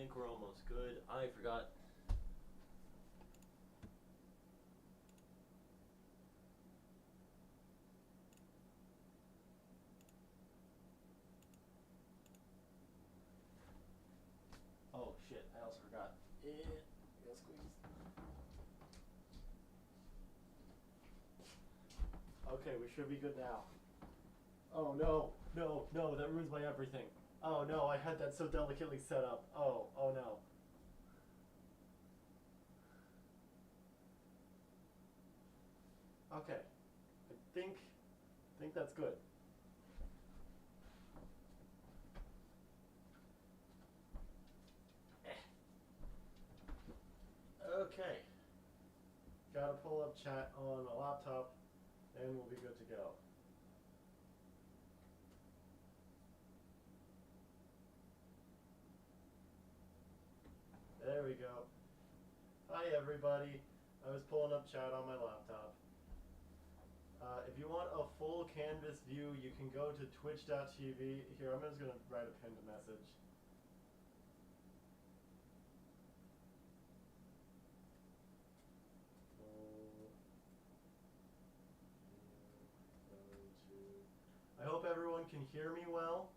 think we're almost good. I forgot. Oh shit, I also forgot. Squeeze. Okay, we should be good now. Oh no, no, that ruins my everything. Oh no, I had that so delicately set up. Oh no. Okay, I think that's good. Okay, gotta pull up chat on my laptop, and we'll be good to go. There we go. Hi everybody. I was pulling up chat on my laptop. If you want a full canvas view, you can go to twitch.tv. Here, I'm just going to write a pinned message. I hope everyone can hear me well.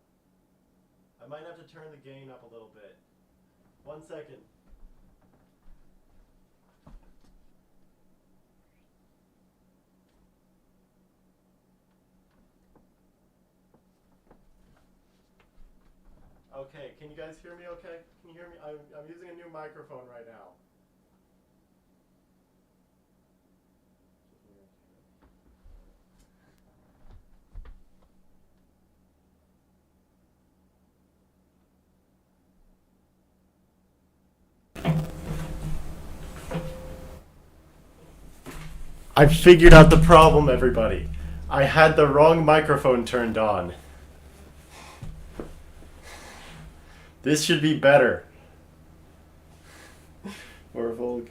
I might have to turn the gain up a little bit. 1 second. Okay, can you guys hear me okay? Can you hear me? I'm using a new microphone right now. I figured out the problem, everybody. I had the wrong microphone turned on. This should be better. Or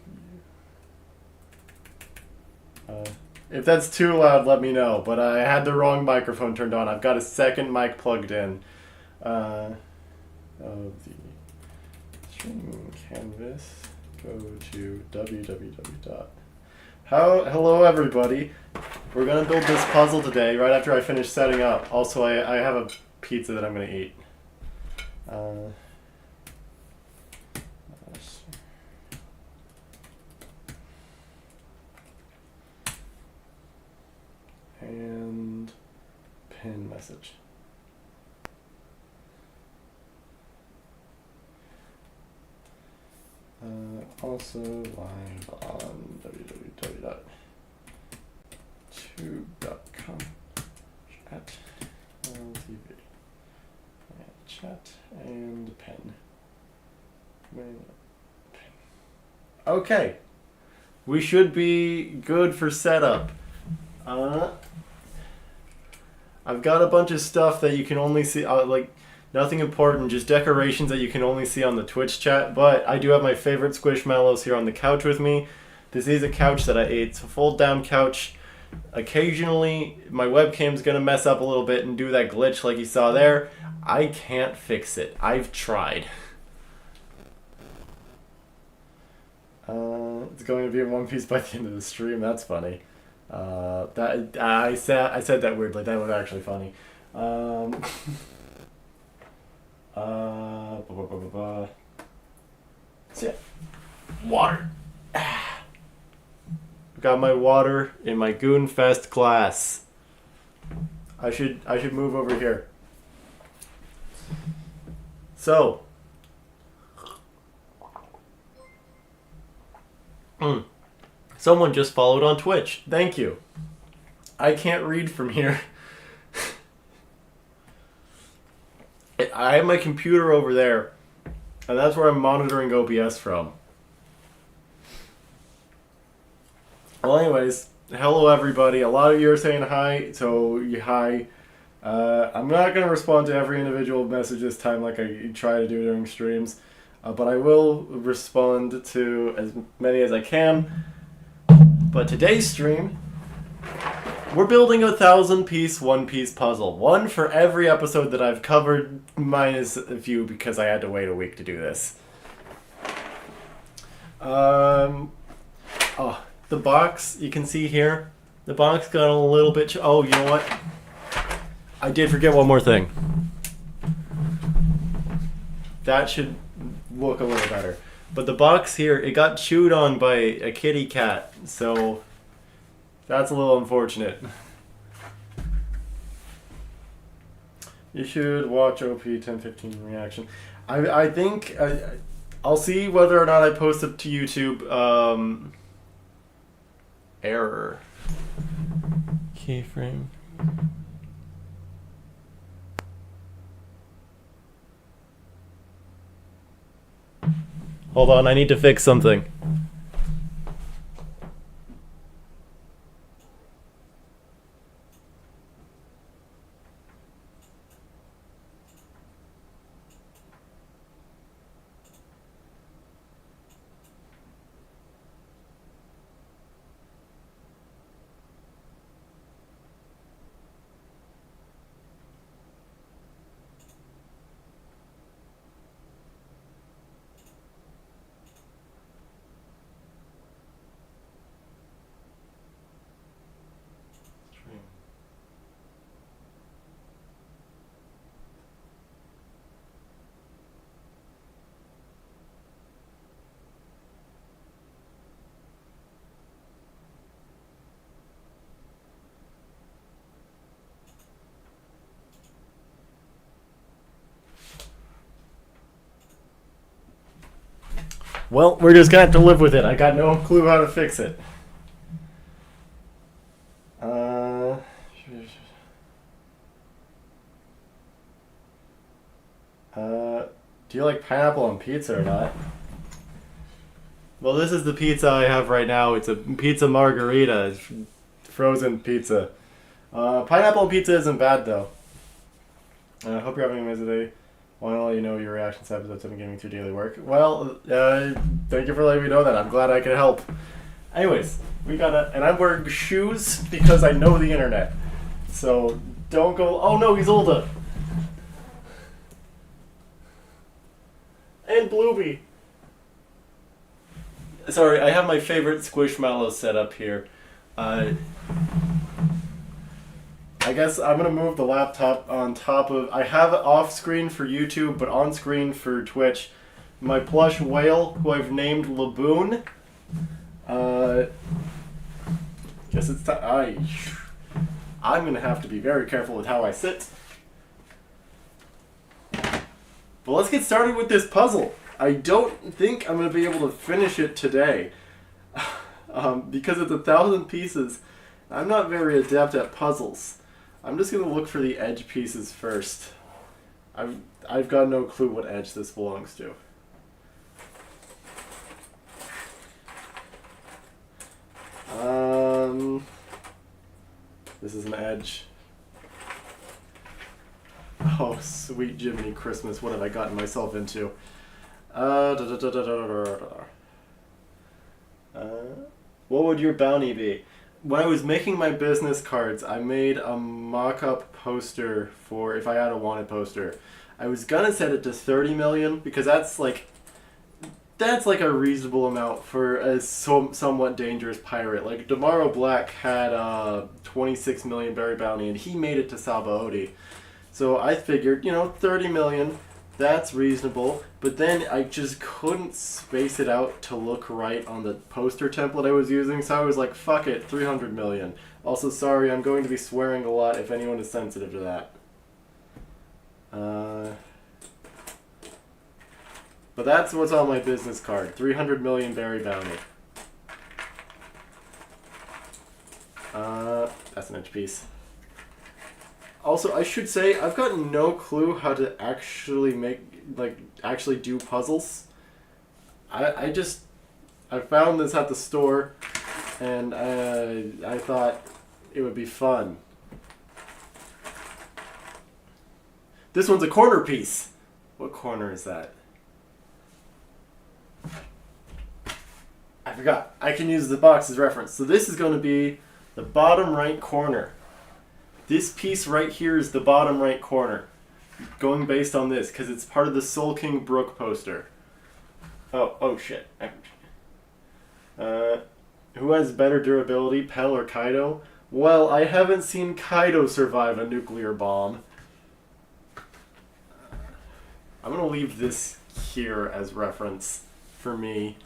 if that's too loud, let me know. But I had the wrong microphone turned on. I've got a second mic plugged in. Of the streaming canvas, go to www. Hello everybody. We're gonna build this puzzle today right after I finish setting up. Also, I have a pizza that I'm gonna eat. And pin message. Also live on www.tube.com chat LTV and chat and pen. Okay, we should be good for setup. I've got a bunch of stuff that you can only see, like nothing important, just decorations that you can only see on the Twitch chat, but I do have my favorite Squishmallows here on the couch with me. This is a couch that I ate. It's a fold down couch. Occasionally, my webcam's gonna mess up a little bit and do that glitch like you saw there. I can't fix it. I've tried. It's going to be in one piece by the end of the stream. That's funny. I said that weirdly. That was actually funny. So yeah, water. Got my water in my Goonfest glass. I should move over here. So. Someone just followed on Twitch. Thank you. I can't read from here. I have my computer over there, and that's where I'm monitoring OBS from. Well, anyways, hello everybody. A lot of you are saying hi, so hi. I'm not going to respond to every individual message this time like I try to do during streams, but I will respond to as many as I can. But today's stream, we're building a 1,000-piece, one-piece puzzle. One for every episode that I've covered, minus a few because I had to wait a week to do this. Oh, the box, you can see here, the box got a little bit... Oh, you know what? I did forget one more thing. That should look a little better. But the box here, it got chewed on by a kitty cat, so that's a little unfortunate. You should watch OP 1015 reaction. I think I'll see whether or not I post it to YouTube. Error. Keyframe. Hold on, I need to fix something. Well, we're just gonna have to live with it. I got no clue how to fix it. Do you like pineapple on pizza or not? Well, this is the pizza I have right now. It's a pizza margarita. It's frozen pizza. Pineapple on pizza isn't bad, though. I hope you're having a amazing day. I want to let you know your reactions to episodes I've been giving through daily work. Well, thank you for letting me know that. I'm glad I could help. Anyways, we gotta... And I'm wearing shoes because I know the internet. So, don't go... Oh no, he's older. And Blueby. Sorry, I have my favorite Squishmallow set up here. I guess I'm going to move the laptop on top of... I have it off screen for YouTube, but on screen for Twitch. My plush whale, who I've named Laboon. Guess it's time... I'm going to have to be very careful with how I sit. But let's get started with this puzzle. I don't think I'm going to be able to finish it today. Because it's 1,000 pieces. I'm not very adept at puzzles. I'm just going to look for the edge pieces first. I've got no clue what edge this belongs to. This is an edge. Oh, sweet Jiminy Christmas, what have I gotten myself into? What would your bounty be? When I was making my business cards, I made a mock-up poster for if I had a wanted poster. I was gonna set it to 30 million because that's like a reasonable amount for a somewhat dangerous pirate. Like Damaro Black had 26 million berry bounty and he made it to Sabaody. So I figured, 30 million, that's reasonable. But then I just couldn't space it out to look right on the poster template I was using. So I was like, fuck it, 300 million. Also, sorry, I'm going to be swearing a lot if anyone is sensitive to that. But that's what's on my business card. 300 million berry bounty. That's an edge piece. Also, I should say, I've got no clue how to actually actually do puzzles. I found this at the store, and I thought it would be fun. This one's a corner piece. What corner is that? I forgot. I can use the box as reference. So this is going to be the bottom right corner. This piece right here is the bottom right corner. Going based on this, because it's part of the Soul King Brook poster. Oh shit. Uh, who has better durability, Pell or Kaido? Well, I haven't seen Kaido survive a nuclear bomb. I'm gonna leave this here as reference for me.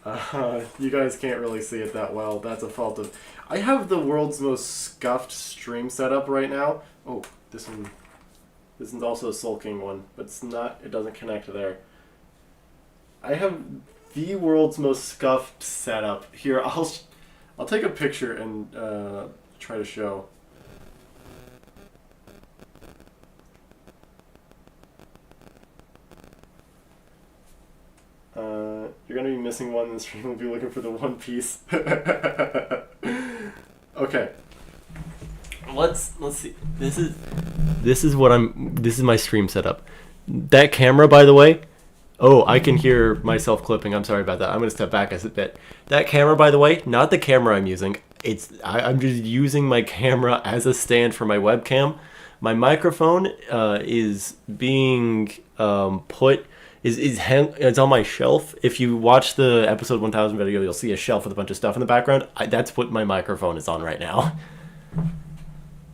You guys can't really see it that well. That's a fault of... I have the world's most scuffed stream setup right now. Oh, this one... This is also a Soul King one, but it's not... It doesn't connect there. I have the world's most scuffed setup. Here, I'll take a picture and try to show. You're gonna be missing one in the stream. We'll be looking for the One Piece. Okay. Let's see. This is my stream setup. That camera, by the way. Oh, I can hear myself clipping. I'm sorry about that. I'm gonna step back a bit. That camera, by the way, not the camera I'm using. I'm just using my camera as a stand for my webcam. My microphone is being put. It's on my shelf. If you watch the episode 1000 video, you'll see a shelf with a bunch of stuff in the background. That's what my microphone is on right now.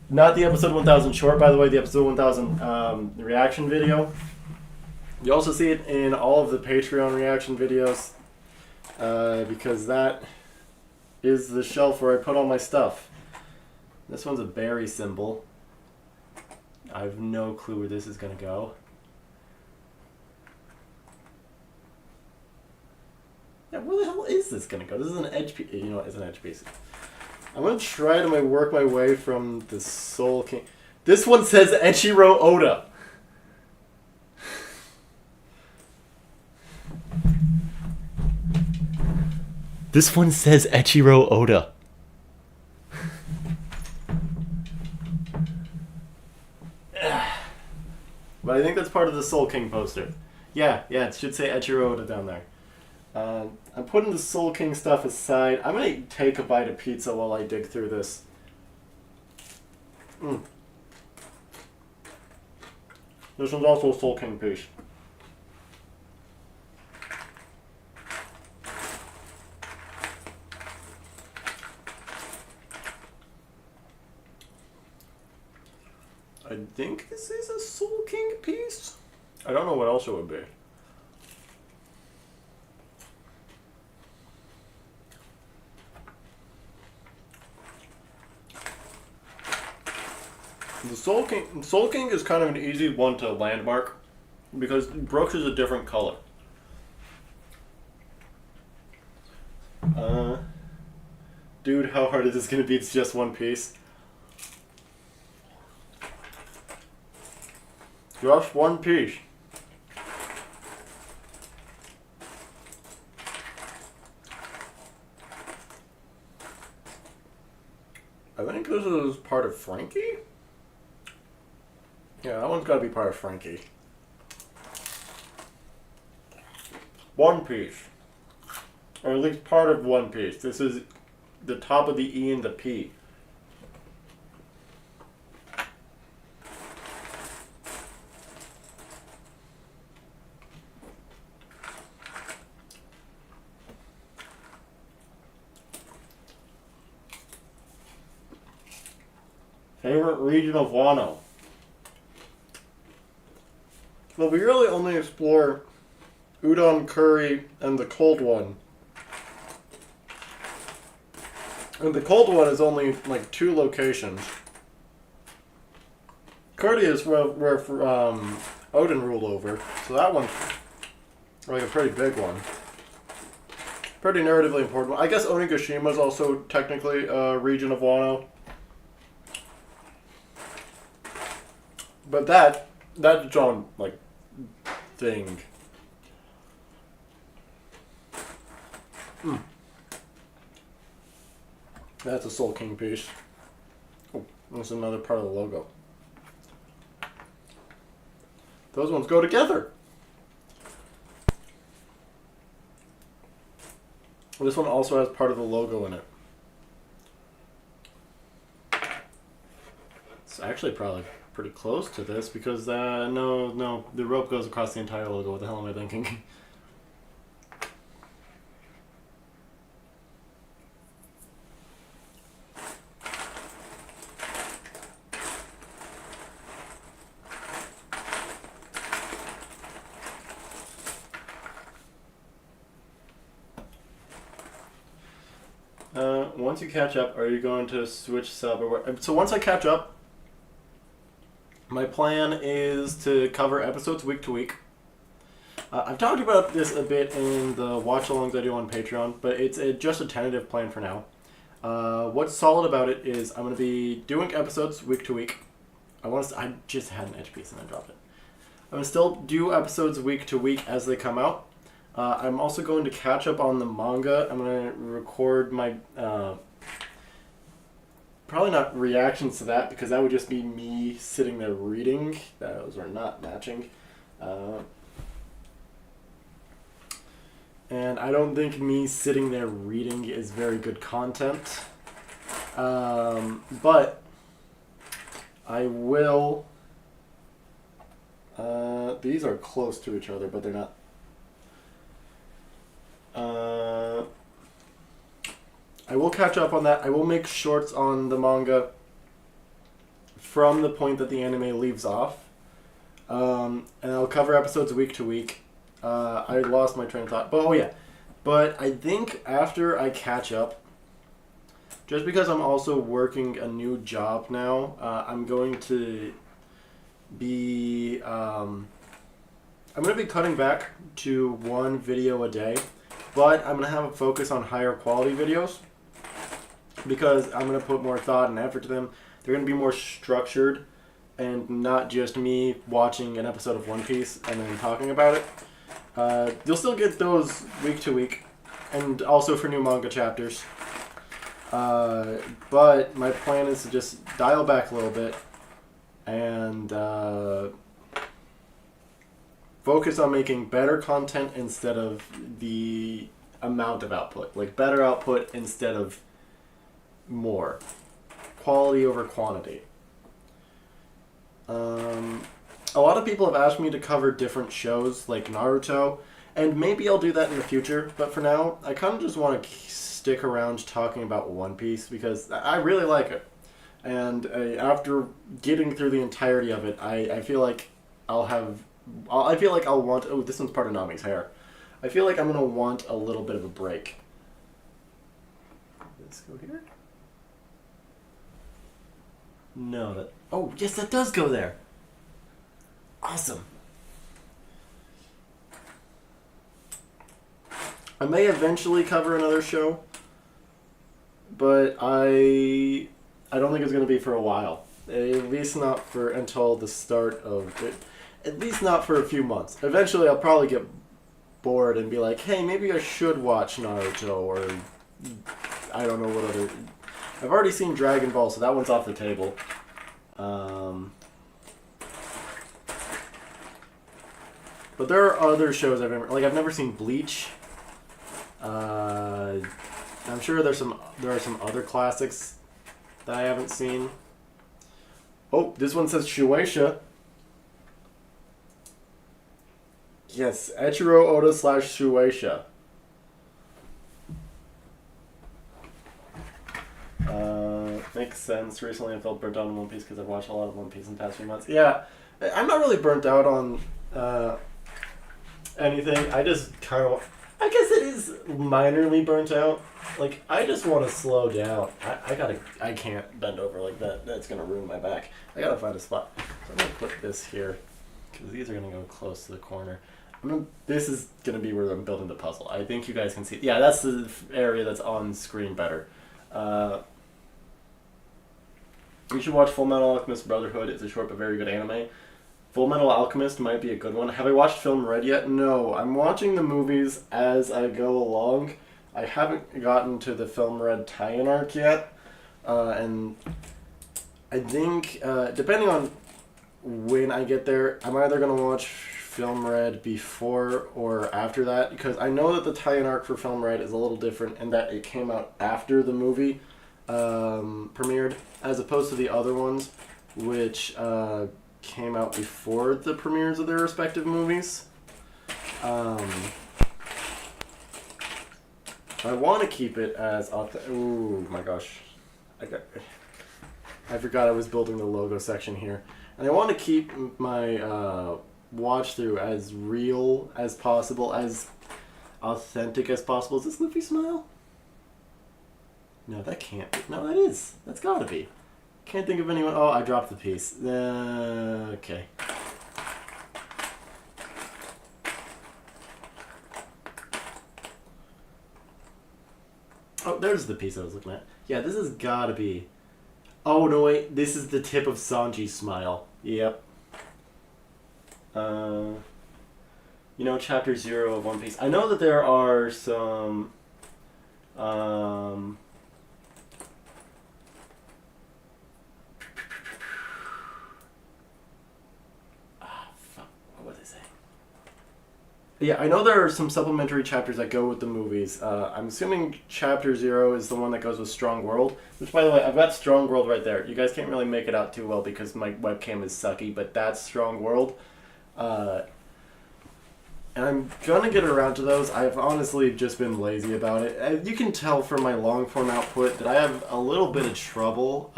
Not the episode 1000 short, by the way, the episode 1000 reaction video. You also see it in all of the Patreon reaction videos because that is the shelf where I put all my stuff. This one's a berry symbol. I have no clue where this is going to go. Yeah, where the hell is this going to go? This is an edge piece. You know what? It's an edge piece. I'm going to try to work my way from the Soul King. This one says Eiichiro Oda. This one says Eiichiro Oda. But I think that's part of the Soul King poster. Yeah, it should say Eiichiro Oda down there. I'm putting the Soul King stuff aside. I'm going to take a bite of pizza while I dig through this. This one's also a Soul King piece. I think this is a Soul King piece. I don't know what else it would be. The Soul King is kind of an easy one to landmark because Brooks is a different color. Dude, how hard is this going to be? It's just one piece. Just one piece. I think this is part of Frankie? Yeah, that one's got to be part of Frankie. One Piece. Or at least part of One Piece. This is the top of the E and the P. Favorite region of Wano? Well, we really only explore Udon Curry and the Cold One. And the Cold One is only like 2 locations. Curry is where Odin ruled over, so that one's like a pretty big one. Pretty narratively important one. I guess Onigashima is also technically a region of Wano. But that's its own, like, thing. That's a Soul King piece. Oh, that's another part of the logo. Those ones go together. This one also has part of the logo in it. It's actually probably pretty close to this because no, the rope goes across the entire logo. What the hell am I thinking? once you catch up, are you going to switch sub or what? So once I catch up, my plan is to cover episodes week to week. I've talked about this a bit in the watch-alongs I do on Patreon, but it's just a tentative plan for now. What's solid about it is I'm going to be doing episodes week to week. I just had an edge piece and I dropped it. I'm going to still do episodes week to week as they come out. I'm also going to catch up on the manga. I'm going to record my... probably not reactions to that, because that would just be me sitting there reading. Those are not matching. And I don't think me sitting there reading is very good content. But I will... these are close to each other, but they're not. I will catch up on that. I will make shorts on the manga from the point that the anime leaves off. And I'll cover episodes week to week. I lost my train of thought. But I think after I catch up, just because I'm also working a new job now, I'm going to be cutting back to one video a day, but I'm going to have a focus on higher quality videos because I'm going to put more thought and effort to them. They're going to be more structured and not just me watching an episode of One Piece and then talking about it. You'll still get those week to week and also for new manga chapters. But my plan is to just dial back a little bit and focus on making better content instead of the amount of output. Like better output instead of more. Quality over quantity. A lot of people have asked me to cover different shows like Naruto, and maybe I'll do that in the future, but for now, I kind of just want to stick around talking about One Piece because I really like it. And after getting through the entirety of it, I feel like I'll want... Oh, this one's part of Nami's hair. I feel like I'm going to want a little bit of a break. Let's go here. No, that... Oh, yes, that does go there. Awesome. I may eventually cover another show, but I don't think it's going to be for a while. At least not for until the start of it. At least not for a few months. Eventually I'll probably get bored and be like, hey, maybe I should watch Naruto or I don't know what other... I've already seen Dragon Ball, so that one's off the table. But there are other shows I've never seen Bleach. I'm sure there are some other classics that I haven't seen. Oh, this one says Shueisha. Yes, Eiichiro Oda / Shueisha. Makes sense. Recently I felt burnt out on One Piece because I've watched a lot of One Piece in the past few months. Yeah, I'm not really burnt out on anything. I just kind of... I guess it is minorly burnt out. Like, I just want to slow down. I can't bend over like that. That's going to ruin my back. I got to find a spot. So I'm going to put this here because these are going to go close to the corner. This is going to be where I'm building the puzzle. I think you guys can see. Yeah, that's the area that's on screen better. You should watch Full Metal Alchemist Brotherhood. It's a short but very good anime. Full Metal Alchemist might be a good one. Have I watched Film Red yet? No. I'm watching the movies as I go along. I haven't gotten to the Film Red tie-in arc yet. And I think, depending on when I get there, I'm either going to watch Film Red before or after that. Because I know that the tie-in arc for Film Red is a little different in that it came out after the movie premiered, as opposed to the other ones, which... came out before the premieres of their respective movies. I want to keep it as ooh my gosh, I forgot I was building the logo section here, and I want to keep my watch through as real as possible, as authentic as possible. Is this Luffy smile? No, that can't be. No, that is. That's gotta be. Can't think of anyone. Oh, I dropped the piece. Okay. Oh, there's the piece I was looking at. Yeah, this has gotta be. Oh, no, wait. This is the tip of Sanji's smile. Yep. You know, chapter 0 of One Piece. I know that there are some. What was I saying? Yeah, I know there are some supplementary chapters that go with the movies. I'm assuming chapter 0 is the one that goes with Strong World. Which, by the way, I've got Strong World right there. You guys can't really make it out too well because my webcam is sucky, but that's Strong World. And I'm gonna get around to those. I've honestly just been lazy about it. You can tell from my long form output that I have a little bit of trouble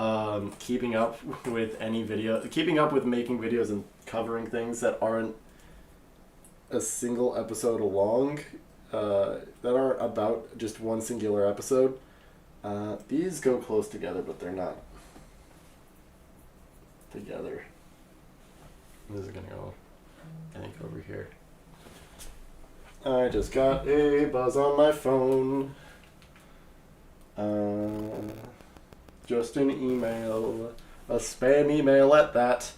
keeping up with any video, keeping up with making videos and covering things that aren't a single episode long, that aren't about just one singular episode. These go close together, but they're not together. This is gonna go, I think, over here. I just got a buzz on my phone. Just an email. A spam email at that.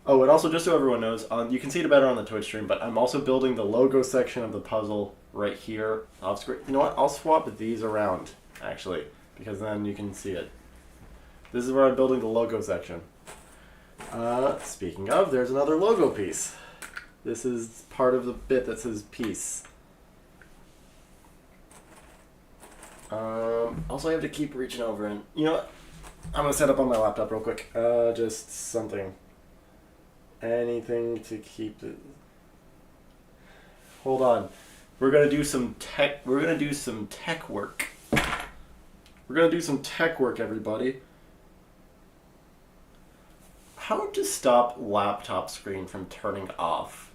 Oh, and also, just so everyone knows, you can see it better on the Twitch stream, but I'm also building the logo section of the puzzle right here off screen. You know what? I'll swap these around, actually, because then you can see it. This is where I'm building the logo section. Speaking of, there's another logo piece. This is part of the bit that says peace. Also, I have to keep reaching over and... You know what? I'm going to set up on my laptop real quick. Just something. Anything to keep it... Hold on. We're going to do some tech... We're going to do some tech work. We're going to do some tech work, everybody. How to stop laptop screen from turning off?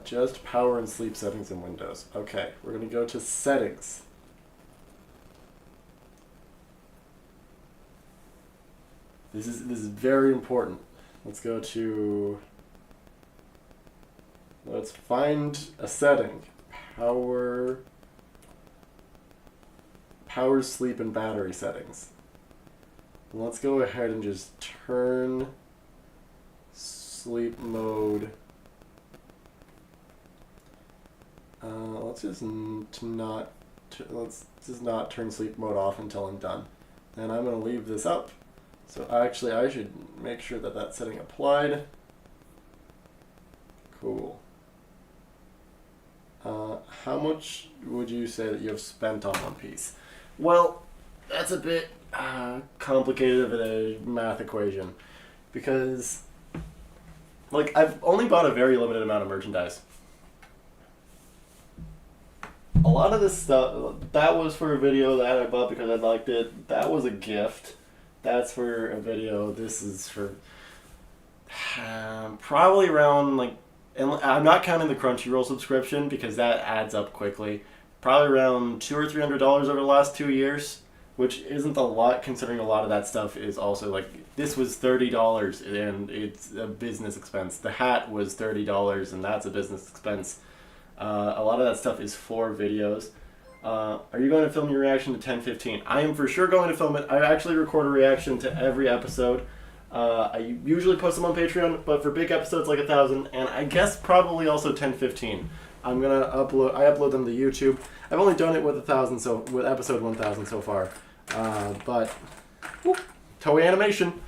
Just power and sleep settings in Windows. Okay, we're going to go to settings. This is very important. Let's go to... Let's find a setting. Power, sleep, and battery settings. Let's go ahead and just turn sleep mode. Let's just not turn sleep mode off until I'm done. And I'm going to leave this up. So actually, I should make sure that that setting applied. Cool. How much would you say that you have spent on One Piece? Well, that's a bit complicated of a math equation, because like I've only bought a very limited amount of merchandise. A lot of this stuff, that was for a video that I bought because I liked it. That was a gift. That's for a video. This is for probably around like, and I'm not counting the Crunchyroll subscription because that adds up quickly. Probably around $200 or $300 over the last 2 years, which isn't a lot considering a lot of that stuff is also like, this was $30 and it's a business expense. The hat was $30 and that's a business expense. A lot of that stuff is for videos. Are you going to film your reaction to 1015? I am for sure going to film it. I actually record a reaction to every episode. I usually post them on Patreon, but for big episodes like 1,000, and I guess probably also 1015, I'm gonna upload. I upload them to YouTube. I've only done it with 1,000, so with episode 1,000 so far. But whoop, Toei Animation.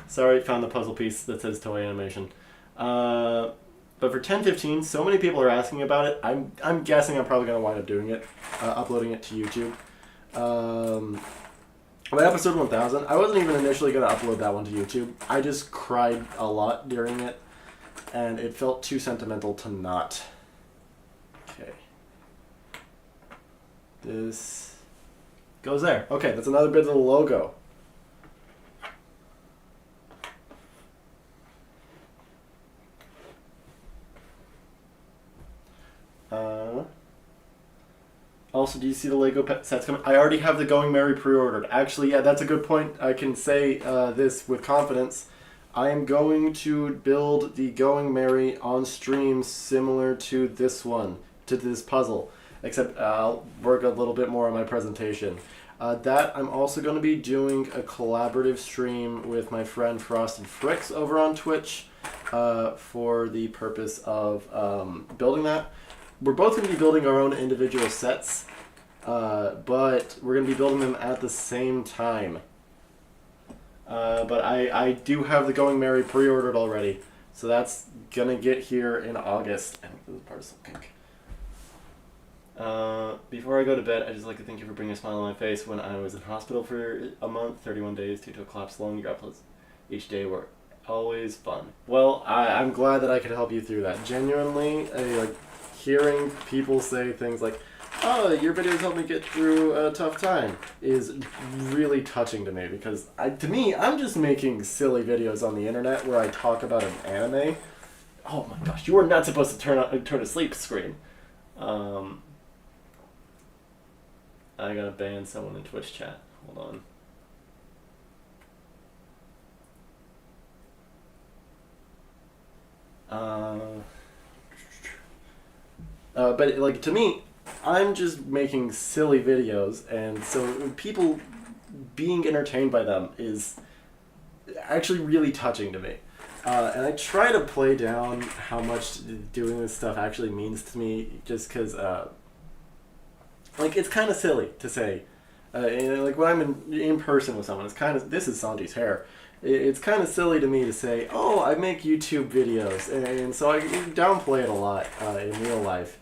Sorry, found the puzzle piece that says Toei Animation. But for 1015, so many people are asking about it. I'm guessing I'm probably gonna wind up doing it, uploading it to YouTube. But episode 1000, I wasn't even initially gonna upload that one to YouTube. I just cried a lot during it, and it felt too sentimental to not. Okay. This goes there. Okay, that's another bit of the logo. also, do you see the Lego sets coming? I already have the Going Merry pre-ordered. Actually, yeah, that's a good point. I can say this with confidence. I am going to build the Going Merry on stream similar to this one, to this puzzle, except I'll work a little bit more on my presentation. That I'm also going to be doing a collaborative stream with my friend Frosted Fricks over on Twitch for the purpose of building that. We're both going to be building our own individual sets, but we're going to be building them at the same time. But I do have the Going Merry pre-ordered already, so that's going to get here in August. I think this is part of some pink. Before I go to bed, I'd just like to thank you for bringing a smile on my face when I was in hospital for a month, 31 days due to a collapsed lung. Your uploads each day were always fun. Well, I'm glad that I could help you through that. Genuinely, like hearing people say things like, "Oh, your videos helped me get through a tough time," is really touching to me because to me, I'm just making silly videos on the internet where I talk about an anime. Oh my gosh, you are not supposed to turn a sleep screen. I gotta ban someone in Twitch chat. Hold on. But like to me, I'm just making silly videos, and so people being entertained by them is actually really touching to me. And I try to play down how much doing this stuff actually means to me, just because, like, it's kind of silly to say. And, like, when I'm in person with someone, it's kind of, this is Sanji's hair. It's kind of silly to me to say, oh, I make YouTube videos, and so I downplay it a lot in real life.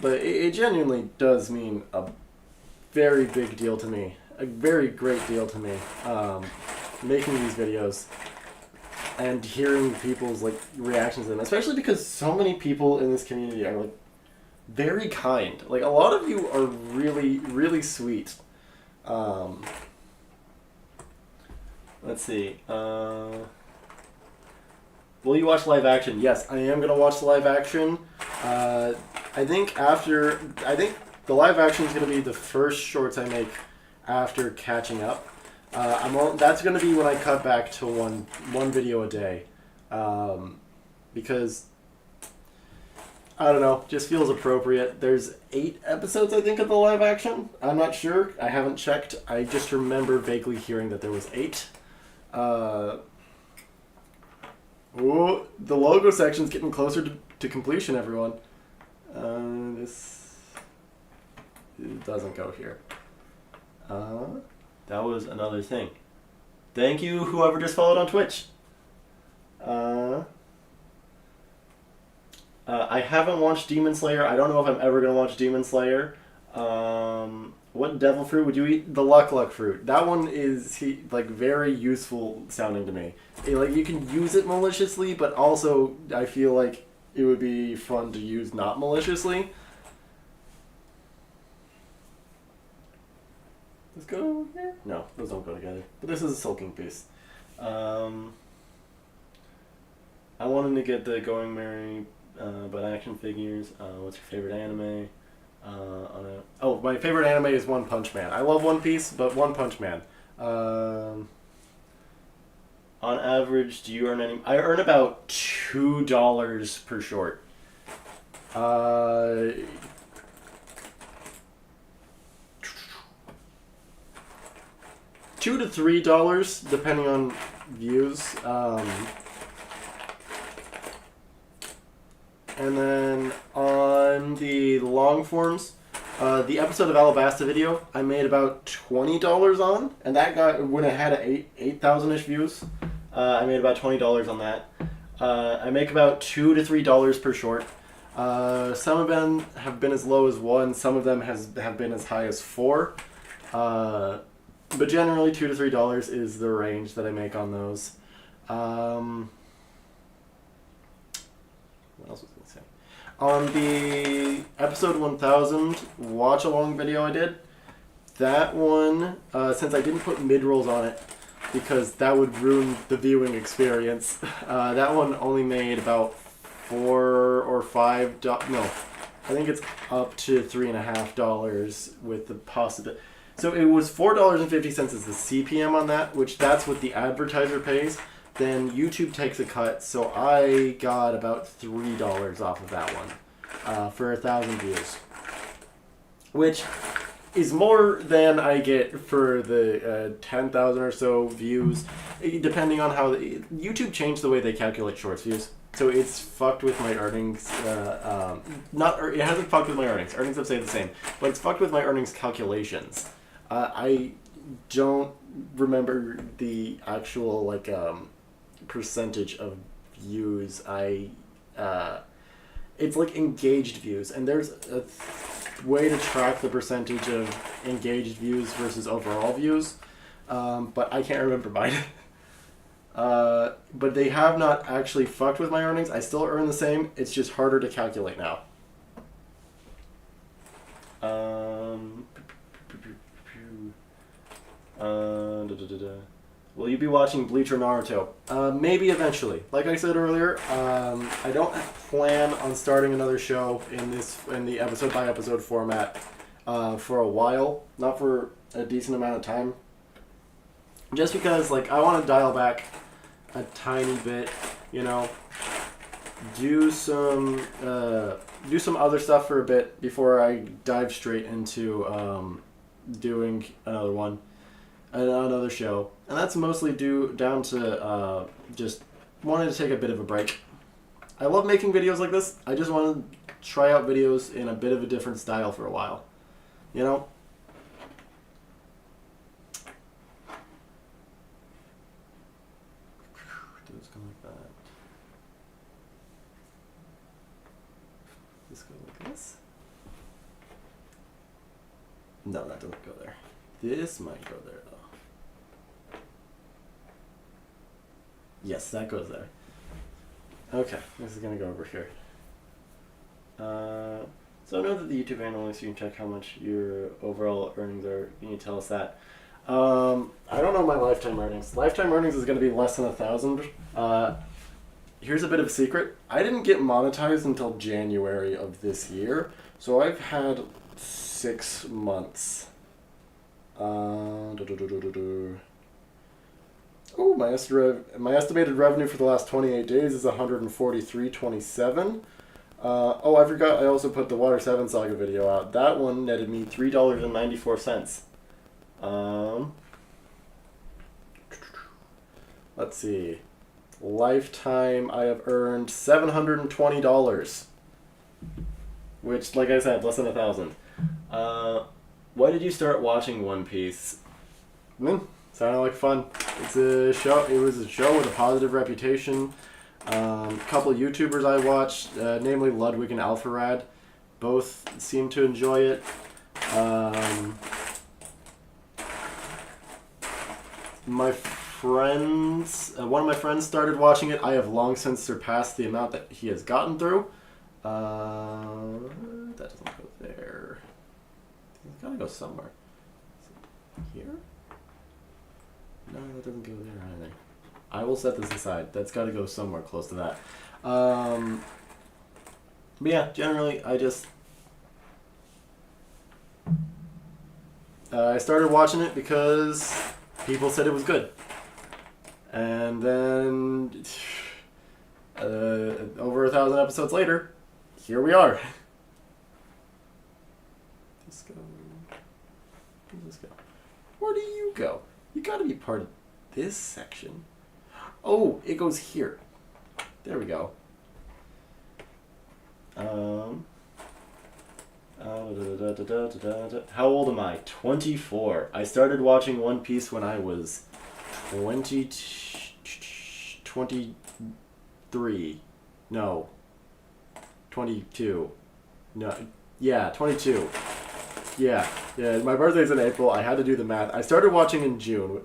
But it genuinely does mean a very big deal to me, a very great deal to me, making these videos and hearing people's like reactions to them, especially because so many people in this community are like very kind. Like a lot of you are really, really sweet. Let's see. Will you watch live action? Yes, I am gonna watch the live action. I think the live action is gonna be the first shorts I make after catching up. That's gonna be when I cut back to one video a day, because I don't know, just feels appropriate. There's 8 episodes I think of the live action. I'm not sure. I haven't checked. I just remember vaguely hearing that there was 8. Ooh, the logo section's getting closer to completion, everyone. This doesn't go here. That was another thing. Thank you, whoever just followed on Twitch. I haven't watched Demon Slayer. I don't know if I'm ever going to watch Demon Slayer. What devil fruit would you eat? The Luck fruit. That one is like very useful sounding to me. Like you can use it maliciously, but also I feel like it would be fun to use not maliciously. Let's go here? No, those don't go together. But this is a sulking piece. I wanted to get the Going Merry but action figures. What's your favorite anime? My favorite anime is One Punch Man. I love One Piece, but One Punch Man. On average, do you earn any? I earn about $2 per short. $2 to $3 depending on views. And then on the long forms, the episode of Alabasta video, I made about $20 on, and that got, when it had 8,000-ish views, I made about $20 on that. I make about $2 to $3 per short. Some of them have been as low as 1, some of them have been as high as 4. But generally $2 to $3 is the range that I make on those. What else was I going to say? On the episode 1000 watch along video I did, that one, since I didn't put mid-rolls on it because that would ruin the viewing experience, that one only made about $4 or $5, no, I think it's up to $3.50 with the possibility. So it was $4.50 as the CPM on that, which that's what the advertiser pays. Then YouTube takes a cut, so I got about $3 off of that one for 1,000 views, which is more than I get for the 10,000 or so views, depending on how YouTube changed the way they calculate shorts views. So it's fucked with my earnings. It hasn't fucked with my earnings. Earnings have stayed the same, but it's fucked with my earnings calculations. I don't remember the actual percentage of views. It's like engaged views, and there's a way to track the percentage of engaged views versus overall views, but I can't remember mine. But they have not actually fucked with my earnings. I still earn the same. It's just harder to calculate now. Will you be watching Bleach or Naruto? Maybe eventually. Like I said earlier, I don't plan on starting another show in the episode by episode format for a while. Not for a decent amount of time. Just because I want to dial back a tiny bit, do some other stuff for a bit before I dive straight into doing another show, and that's mostly down to just wanting to take a bit of a break. I love making videos like this. I just want to try out videos in a bit of a different style for a while, Just go like that. This go like this. No, that doesn't go there. This might go there though. Yes, that goes there. Okay, this is gonna go over here. So I know that the YouTube analytics, you can check how much your overall earnings are. Can you tell us that? I don't know my lifetime earnings. Lifetime earnings is gonna be less than 1,000. Here's a bit of a secret. I didn't get monetized until January of this year, so I've had 6 months. Oh, my estimated revenue for the last 28 days is $143.27. I forgot I also put the Water 7 Saga video out. That one netted me $3.94. Let's see. Lifetime, I have earned $720. Which, like I said, less than 1,000. Why did you start watching One Piece? Sounded like fun. It's a show. It was a show with a positive reputation. A couple of YouTubers I watched, namely Ludwig and Alpharad, both seemed to enjoy it. My friends, one of my friends started watching it. I have long since surpassed the amount that he has gotten through. That doesn't go there. It's gotta go somewhere. Here? No, that doesn't go there either. I will set this aside. That's got to go somewhere close to that. But yeah, generally, I started watching it because people said it was good. And then, over 1,000 episodes later, here we are. Where does this go? Where do you go? You gotta be part of this section. Oh, it goes here. There we go. How old am I? 24. I started watching One Piece when I was 23. No. 22. No. Yeah, 22. Yeah, my birthday's in April. I had to do the math. I started watching in June.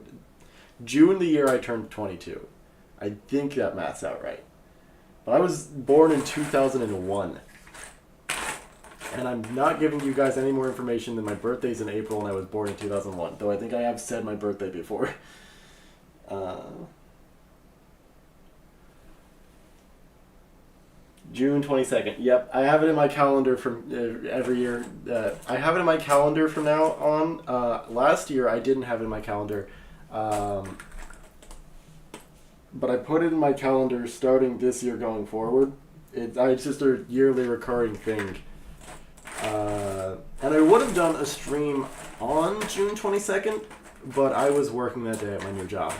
June the year I turned 22. I think that math's out right. But I was born in 2001. And I'm not giving you guys any more information than my birthday's in April and I was born in 2001. Though I think I have said my birthday before. June 22nd. Yep, I have it in my calendar from every year. I have it in my calendar from now on. Last year I didn't have it in my calendar. But I put it in my calendar starting this year going forward. It's just a yearly recurring thing. And I would have done a stream on June 22nd, but I was working that day at my new job.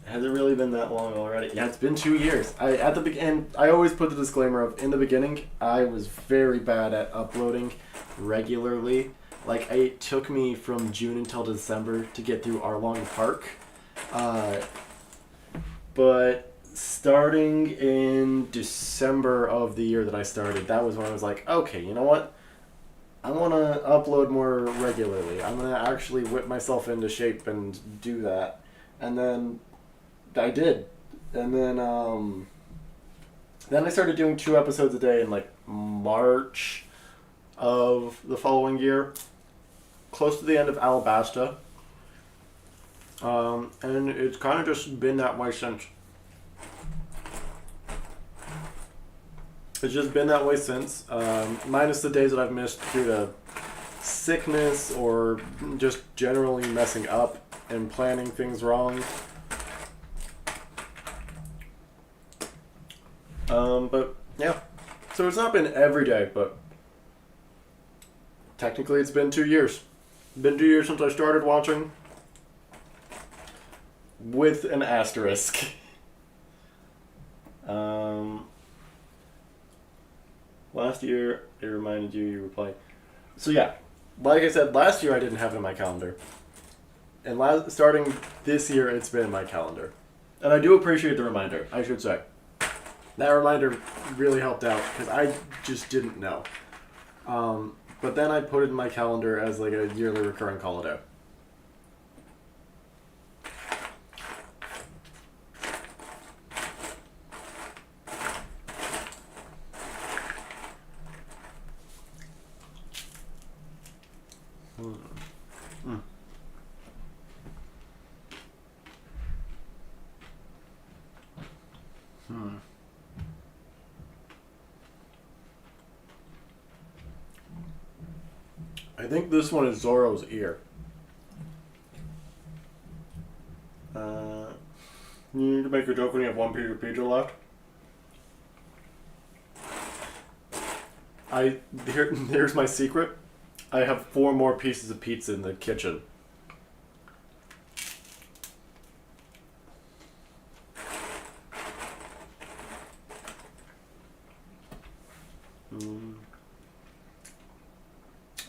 Has it really been that long already? Yeah, it's been 2 years. I always put the disclaimer of, in the beginning, I was very bad at uploading regularly. Like, it took me from June until December to get through Arlong Park. But starting in December of the year that I started, that was when I was like, okay, you know what? I want to upload more regularly. I'm going to actually whip myself into shape and do that. And then I did. And then I started doing 2 episodes a day in like March of the following year, close to the end of Alabasta. And it's kind of just been that way since. It's just been that way since, minus the days that I've missed due to sickness or just generally messing up and planning things wrong. But yeah, so it's not been every day, but technically it's been 2 years. Been 2 years since I started watching, with an asterisk. Last year, it reminded you were playing. So yeah, like I said, last year I didn't have it in my calendar. And starting this year, it's been in my calendar. And I do appreciate the reminder, I should say. That reminder really helped out, because I just didn't know. But then I put it in my calendar as like a yearly recurring holiday. I think this one is Zoro's ear. You need to make a joke when you have one piece of pizza left. Here's my secret. I have 4 more pieces of pizza in the kitchen.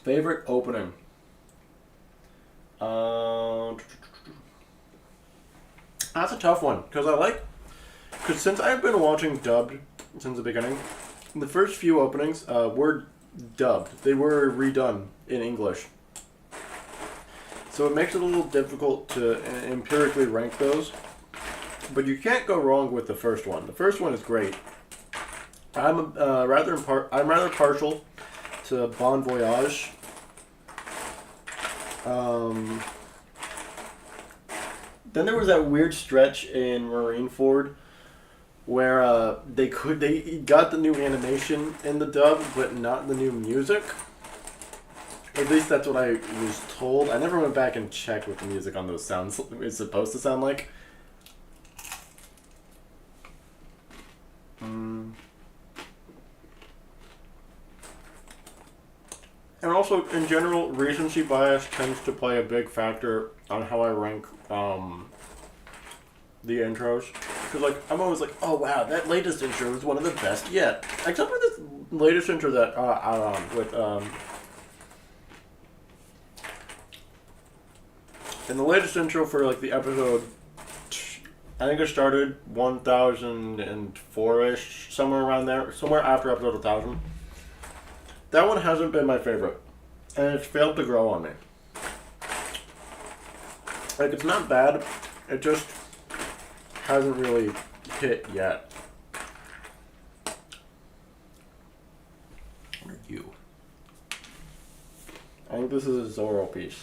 Favorite opening? That's a tough one, because since I've been watching dubbed since the beginning, the first few openings were dubbed. They were redone in English. So it makes it a little difficult to empirically rank those. But you can't go wrong with the first one. The first one is great. I'm rather partial to Bon Voyage. Then there was that weird stretch in Marineford where they got the new animation in the dub, but not the new music. At least that's what I was told. I never went back and checked what the music on those sounds is supposed to sound like. And also, in general, recency bias tends to play a big factor on how I rank the intros. Because, like, I'm always like, oh wow, that latest intro is one of the best yet. Except for this latest intro that, in the latest intro for, like, the episode, I think it started 1004-ish, somewhere around there, somewhere after episode 1000. That one hasn't been my favorite, and it's failed to grow on me. Like, it's not bad, it just hasn't really hit yet. What are you? I think this is a Zoro piece.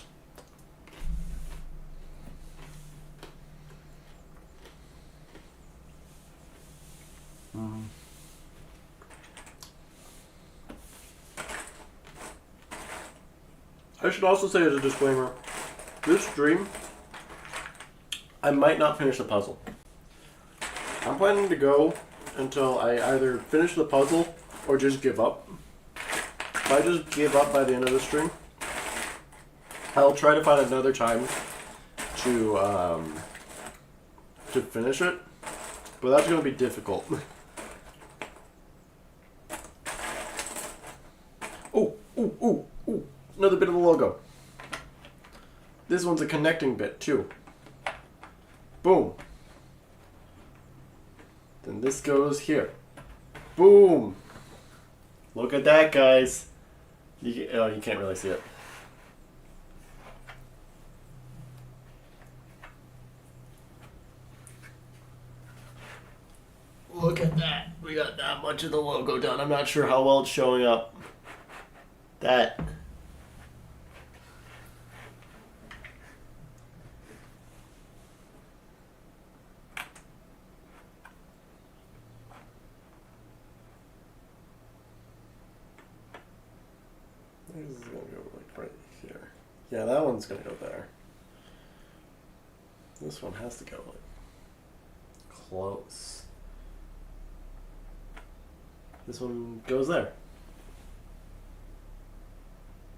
I should also say as a disclaimer, this stream, I might not finish the puzzle. I'm planning to go until I either finish the puzzle or just give up. If I just give up by the end of the stream, I'll try to find another time to finish it, but that's going to be difficult. Ooh. Another bit of the logo. This one's a connecting bit, too. Boom. Then this goes here. Boom. Look at that, guys. You can't really see it. Look at that. We got that much of the logo done. I'm not sure how well it's showing up. That. This is going to go like right here. Yeah, that one's going to go there. This one has to go like close. This one goes there.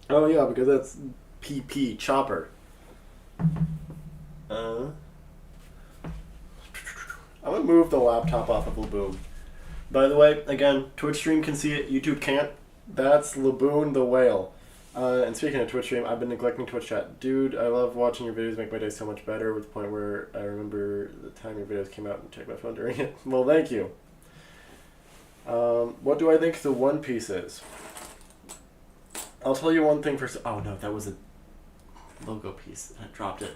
Oh yeah, because that's PP, chopper. I'm going to move the laptop off of Laboon. By the way, again, Twitch stream can see it, YouTube can't. That's Laboon the whale. And speaking of Twitch stream, I've been neglecting Twitch chat. Dude, I love watching your videos, make my day so much better, with the point where I remember the time your videos came out and checked my phone during it. Well, thank you. What do I think the One Piece is? I'll tell you one thing for... Oh no, that was a logo piece. I dropped it.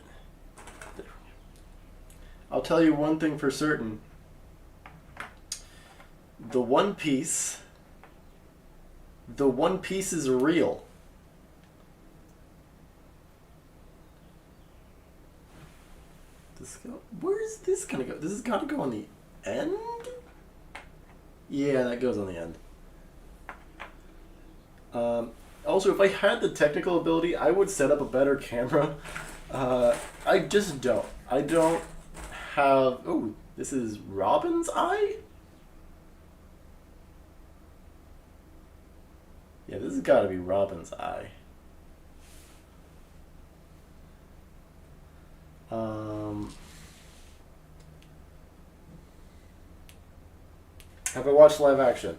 I'll tell you one thing for certain. The One Piece is real. Where is this gonna go? This has got to go on the end? Yeah, that goes on the end. Also, if I had the technical ability, I would set up a better camera. I just don't. I don't have... Oh, this is Robin's eye? Yeah, this has got to be Robin's eye. Have I watched live action?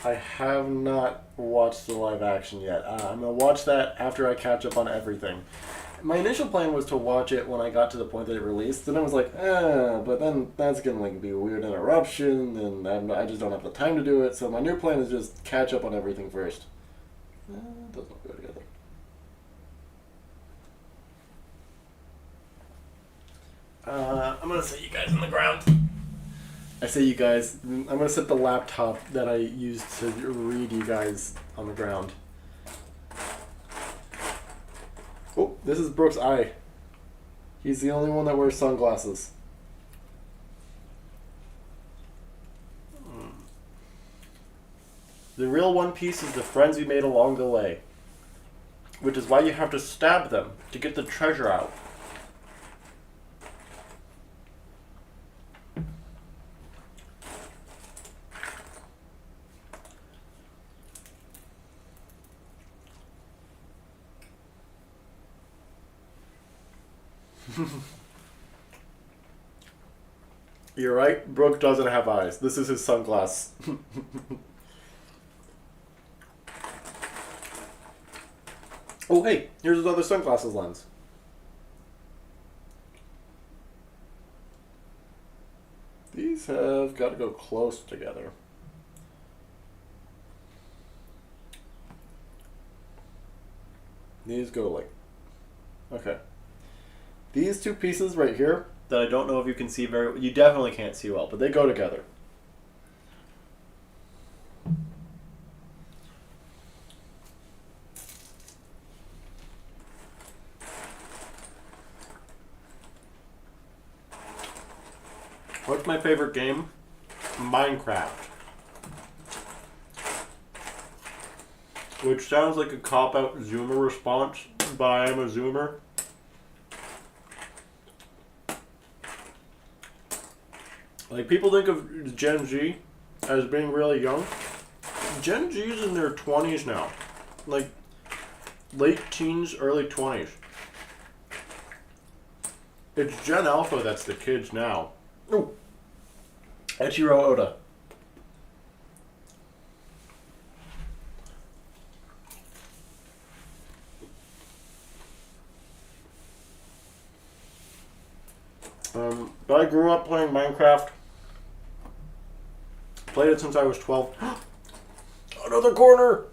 I have not watched the live action yet. I'm going to watch that after I catch up on everything. My initial plan was to watch it when I got to the point that it released, and I was like, but then that's going to be a weird interruption, and I just don't have the time to do it, so my new plan is just catch up on everything first. It doesn't go together. I'm going to set you guys on the ground. I say you guys, I'm going to set the laptop that I used to read you guys on the ground. Oh, this is Brooks' eye. He's the only one that wears sunglasses. The real One Piece is the friends you made along the way, which is why you have to stab them to get the treasure out. You're right, Brooke doesn't have eyes. This is his sunglass. Oh, hey, here's his other sunglasses lens. These have got to go close together. These go like... Okay. These two pieces right here, that I don't know if you can see very well, you definitely can't see well, but they go together. What's my favorite game? Minecraft. Which sounds like a cop-out Zoomer response, but I am a Zoomer. Like, people think of Gen Z as being really young. Gen Z's in their 20s now. Like, late teens, early 20s. It's Gen Alpha that's the kids now. Ooh. Eiichiro Oda. But I grew up playing Minecraft. Played it since I was 12. Another corner!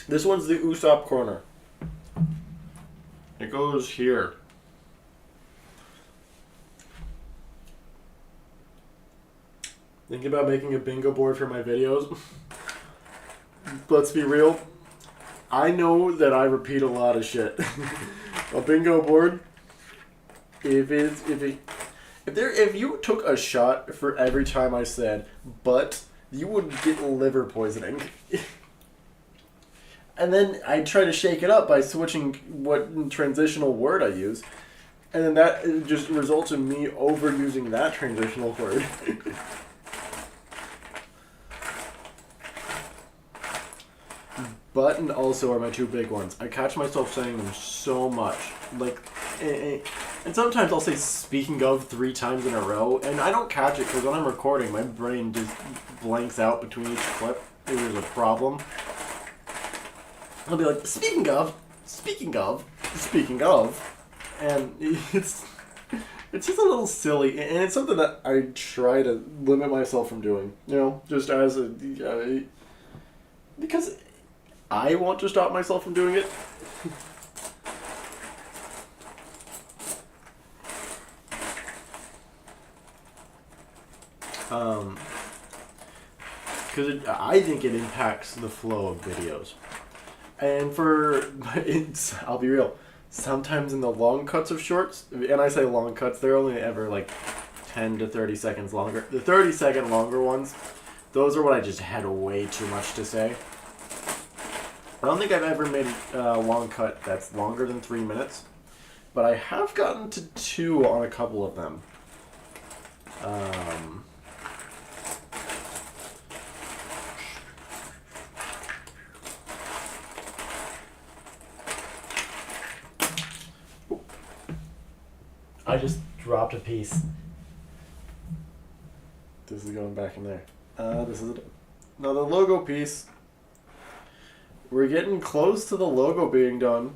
This one's the Usopp corner. It goes here. Thinking about making a bingo board for my videos. Let's be real. I know that I repeat a lot of shit. A bingo board. If you took a shot for every time I said "but," you would get liver poisoning. And then I try to shake it up by switching what transitional word I use, and then that just results in me overusing that transitional word. But and also are my two big ones. I catch myself saying them so much. Like, and sometimes I'll say "speaking of" 3 times in a row, and I don't catch it because when I'm recording, my brain just blanks out between each clip. There's a problem. I'll be like, speaking of, and it's just a little silly, and it's something that I try to limit myself from doing, you know, just as a, because I want to stop myself from doing it. Because I think it impacts the flow of videos. And I'll be real, sometimes in the long cuts of shorts, and I say long cuts, they're only ever like 10 to 30 seconds longer. The 30-second longer ones, those are what I just had way too much to say. I don't think I've ever made a long cut that's longer than 3 minutes, but I have gotten to 2 on a couple of them. I just dropped a piece. This is going back in there. This is another logo piece. We're getting close to the logo being done.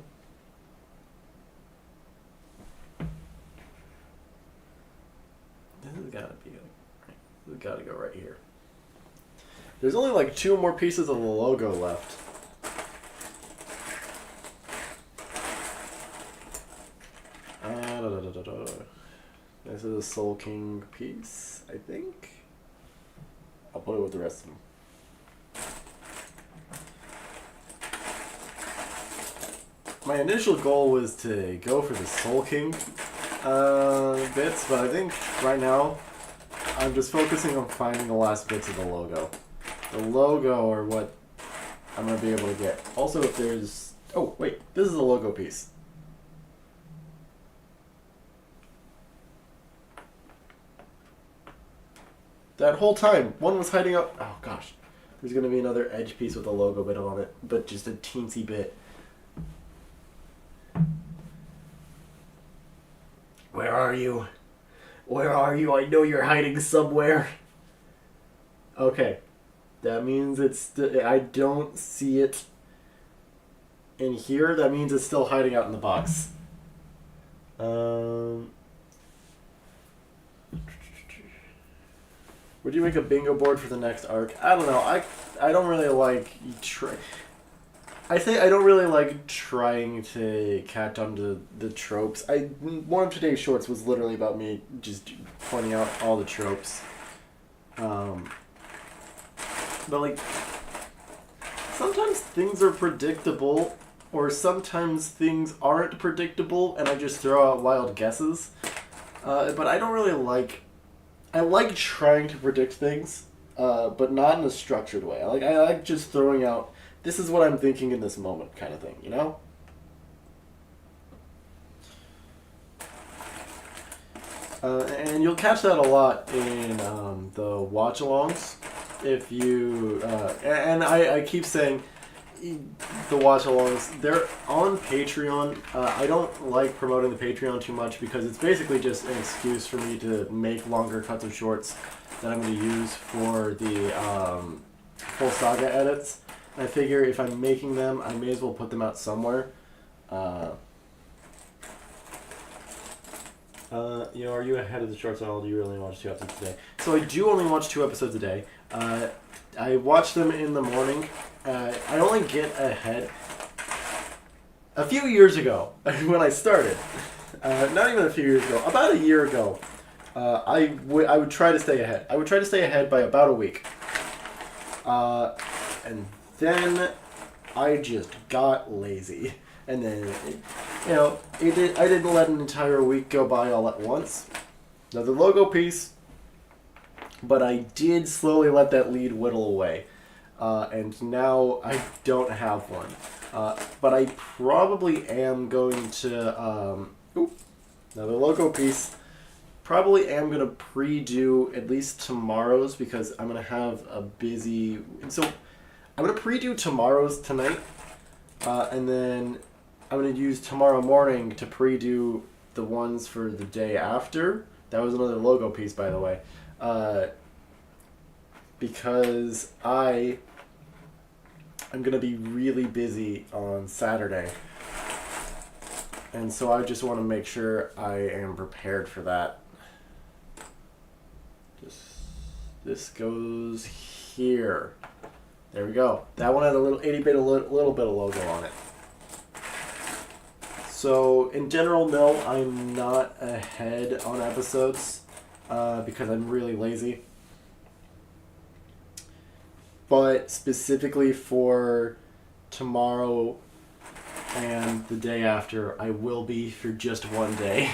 This has got to be. This has got to go right here. There's only like 2 more pieces of the logo left. This is a Soul King piece, I think. I'll put it with the rest of them. My initial goal was to go for the Soul King bits, but I think right now I'm just focusing on finding the last bits of the logo. The logo are what I'm going to be able to get. Also, if there's... Oh, wait. This is the logo piece. That whole time, one was hiding up. Oh gosh, there's gonna be another edge piece with a logo bit on it, but just a teensy bit. Where are you? Where are you? I know you're hiding somewhere. Okay, that means it's. I don't see it in here. That means it's still hiding out in the box. Would you make a bingo board for the next arc? I don't know. I don't really like I say I don't really like trying to catch on to the tropes. One of today's shorts was literally about me just pointing out all the tropes. But like sometimes things are predictable or sometimes things aren't predictable and I just throw out wild guesses. But I don't really like. I like trying to predict things, but not in a structured way. I like just throwing out. This is what I'm thinking in this moment, kind of thing. You know. And you'll catch that a lot in the watch-alongs. If you and I keep saying the watch-alongs, they're on Patreon. I don't like promoting the Patreon too much because it's basically just an excuse for me to make longer cuts of shorts that I'm going to use for the full saga edits. And I figure if I'm making them, I may as well put them out somewhere. Are you ahead of the shorts at all? Do you really watch 2 episodes a day? So I do only watch 2 episodes a day. I watch them in the morning. I only get ahead. A few years ago, when I started, not even a few years ago, about a year ago, I would try to stay ahead. I would try to stay ahead by about a week. And then I just got lazy. And then, I didn't let an entire week go by all at once. Another logo piece. But I did slowly let that lead whittle away. And now I don't have one. But I probably am going to... another logo piece. Probably am going to pre-do at least tomorrow's because I'm going to have a busy... So I'm going to pre-do tomorrow's tonight. And then I'm going to use tomorrow morning to pre-do the ones for the day after. That was another logo piece, by the way. Because I'm going to be really busy on Saturday. And so I just want to make sure I am prepared for that. This goes here. There we go. That one had a little itty bit, a little bit of logo on it. So in general, no, I'm not ahead on episodes because I'm really lazy. But specifically for tomorrow and the day after, I will be for just one day.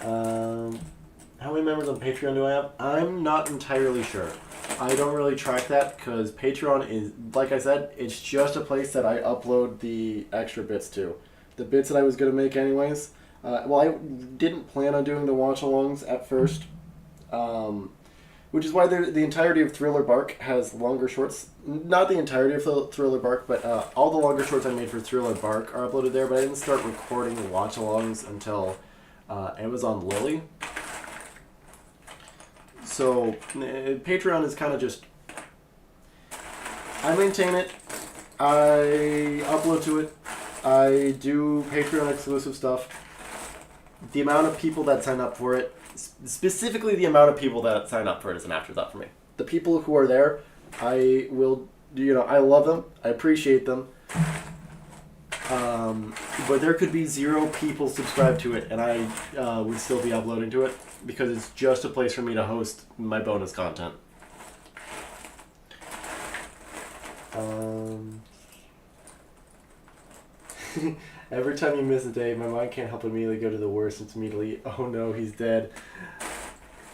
How many members on Patreon do I have? I'm not entirely sure. I don't really track that because Patreon is, like I said, it's just a place that I upload the extra bits to. The bits that I was going to make anyways. I didn't plan on doing the watch-alongs at first. Which is why the entirety of Thriller Bark has longer shorts. Not the entirety of Thriller Bark, but all the longer shorts I made for Thriller Bark are uploaded there, but I didn't start recording watch-alongs until Amazon Lily. So, Patreon is kind of just... I maintain it. I upload to it. I do Patreon exclusive stuff. The amount of people that sign up for it, specifically the amount of people that sign up for it, is an afterthought for me. The people who are there, I love them. I appreciate them. But there could be 0 people subscribed to it, and I would still be uploading to it because it's just a place for me to host my bonus content. Every time you miss a day, my mind can't help but immediately go to the worst. It's immediately, oh no, he's dead.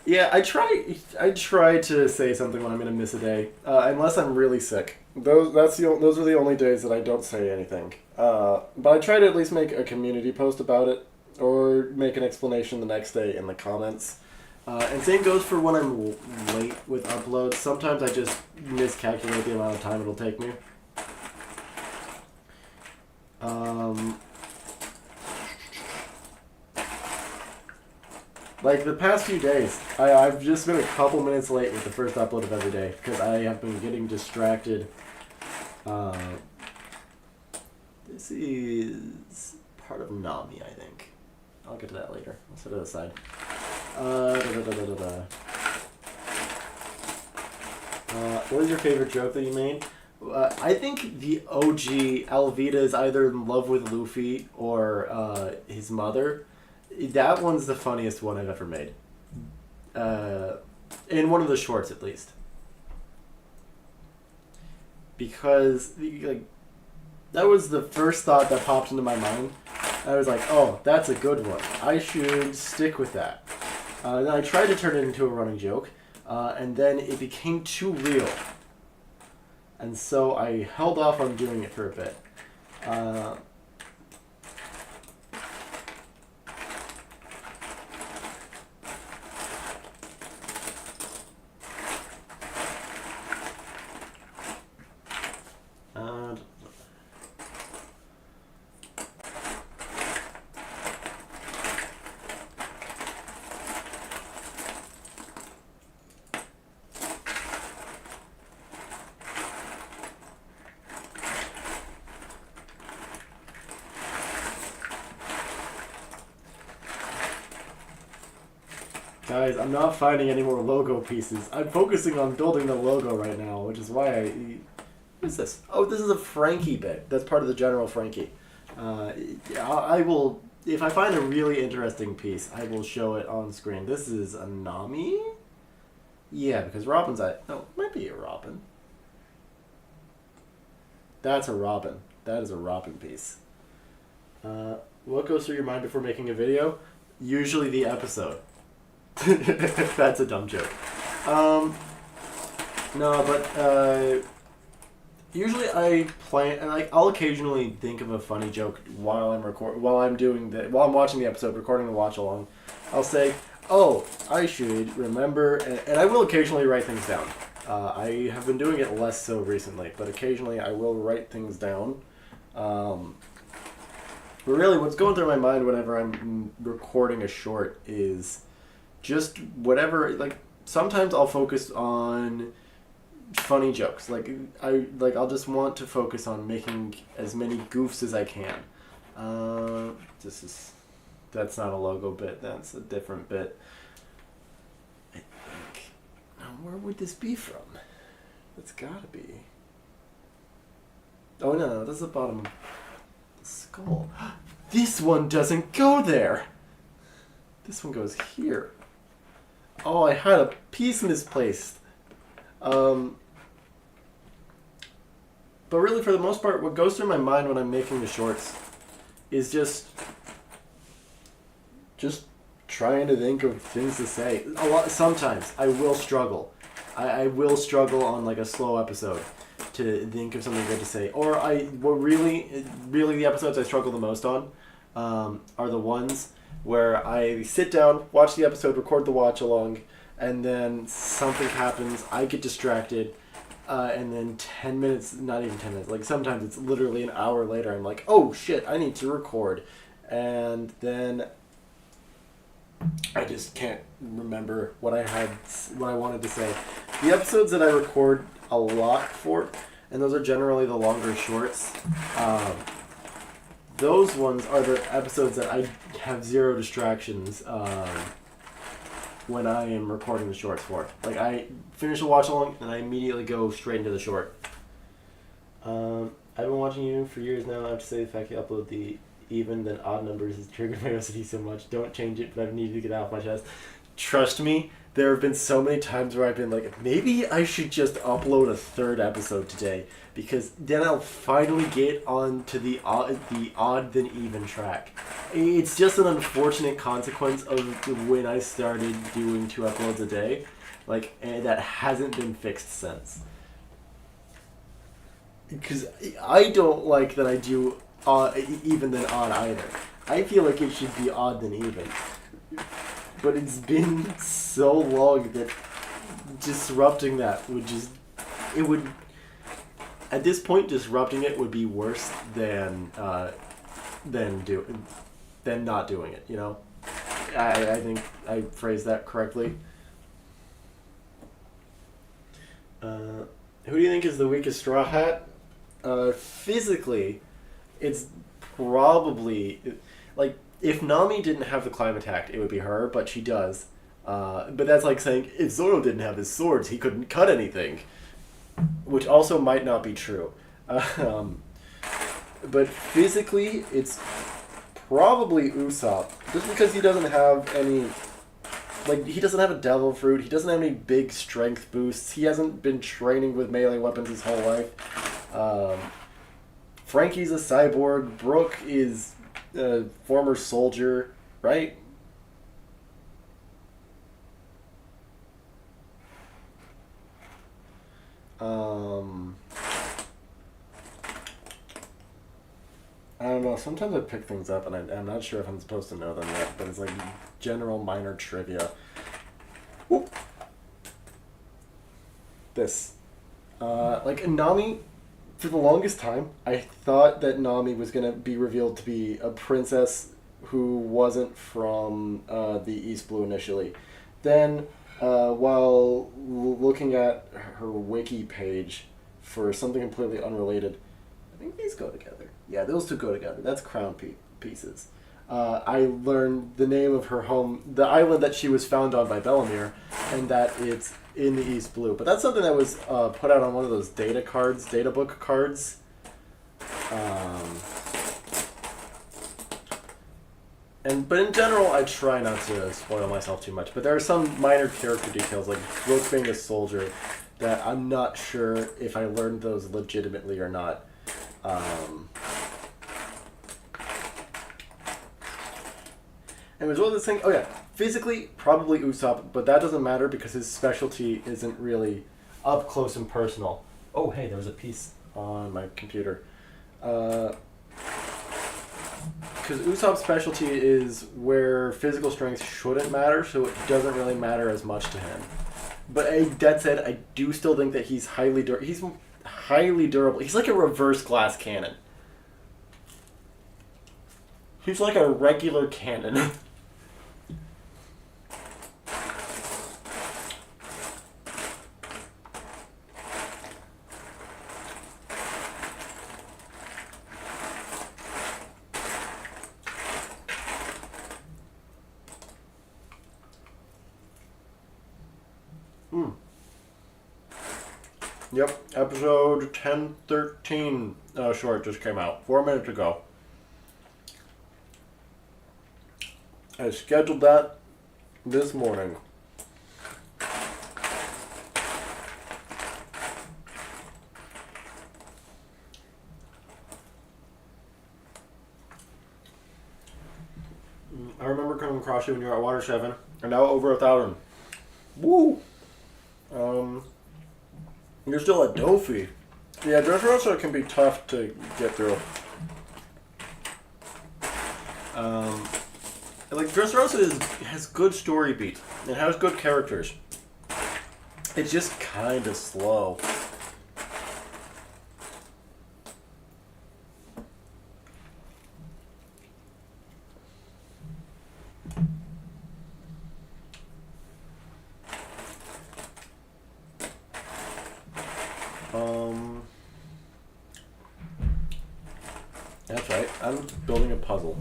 Yeah, I try to say something when I'm gonna miss a day, unless I'm really sick. Those are the only days that I don't say anything. But I try to at least make a community post about it, or make an explanation the next day in the comments. And same goes for when I'm late with uploads. Sometimes I just miscalculate the amount of time it'll take me. Like the past few days, I've just been a couple minutes late with the first upload of every day because I have been getting distracted. This is part of Nami, I think. I'll get to that later. I'll set it aside. What is your favorite joke that you made? I think the OG Alvida is either in love with Luffy or his mother. That one's the funniest one I've ever made. In one of the shorts, at least. Because, like, That was the first thought that popped into my mind. I was like, oh, that's a good one. I should stick with that. Then I tried to turn it into a running joke, and then it became too real. And so I held off on doing it for a bit. Guys, I'm not finding any more logo pieces. I'm focusing on building the logo right now, which is why I... What is this? Oh, this is a Frankie bit. That's part of the general Frankie. I will... If I find a really interesting piece, I will show it on screen. This is a Nami? Yeah, because Robin's... No, it might be a Robin. That's a Robin. That is a Robin piece. What goes through your mind before making a video? Usually the episode. That's a dumb joke. No, but usually I plan, and I'll occasionally think of a funny joke while I'm while I'm watching the episode, recording the watch along. I'll say, "Oh, I should remember," and I will occasionally write things down. I have been doing it less so recently, but occasionally I will write things down. But really, what's going through my mind whenever I'm recording a short is just whatever, like, sometimes I'll focus on funny jokes. I'll just want to focus on making as many goofs as I can. That's not a logo bit, that's a different bit. I think, now where would this be from? It's gotta be. Oh no, that's the bottom of the skull. This one doesn't go there! This one goes here. Oh, I had a piece misplaced. But really, for the most part, what goes through my mind when I'm making the shorts is just trying to think of things to say. Sometimes I will struggle. I will struggle on like a slow episode to think of something good to say. Or really the episodes I struggle the most on are the ones where I sit down, watch the episode, record the watch along, and then something happens, I get distracted, and then 10 minutes, not even 10 minutes, like sometimes it's literally an hour later, I'm like, oh shit, I need to record. And then I just can't remember what I wanted to say. The episodes that I record a lot for, and those are generally the longer shorts, those ones are the episodes that I have zero distractions when I am recording the shorts for. Like, I finish a watch along and I immediately go straight into the short. I've been watching you for years now. I have to say the fact you upload the even then odd numbers has triggered my OCD so much. Don't change it, but I've needed to get it off my chest. Trust me, there have been so many times where I've been like, maybe I should just upload a third episode today, because then I'll finally get on to the odd than even track. It's just an unfortunate consequence of when I started doing 2 uploads a day, and that hasn't been fixed since. Because I don't like that I do even than odd either. I feel like it should be odd than even. But it's been so long that disrupting that would at this point, disrupting it would be worse than not doing it, you know? I think I phrased that correctly. Who do you think is the weakest Straw Hat? Physically, it's probably... if Nami didn't have the climate attack, it would be her, but she does. But that's like saying, if Zoro didn't have his swords, he couldn't cut anything. Which also might not be true. But physically, it's probably Usopp. Just because he doesn't have any... he doesn't have a devil fruit, he doesn't have any big strength boosts, he hasn't been training with melee weapons his whole life. Frankie's a cyborg. Brooke is a former soldier, right? I don't know. Sometimes I pick things up and I'm not sure if I'm supposed to know them yet, but it's like general minor trivia. Whoop. This. Like Nami, for the longest time, I thought that Nami was going to be revealed to be a princess who wasn't from the East Blue initially. Then, while looking at her wiki page for something completely unrelated, I think these go together. Yeah, those two go together. That's crown pieces. I learned the name of her home, the island that she was found on by Bellamere, and that it's in the East Blue. But that's something that was put out on one of those data book cards. But in general, I try not to spoil myself too much. But there are some minor character details, like Brooke being a soldier, that I'm not sure if I learned those legitimately or not. And there's one other thing. Oh yeah, physically probably Usopp, but that doesn't matter because his specialty isn't really up close and personal. Oh hey, there was a piece on my computer. Because Usopp's specialty is where physical strength shouldn't matter, so it doesn't really matter as much to him. But that said, I do still think that he's highly durable. He's like a reverse glass cannon. He's like a regular cannon. Yep, episode 1013 short just came out 4 minutes ago. I scheduled that this morning. I remember coming across you when you were at Water 7, and now over 1,000. Woo! You're still at Dofi. Yeah, Dressrosa can be tough to get through. Like, Dressrosa has good story beat. It has good characters. It's just kind of slow. That's right. I'm building a puzzle.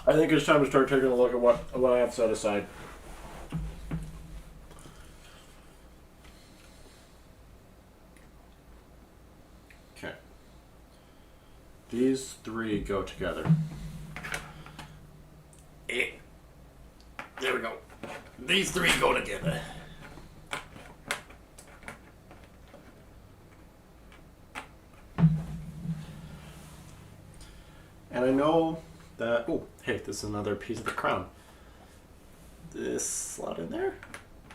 I think it's time to start taking a look at what I have set aside. Okay. These three go together. There we go. These three go together. And I know that... Oh, hey, this is another piece of the crown. This slot in there?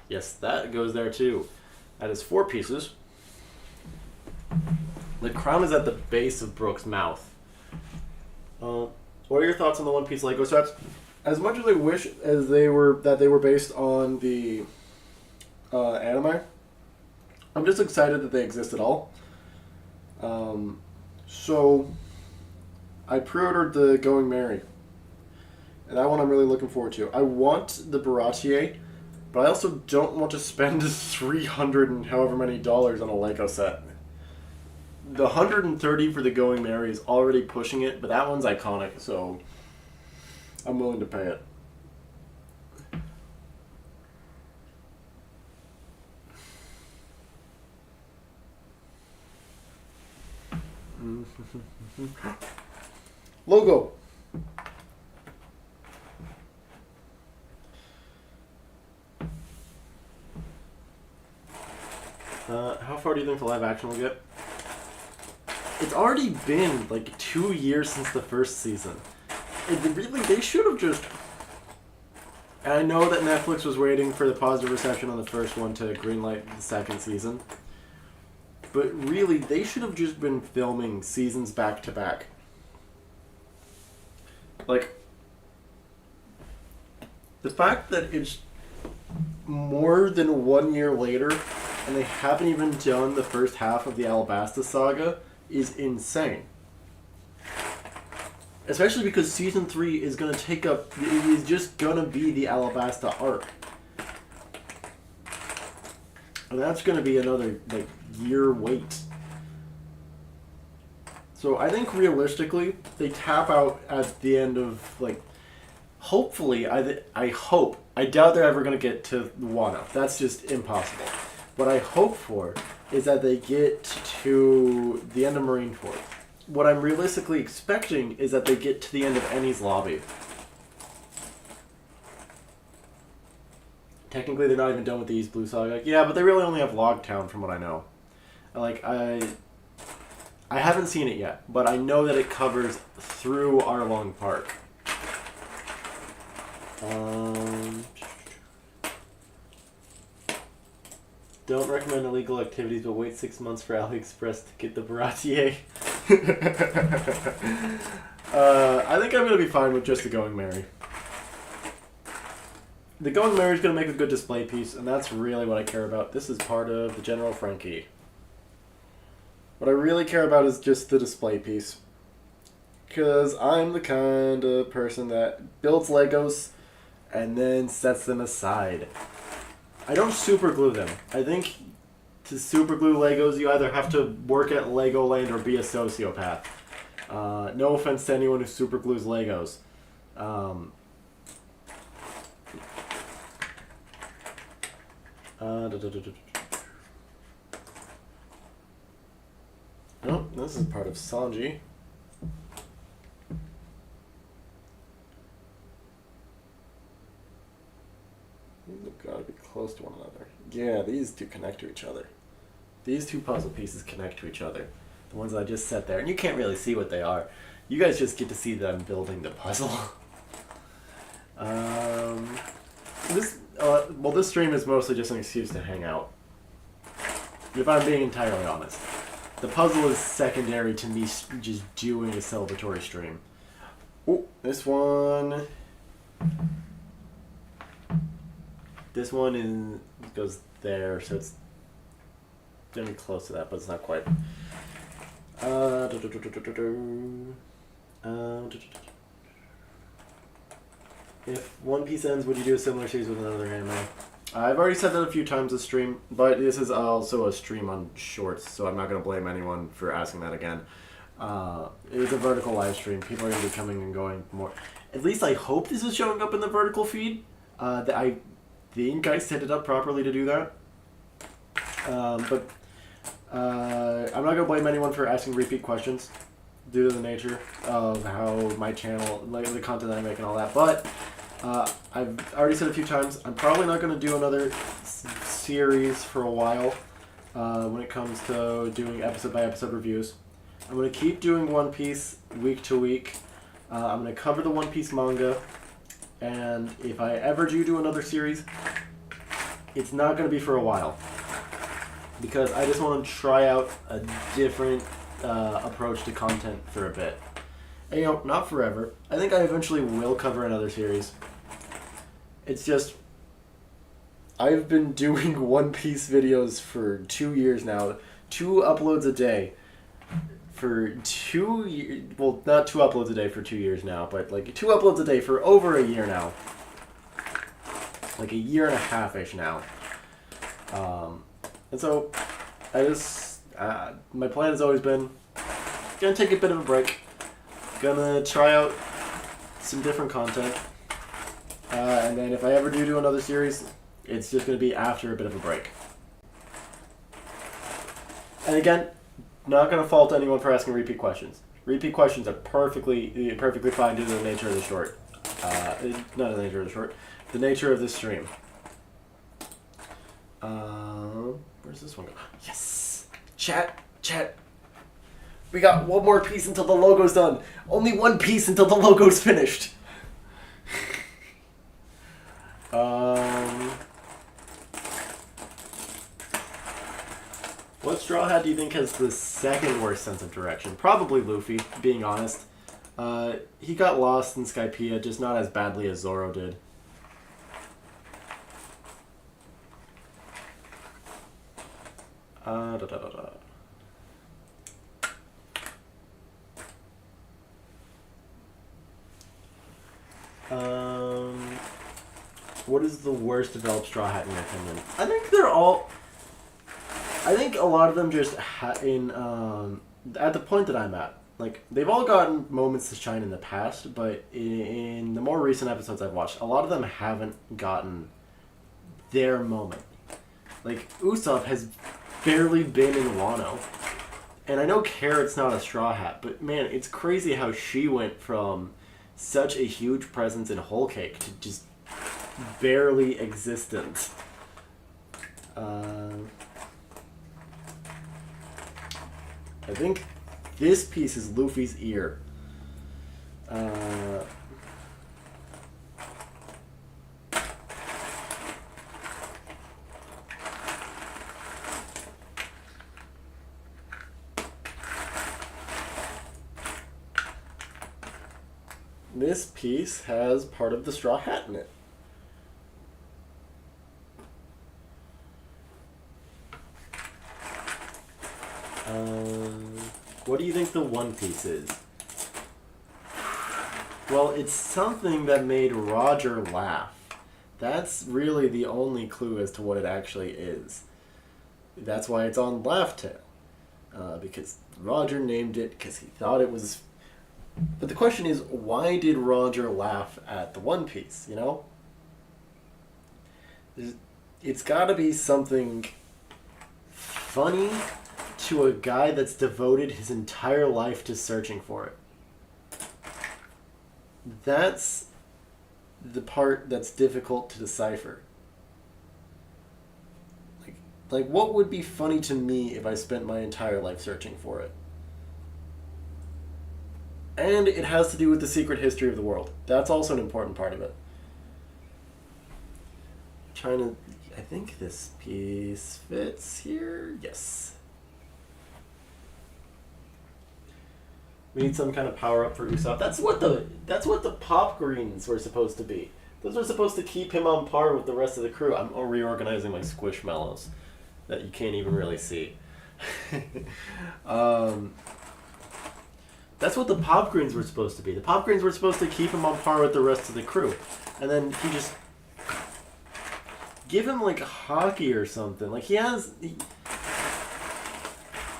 Yes, that goes there too. That is 4 pieces. The crown is at the base of Brooke's mouth. What are your thoughts on the One Piece Lego sets? As much as I wish that they were based on the anime, I'm just excited that they exist at all. So I pre-ordered the Going Merry, and that one I'm really looking forward to. I want the Baratier, but I also don't want to spend $300 and however many dollars on a Lego set. The 130 for the Going Merry is already pushing it, but that one's iconic, so I'm willing to pay it. Logo. How far do you think the live action will get? It's already been like 2 years since the first season. They should have just... And I know that Netflix was waiting for the positive reception on the first one to greenlight the second season. But really, they should have just been filming seasons back to back. Like, the fact that it's more than 1 year later and they haven't even done the first half of the Alabasta saga is insane. Especially because season 3 is going to take up... It is just going to be the Alabasta arc. And that's going to be another, like, year wait. So I think realistically, they tap out at the end of, like... Hopefully, I hope. I doubt they're ever going to get to Wano. That's just impossible. What I hope for is that they get to the end of Marineford. What I'm realistically expecting is that they get to the end of Enies Lobby. Technically, they're not even done with the East Blue Saga. Yeah, but they really only have Logtown, from what I know. Like, I haven't seen it yet, but I know that it covers through Arlong Park. Don't recommend illegal activities, but wait 6 months for AliExpress to get the Baratier. I think I'm going to be fine with just the Going Merry. The Going Merry is going to make a good display piece, and that's really what I care about. This is part of the General Frankie. What I really care about is just the display piece. Because I'm the kind of person that builds Legos and then sets them aside. I don't super glue them. I think to super glue Legos, you either have to work at Legoland or be a sociopath. No offense to anyone who super glues Legos. Oh, this is part of Sanji. These have got to be close to one another. Yeah, these two connect to each other. These two puzzle pieces connect to each other. The ones that I just set there. And you can't really see what they are. You guys just get to see them building the puzzle. This stream is mostly just an excuse to hang out. If I'm being entirely honest. The puzzle is secondary to me just doing a celebratory stream. Oh, this one... This one goes there, so it's gonna be close to that, but it's not quite. If One Piece ends, would you do a similar series with another anime? I've already said that a few times this stream, but this is also a stream on shorts, so I'm not gonna blame anyone for asking that again. It is a vertical live stream. People are gonna be coming and going more. At least I hope this is showing up in the vertical feed. I think I set it up properly to do that. But I'm not going to blame anyone for asking repeat questions due to the nature of how my channel, like the content that I make and all that. But I've already said a few times, I'm probably not going to do another series for a while when it comes to doing episode by episode reviews. I'm going to keep doing One Piece week to week. I'm going to cover the One Piece manga. And if I ever do another series, it's not going to be for a while. Because I just want to try out a different approach to content for a bit. And, not forever. I think I eventually will cover another series. It's just... I've been doing One Piece videos for 2 years now. 2 uploads a day. For 2 years, well, not 2 uploads a day for 2 years now, but like 2 uploads a day for over a year now. Like a year and a half-ish now. And so, my plan has always been, gonna take a bit of a break. Gonna try out some different content. And then if I ever do another series, it's just gonna be after a bit of a break. And again, not going to fault anyone for asking repeat questions. Repeat questions are perfectly fine due to the nature of the short. Not the nature of the short. The nature of this stream. Where's this one go? Yes! Chat. We got one more piece until the logo's done. Only one piece until the logo's finished. What Straw Hat do you think has the second worst sense of direction? Probably Luffy, being honest. He got lost in Skypiea, just not as badly as Zoro did. What is the worst developed Straw Hat in your opinion? I think they're all... I think a lot of them just at the point that I'm at, like, they've all gotten moments to shine in the past, but in the more recent episodes I've watched, a lot of them haven't gotten their moment. Like, Usopp has barely been in Wano. And I know Carrot's not a Straw Hat, but man, it's crazy how she went from such a huge presence in Whole Cake to just barely existent. I think this piece is Luffy's ear. This piece has part of the Straw Hat in it. What do you think the One Piece is? Well, it's something that made Roger laugh. That's really the only clue as to what it actually is. That's why it's on Laugh Tale. Because Roger named it because he thought it was... But the question is, why did Roger laugh at the One Piece, you know? It's gotta be something funny to a guy that's devoted his entire life to searching for it. That's the part that's difficult to decipher. Like what would be funny to me if I spent my entire life searching for it? And it has to do with the secret history of the world. That's also an important part of it. I think this piece fits here. Yes. We need some kind of power up for Usopp. That's what the pop greens were supposed to be. Those were supposed to keep him on par with the rest of the crew. I'm reorganizing my squishmallows that you can't even really see. That's what the pop greens were supposed to be. The pop greens were supposed to keep him on par with the rest of the crew. And then he just... Give him, like, hockey or something. Like, he has...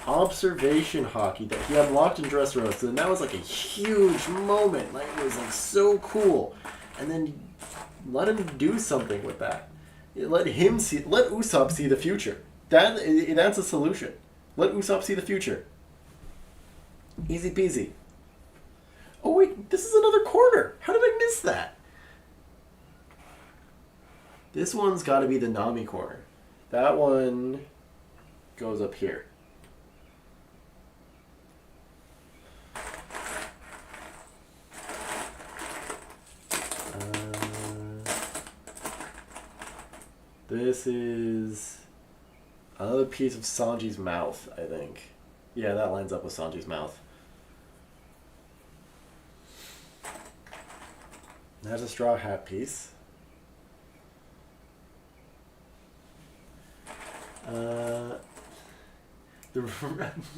observation hockey that he unlocked in Dressrosa, and that was, like, a huge moment. Like, it was, like, so cool. And then let him do something with that. Let Usopp see the future. That's a solution. Let Usopp see the future. Easy peasy. Oh wait, this is another corner. How did I miss that? This one's got to be the Nami corner. That one goes up here. This is another piece of Sanji's mouth, I think. Yeah, that lines up with Sanji's mouth. That's a Straw Hat piece. The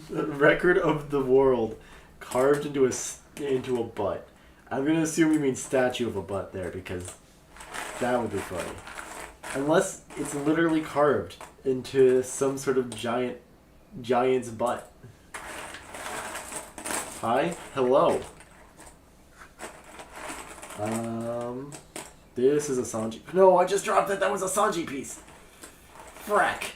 record of the world carved into a butt. I'm gonna assume you mean statue of a butt there because that would be funny. Unless it's literally carved into some sort of giant's butt. Hi, hello. This is a Sanji. No, I just dropped it. That was a Sanji piece. Frack.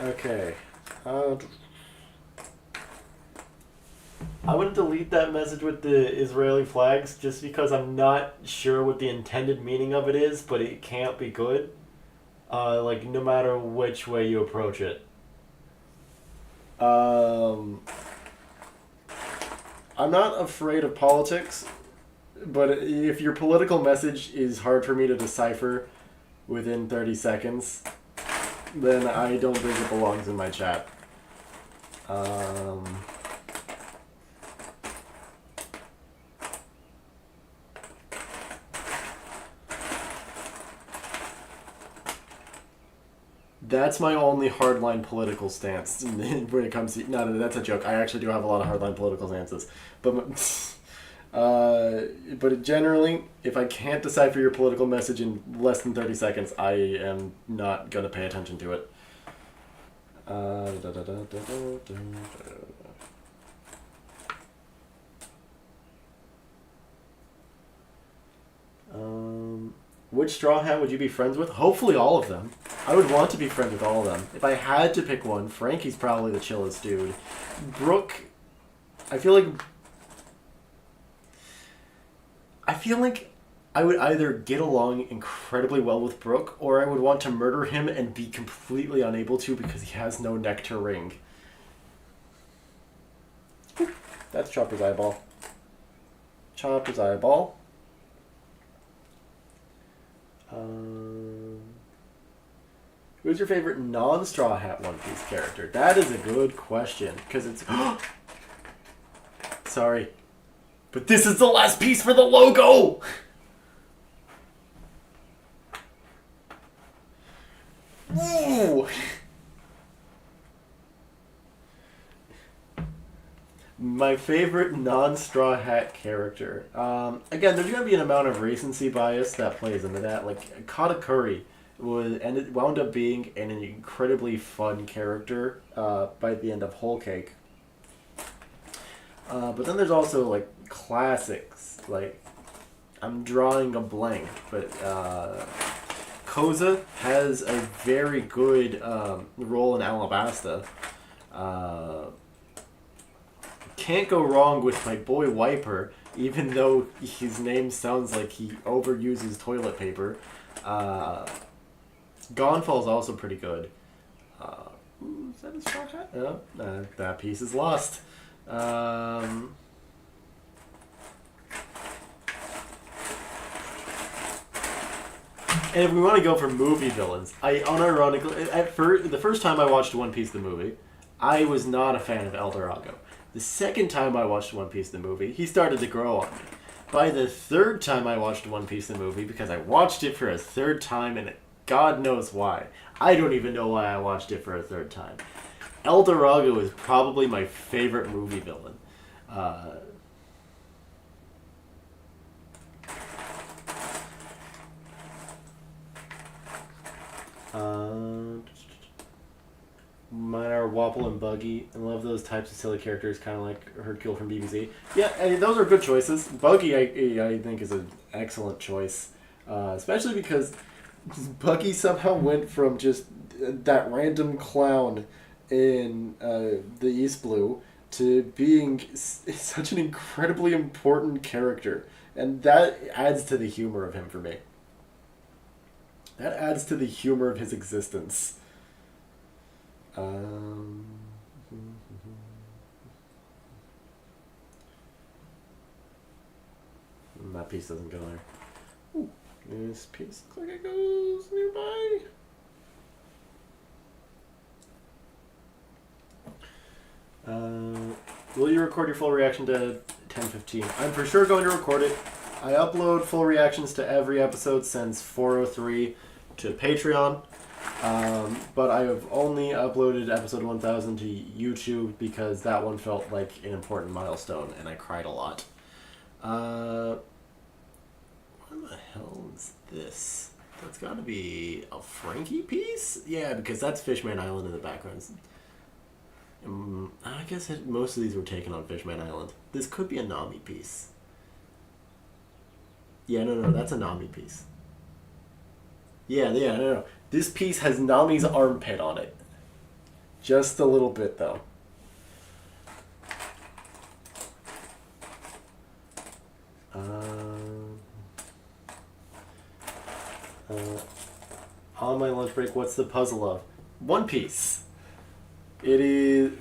Okay. I'm going to delete that message with the Israeli flags just because I'm not sure what the intended meaning of it is, but it can't be good. Like, no matter which way you approach it. I'm not afraid of politics, but if your political message is hard for me to decipher within 30 seconds, then I don't think it belongs in my chat. That's my only hardline political stance when it comes to... No, that's a joke. I actually do have a lot of hardline political stances. But generally, if I can't decipher your political message in less than 30 seconds, I am not going to pay attention to it. Which Straw Hat would you be friends with? Hopefully all of them. I would want to be friends with all of them. If I had to pick one, Frankie's probably the chillest dude. Brooke, I feel like I would either get along incredibly well with Brooke, or I would want to murder him and be completely unable to because he has no nectar ring. That's Chopper's eyeball. Chopper's eyeball. Who's your favorite non-Straw Hat One Piece character? That is a good question, because it's... Sorry. But this is the last piece for the logo! Ooh! My favorite non-Straw Hat character. Again, there's going to be an amount of recency bias that plays into that. Like, Katakuri wound up being an incredibly fun character by the end of Whole Cake. But then there's also, like, classics. Like, I'm drawing a blank, but Koza has a very good role in Alabasta. Can't go wrong with my boy Wiper, even though his name sounds like he overuses toilet paper. Gonfall's also pretty good. Is that a Straw Hat? No, that piece is lost. And if we want to go for movie villains, I unironically, the first time I watched One Piece the movie, I was not a fan of El Dorado. The second time I watched One Piece the movie, he started to grow on me. By the third time I watched One Piece the movie, because I watched it for a third time, and God knows why. I don't even know why I watched it for a third time. El Dorado is probably my favorite movie villain. Mine are Wapple and Buggy. I love those types of silly characters, kind of like Hercule from BBC. Yeah, I mean, those are good choices. Buggy, I think, is an excellent choice. Especially because Buggy somehow went from just that random clown in the East Blue to being such an incredibly important character. And that adds to the humor of him for me. That adds to the humor of his existence. That piece doesn't go there. Ooh, this piece looks like it goes nearby. Will you record your full reaction to 10:15? I'm for sure going to record it. I upload full reactions to every episode since 403 to Patreon. But I have only uploaded episode 1000 to YouTube because that one felt like an important milestone and I cried a lot. What the hell is this? That's got to be a Frankie piece? Yeah, because that's Fishman Island in the background. I guess most of these were taken on Fishman Island. This could be a Nami piece. Yeah, no, that's a Nami piece. Yeah, no. This piece has Nami's armpit on it. Just a little bit, though. On my lunch break, what's the puzzle of? One Piece. It is...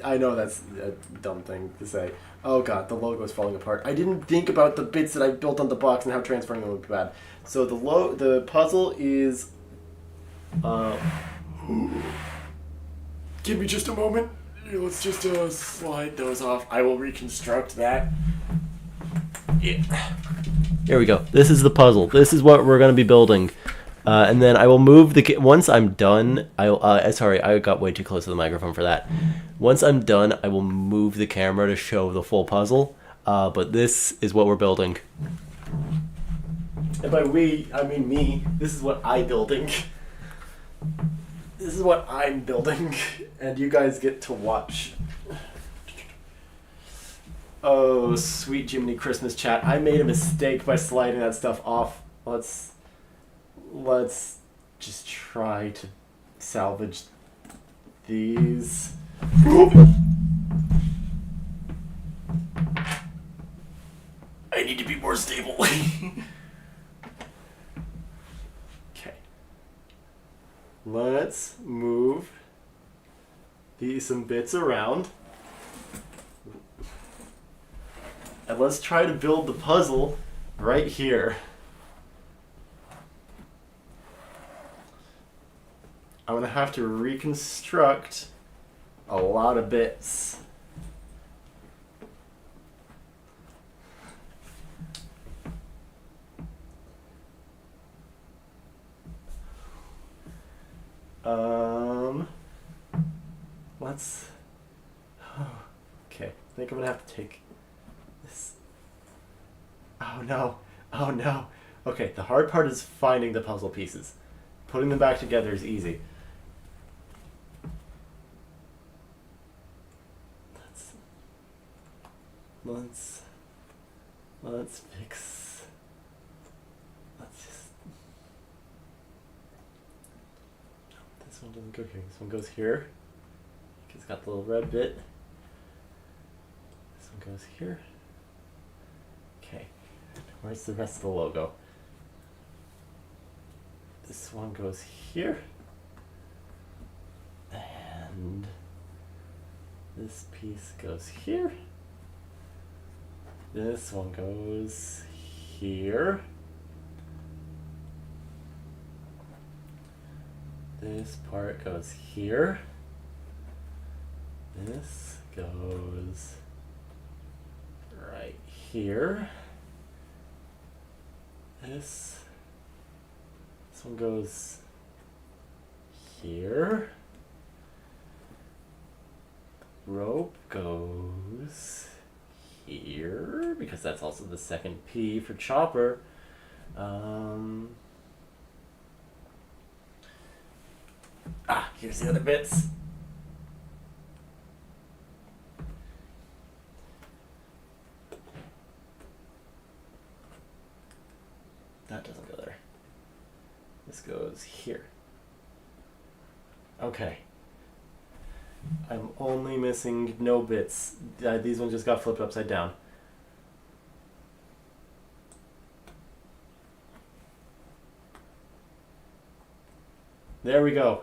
I know that's a dumb thing to say. Oh god, the logo is falling apart. I didn't think about the bits that I built on the box and how transferring them would be bad. So the puzzle is... Give me just a moment. Let's just slide those off. I will reconstruct that. Yeah. Here we go. This is the puzzle. This is what we're going to be building. And then I will move the... Once I'm done... sorry, I got way too close to the microphone for that. Once I'm done, I will move the camera to show the full puzzle. But this is what we're building. And by we, I mean me. This is what I'm building. This is what I'm building. And you guys get to watch. Oh, sweet Jiminy Christmas chat. I made a mistake by sliding that stuff off. Let's just try to salvage these. I need to be more stable. Okay. Let's move some bits around. And let's try to build the puzzle right here. I'm going to have to reconstruct a lot of bits. Let's... Okay, I think I'm going to have to take this... Oh no, oh no. Okay, the hard part is finding the puzzle pieces. Putting them back together is easy. Let's fix... Let's just... No, this one doesn't go here. This one goes here. It's got the little red bit. This one goes here. Okay. Where's the rest of the logo? This one goes here. And this piece goes here. This one goes here. This part goes here. This goes right here. This one goes here. Rope goes here, because that's also the second P for chopper. Here's the other bits. That doesn't go there. This goes here. Okay. I'm only missing no bits. These ones just got flipped upside down. There we go.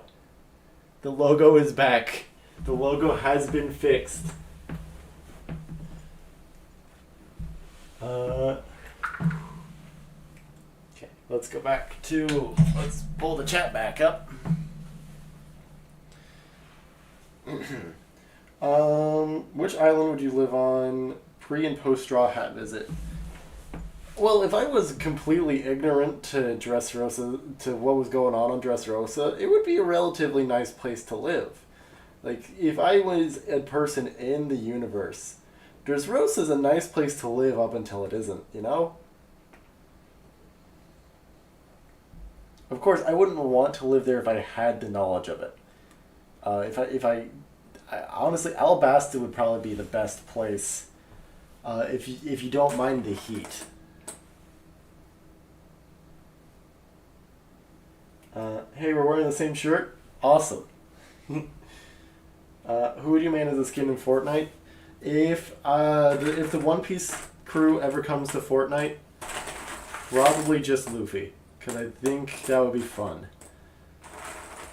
The logo is back. The logo has been fixed. Okay, let's go back to... Let's pull the chat back up. Which island would you live on pre and post Straw Hat visit? Well, if I was completely ignorant to Dressrosa, to what was going on Dressrosa, it would be a relatively nice place to live. Like, if I was a person in the universe, Dressrosa is a nice place to live up until it isn't, you know? Of course, I wouldn't want to live there if I had the knowledge of it. Honestly, Alabasta would probably be the best place if you don't mind the heat. Hey, we're wearing the same shirt? Awesome. Who would you main as a skin in Fortnite? If the One Piece crew ever comes to Fortnite, probably just Luffy, because I think that would be fun.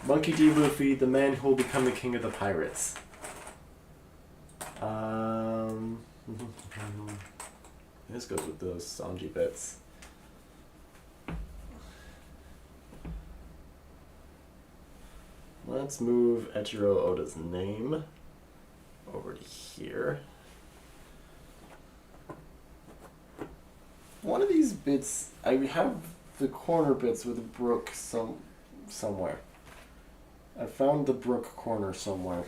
Monkey D. Luffy, the man who will become the king of the pirates. This goes with those Sanji bits. Let's move Eiichiro Oda's name over to here. One of these bits, I have the corner bits with Brook somewhere. I found the Brook corner somewhere.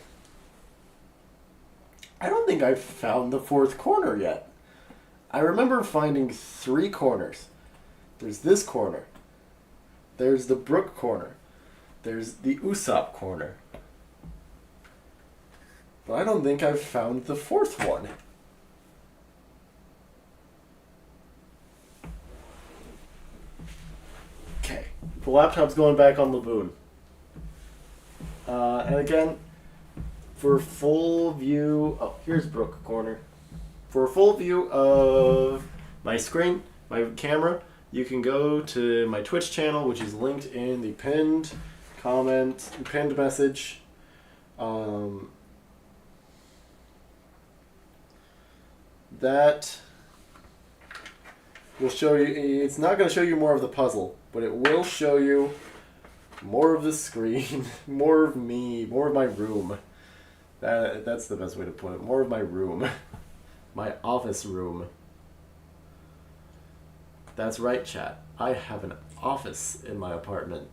I don't think I've found the fourth corner yet. I remember finding 3 corners. There's this corner. There's the Brook corner. There's the Usopp corner. But I don't think I've found the fourth one. Okay. The laptop's going back on Laboon. And again, for full view... Oh, here's Brook corner. For a full view of my screen, my camera, you can go to my Twitch channel, which is linked in the pinned message. That will show you, it's not going to show you more of the puzzle, but it will show you more of the screen, more of me, more of my room. That's the best way to put it. More of my room. My office room. That's right, chat. I have an office in my apartment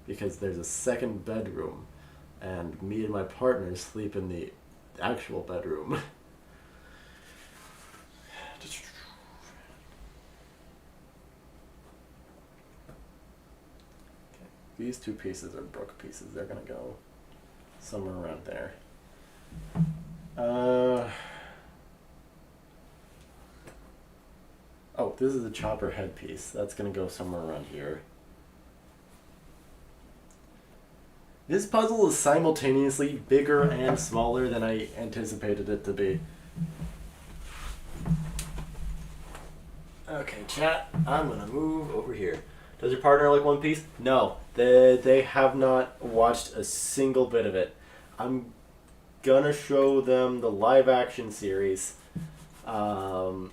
because there's a second bedroom and me and my partner sleep in the actual bedroom. These 2 pieces are Brook pieces. They're gonna go somewhere around there. Oh, this is a chopper headpiece. That's gonna go somewhere around here. This puzzle is simultaneously bigger and smaller than I anticipated it to be. Okay, chat, I'm gonna move over here. Does your partner like One Piece? No, they have not watched a single bit of it. I'm gonna show them the live action series, but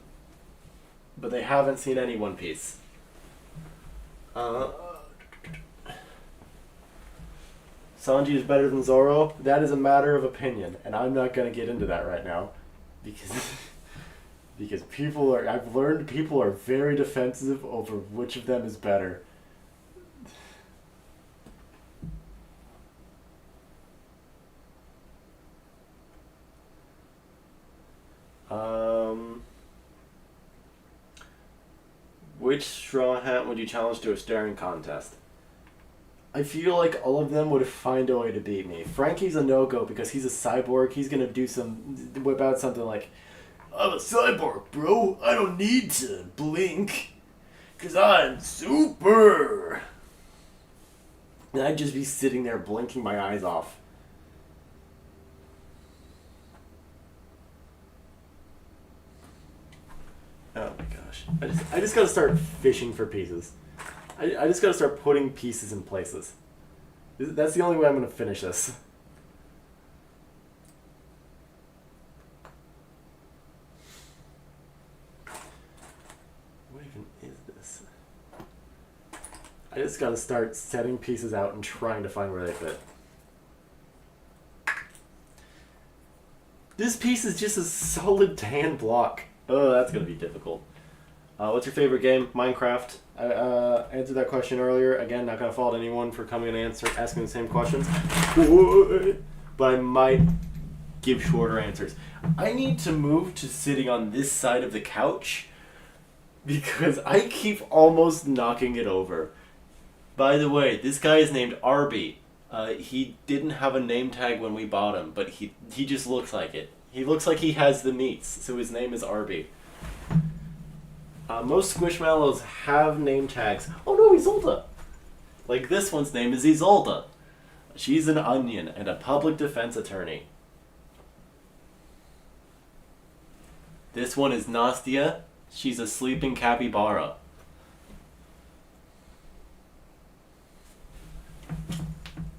they haven't seen any One Piece. Sanji is better than Zoro? That is a matter of opinion, and I'm not gonna get into that right now, because I've learned people are very defensive over which of them is better. Which straw hat would you challenge to a staring contest? I feel like all of them would find a way to beat me. Frankie's a no-go because he's a cyborg. He's gonna whip out something like, I'm a cyborg, bro. I don't need to blink. Because I'm super. And I'd just be sitting there blinking my eyes off. Oh my gosh. I just gotta start fishing for pieces. I just gotta start putting pieces in places. That's the only way I'm gonna finish this. What even is this? I just gotta start setting pieces out and trying to find where they fit. This piece is just a solid tan block. Oh, that's gonna be difficult. What's your favorite game? Minecraft. I answered that question earlier. Again, not gonna fault anyone for coming and asking the same questions. But I might give shorter answers. I need to move to sitting on this side of the couch because I keep almost knocking it over. By the way, this guy is named Arby. He didn't have a name tag when we bought him, but he just looks like it. He looks like he has the meats, so his name is Arby. Most Squishmallows have name tags. Oh no, Isolde! Like this one's name is Isolde. She's an onion and a public defense attorney. This one is Nastia. She's a sleeping capybara.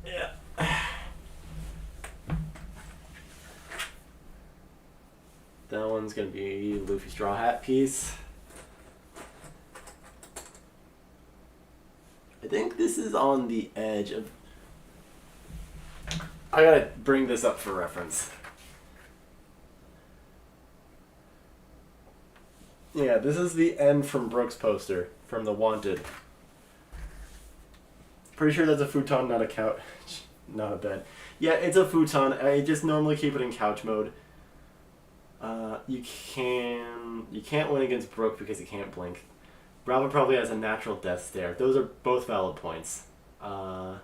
Yeah. That one's gonna be Luffy Straw Hat piece. I think this is on the edge of... I gotta bring this up for reference. Yeah, this is the N from Brooks poster from The Wanted. Pretty sure that's a futon, not a couch, not a bed. Yeah, it's a futon. I just normally keep it in couch mode. You can't win against Brook because he can't blink. Robin probably has a natural death stare. Those are both valid points. A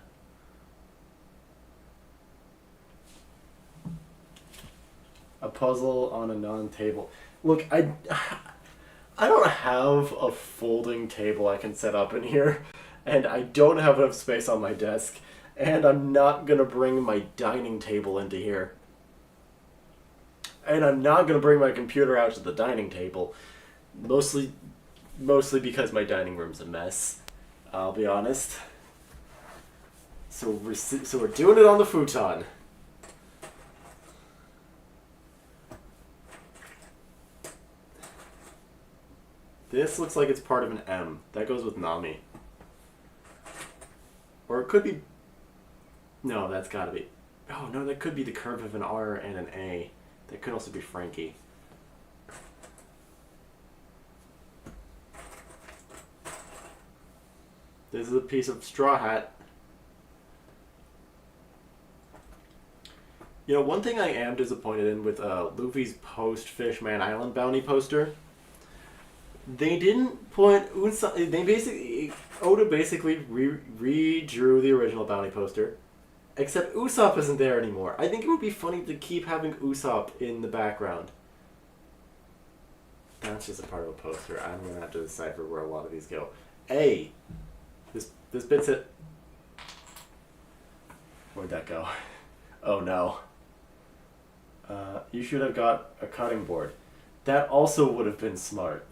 puzzle on a non-table. Look, I don't have a folding table I can set up in here, and I don't have enough space on my desk, and I'm not gonna bring my dining table into here. And I'm not gonna bring my computer out to the dining table, mostly because my dining room's a mess. I'll be honest. So we're doing it on the futon. This looks like it's part of an M. That goes with Nami. Or it could be... No, that's gotta be... Oh, no, that could be the curve of an R and an A. That could also be Frankie. This is a piece of Straw Hat. You know, one thing I am disappointed in with Luffy's post-Fishman Island bounty poster... They didn't put Usopp. They basically Oda basically redrew the original bounty poster, except Usopp isn't there anymore. I think it would be funny to keep having Usopp in the background. That's just a part of a poster. I'm gonna have to decipher where a lot of these go. A. This bit's it. Where'd that go? Oh no. You should have got a cutting board. That also would have been smart.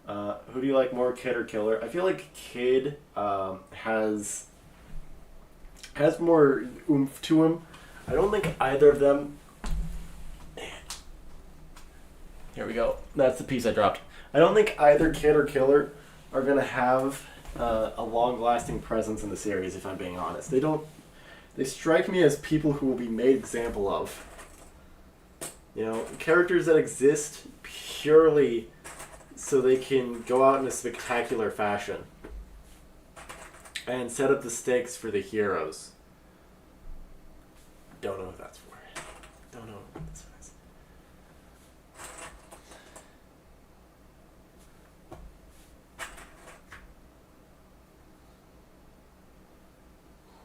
Who do you like more, Kid or Killer? I feel like Kid has more oomph to him. I don't think either of them... Here we go. That's the piece I dropped. I don't think either Kid or Killer are going to have a long-lasting presence in the series, if I'm being honest. They strike me as people who will be made example of. You know, characters that exist purely so they can go out in a spectacular fashion and set up the stakes for the heroes. Don't know what that's for. Don't know what this is.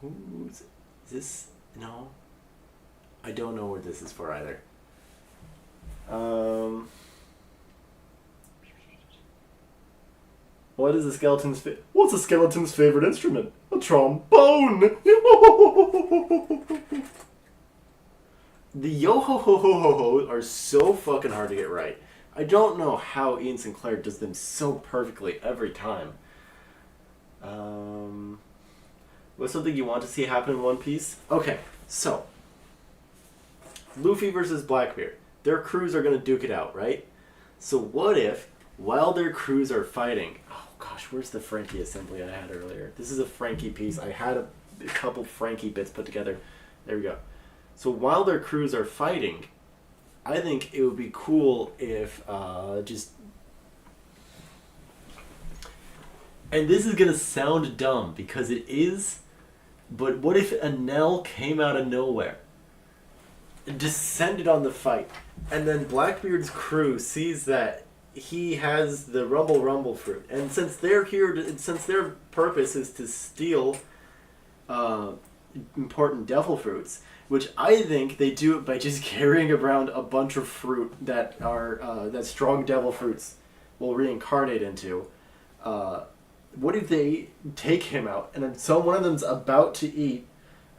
Who's... Is this... No. I don't know what this is for either. What's a skeleton's favorite instrument? A trombone! The yo-ho-ho-ho-ho-ho are so fucking hard to get right. I don't know how Ian Sinclair does them so perfectly every time. What's something you want to see happen in One Piece? Okay, so Luffy versus Blackbeard. Their crews are going to duke it out, right? So what if, while their crews are fighting... Oh gosh, where's the Frankie assembly I had earlier? This is a Frankie piece. I had a couple Frankie bits put together. There we go. So while their crews are fighting, I think it would be cool if just... And this is going to sound dumb, because it is... But what if Enel came out of nowhere? Descended on the fight, and then Blackbeard's crew sees that he has the Rumble fruit, and since they're here, since their purpose is to steal important devil fruits, which I think they do it by just carrying around a bunch of fruit that are that strong devil fruits will reincarnate into. What if they take him out, and then one of them's about to eat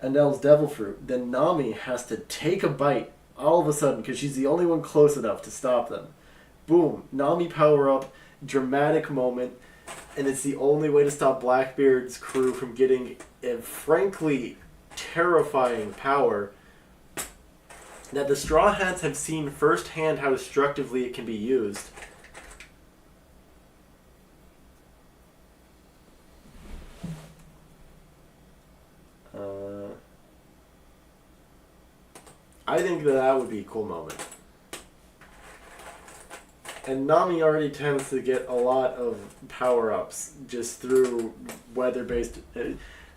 Enel's devil fruit, then Nami has to take a bite all of a sudden, because she's the only one close enough to stop them. Boom, Nami power up, dramatic moment, and it's the only way to stop Blackbeard's crew from getting a frankly terrifying power that the Straw Hats have seen firsthand how destructively it can be used. I think that would be a cool moment. And Nami already tends to get a lot of power-ups just through weather-based...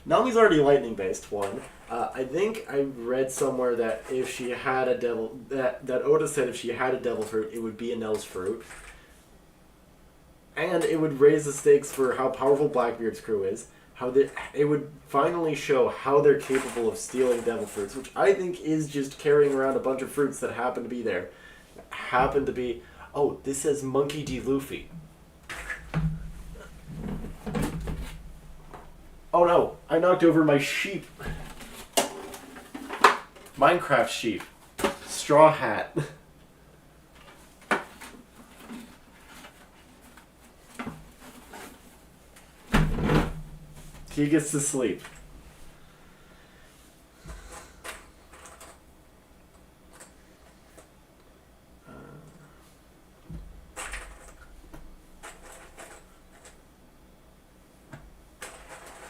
Nami's already lightning-based, one. I think I read somewhere that if she had a devil... That Oda said if she had a devil fruit, it would be a Nell's fruit. And it would raise the stakes for how powerful Blackbeard's crew is. It would finally show how they're capable of stealing devil fruits, which I think is just carrying around a bunch of fruits that happen to be there. Happen to be... Oh, this says Monkey D. Luffy. Oh no, I knocked over my sheep. Minecraft sheep. Straw Hat. He gets to sleep.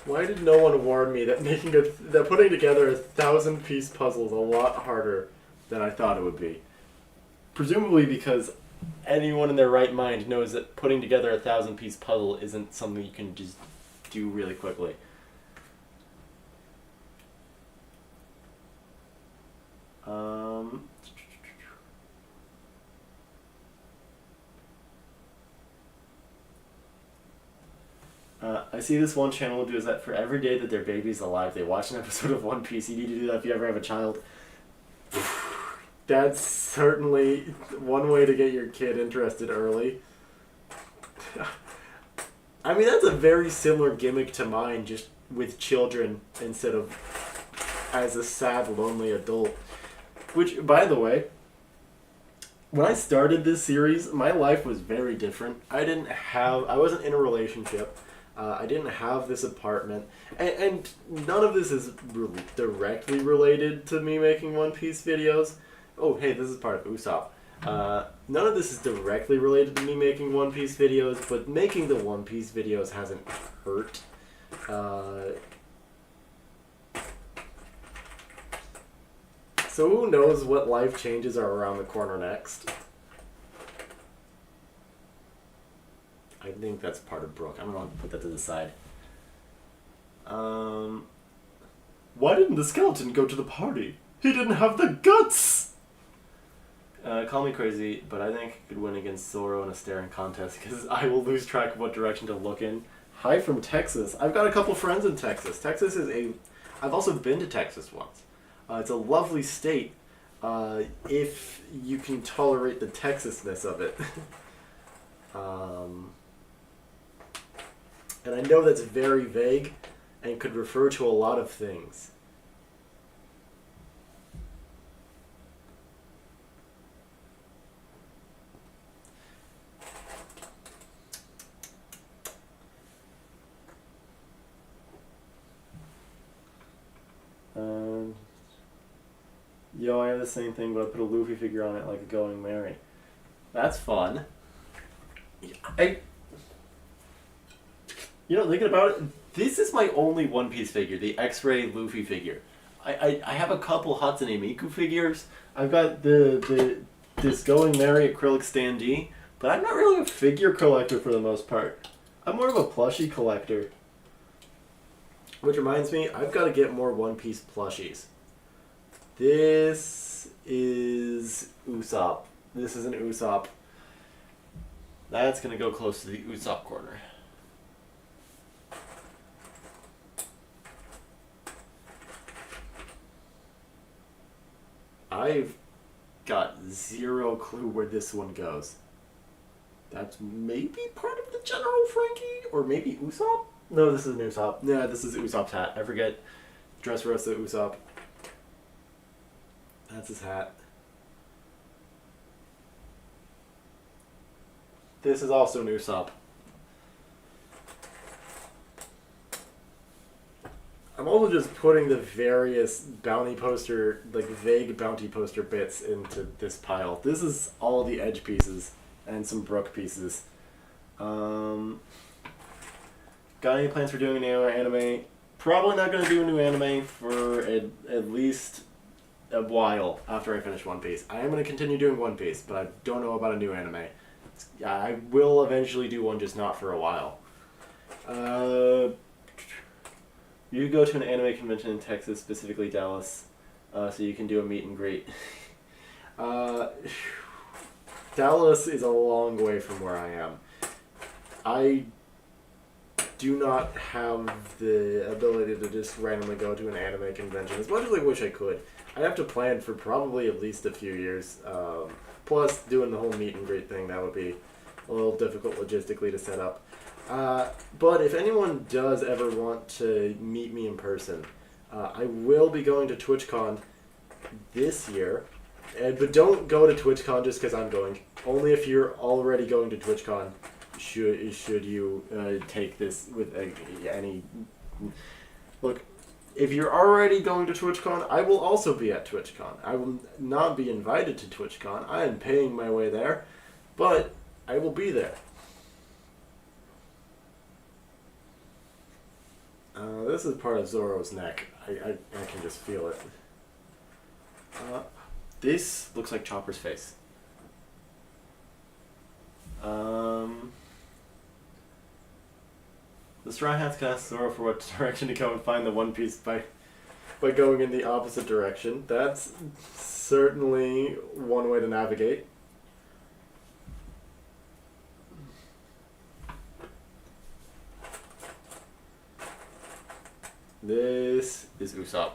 Why did no one warn me that that putting together 1,000-piece puzzle is a lot harder than I thought it would be? Presumably because anyone in their right mind knows that putting together a 1,000-piece puzzle isn't something you can just do really quickly. I see this one channel will do is that for every day that their baby's alive, they watch an episode of One Piece. You need to do that if you ever have a child. That's certainly one way to get your kid interested early. I mean, that's a very similar gimmick to mine, just with children instead of as a sad, lonely adult. Which, by the way, when I started this series, my life was very different. I wasn't in a relationship. I didn't have this apartment. And none of this is directly related to me making One Piece videos. Oh, hey, this is part of Usopp. None of this is directly related to me making One Piece videos, but making the One Piece videos hasn't hurt. So who knows what life changes are around the corner next? I think that's part of Brook. I'm going to put that to the side. Why didn't the skeleton go to the party? He didn't have the guts! Call me crazy, but I think I could win against Zoro in a staring contest because I will lose track of what direction to look in. Hi from Texas. I've got a couple friends in Texas. Texas is I've also been to Texas once. It's a lovely state if you can tolerate the Texasness of it. And I know that's very vague and could refer to a lot of things. Yo, I have the same thing, but I put a Luffy figure on it like a Going Merry. That's fun. Thinking about it, this is my only One Piece figure, the X-Ray Luffy figure. I have a couple Hatsune Miku figures. I've got this Going Merry acrylic standee, but I'm not really a figure collector for the most part. I'm more of a plushie collector. Which reminds me, I've got to get more One Piece plushies. This is Usopp. This is an Usopp. That's going to go close to the Usopp corner. I've got zero clue where this one goes. That's maybe part of the General Frankie? Or maybe Usopp? No, this is an Usopp. Yeah, this is Usopp's hat. I forget. Dressrosa Usopp. That's his hat. This is also an Usopp. I'm also just putting the various bounty poster, like vague bounty poster bits into this pile. This is all the edge pieces and some Brook pieces. Got any plans for doing a new anime? Probably not going to do a new anime for at least a while after I finish One Piece. I am going to continue doing One Piece, but I don't know about a new anime. I will eventually do one, just not for a while. You go to an anime convention in Texas, specifically Dallas, so you can do a meet and greet. Dallas is a long way from where I am. I do not have the ability to just randomly go to an anime convention, as much as I wish I could. I have to plan for probably at least a few years. Plus, doing the whole meet and greet thing, that would be a little difficult logistically to set up. But if anyone does ever want to meet me in person, I will be going to TwitchCon this year. But don't go to TwitchCon just because I'm going. Only if you're already going to TwitchCon should you take this with any... Look, if you're already going to TwitchCon, I will also be at TwitchCon. I will not be invited to TwitchCon. I am paying my way there, but I will be there. This is part of Zoro's neck. I can just feel it. This looks like Chopper's face. The Straw Hats can ask Zoro for what direction to go and find the One Piece by going in the opposite direction. That's certainly one way to navigate. This is Usopp.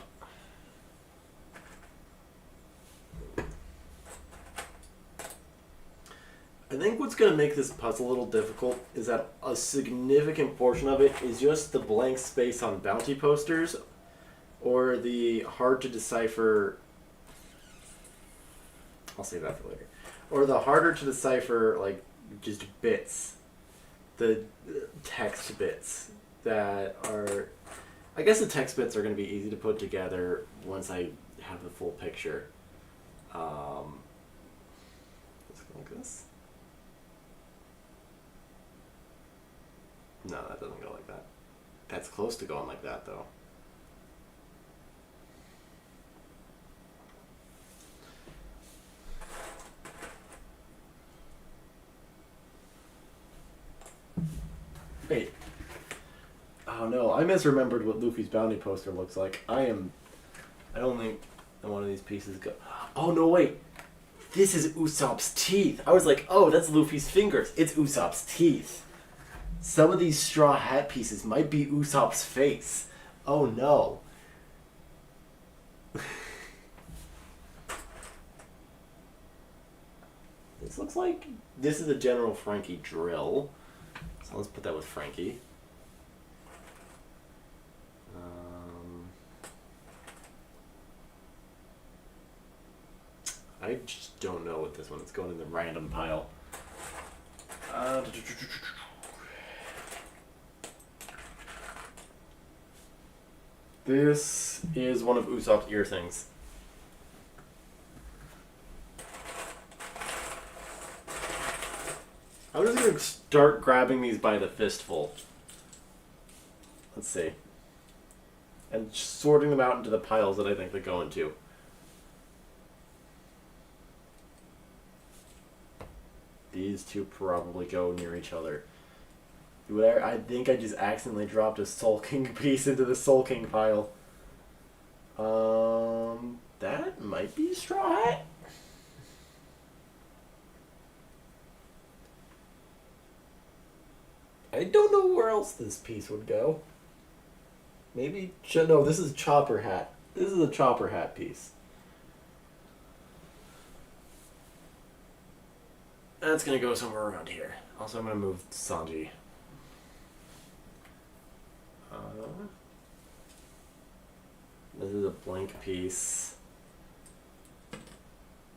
I think what's going to make this puzzle a little difficult is that a significant portion of it is just the blank space on bounty posters or the hard to decipher... I'll save that for later. Or the harder to decipher, like, just bits. The text bits that are... I guess the text bits are going to be easy to put together once I have the full picture. Does it go like this? No, that doesn't go like that. That's close to going like that, though. Wait. Oh no, I misremembered what Luffy's bounty poster looks like. I don't think one of these pieces go... Oh no, wait. This is Usopp's teeth. I was like, oh, that's Luffy's fingers. It's Usopp's teeth. Some of these straw hat pieces might be Usopp's face. Oh no. This looks like... This is a General Frankie drill. So let's put that with Frankie. I just don't know with this one. It's going in the random pile. This is one of Usopp's ear things. I'm just going to start grabbing these by the fistful. Let's see. And sorting them out into the piles that I think they go into. These two probably go near each other. I think I just accidentally dropped a Soul King piece into the Soul King pile. That might be Straw Hat. I don't know where else this piece would go. Maybe... No, this is Chopper Hat. This is a Chopper Hat piece. That's going to go somewhere around here. Also, I'm going to move Sanji. This is a blank piece.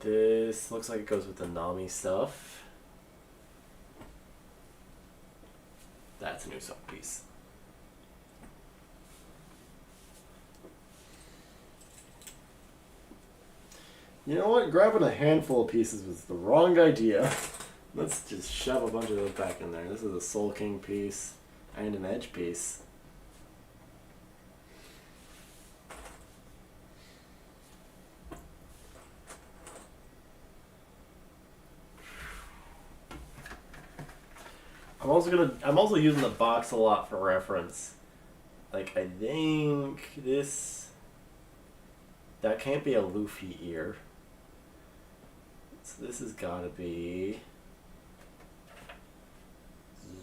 This looks like it goes with the Nami stuff. That's a new sock piece. You know what? Grabbing a handful of pieces was the wrong idea. Let's just shove a bunch of those back in there. This is a Soul King piece and an Edge piece. I'm also using the box a lot for reference. Like, I think that can't be a Luffy ear. So this has got to be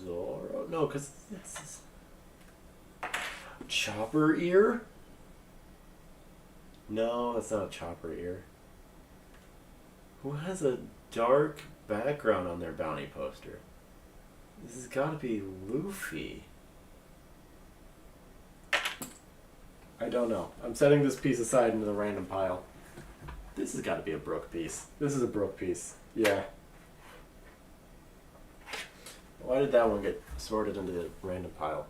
Zoro. No, because this is Chopper ear. No, that's not a Chopper ear. Who has a dark background on their bounty poster? This has got to be Luffy. I don't know. I'm setting this piece aside into the random pile. This has got to be a Brook piece. This is a Brook piece. Yeah. Why did that one get sorted into the random pile?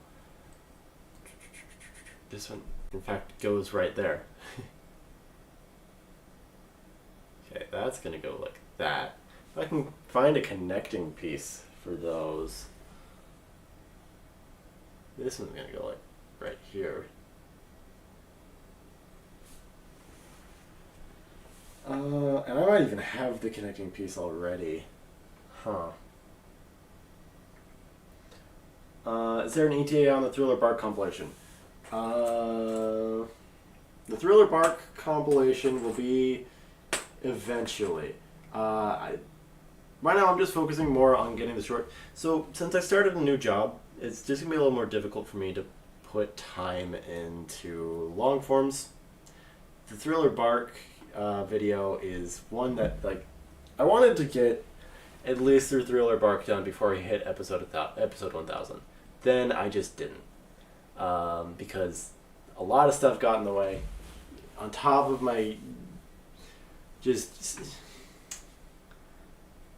This one, in fact, goes right there. Okay, that's going to go like that. If I can find a connecting piece for those. This one's going to go like right here. And I might even have the connecting piece already. Huh. Is there an ETA on the Thriller Bark compilation? The Thriller Bark compilation will be eventually. Right now I'm just focusing more on getting the short. So since I started a new job, it's just going to be a little more difficult for me to put time into long forms. The Thriller Bark video is one that, like, I wanted to get at least through Thriller Bark done before I hit episode 1000. Then I just didn't. Because a lot of stuff got in the way. On top of my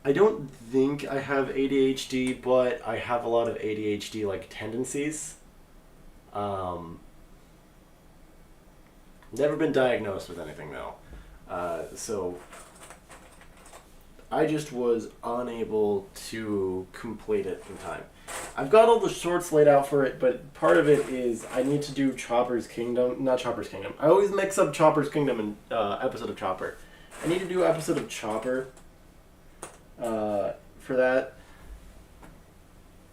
I don't think I have ADHD, but I have a lot of ADHD-like tendencies. Never been diagnosed with anything, though. So I just was unable to complete it in time. I've got all the shorts laid out for it, but part of it is I need to do Chopper's Kingdom. Not Chopper's Kingdom. I always mix up Chopper's Kingdom and episode of Chopper. I need to do episode of Chopper for that.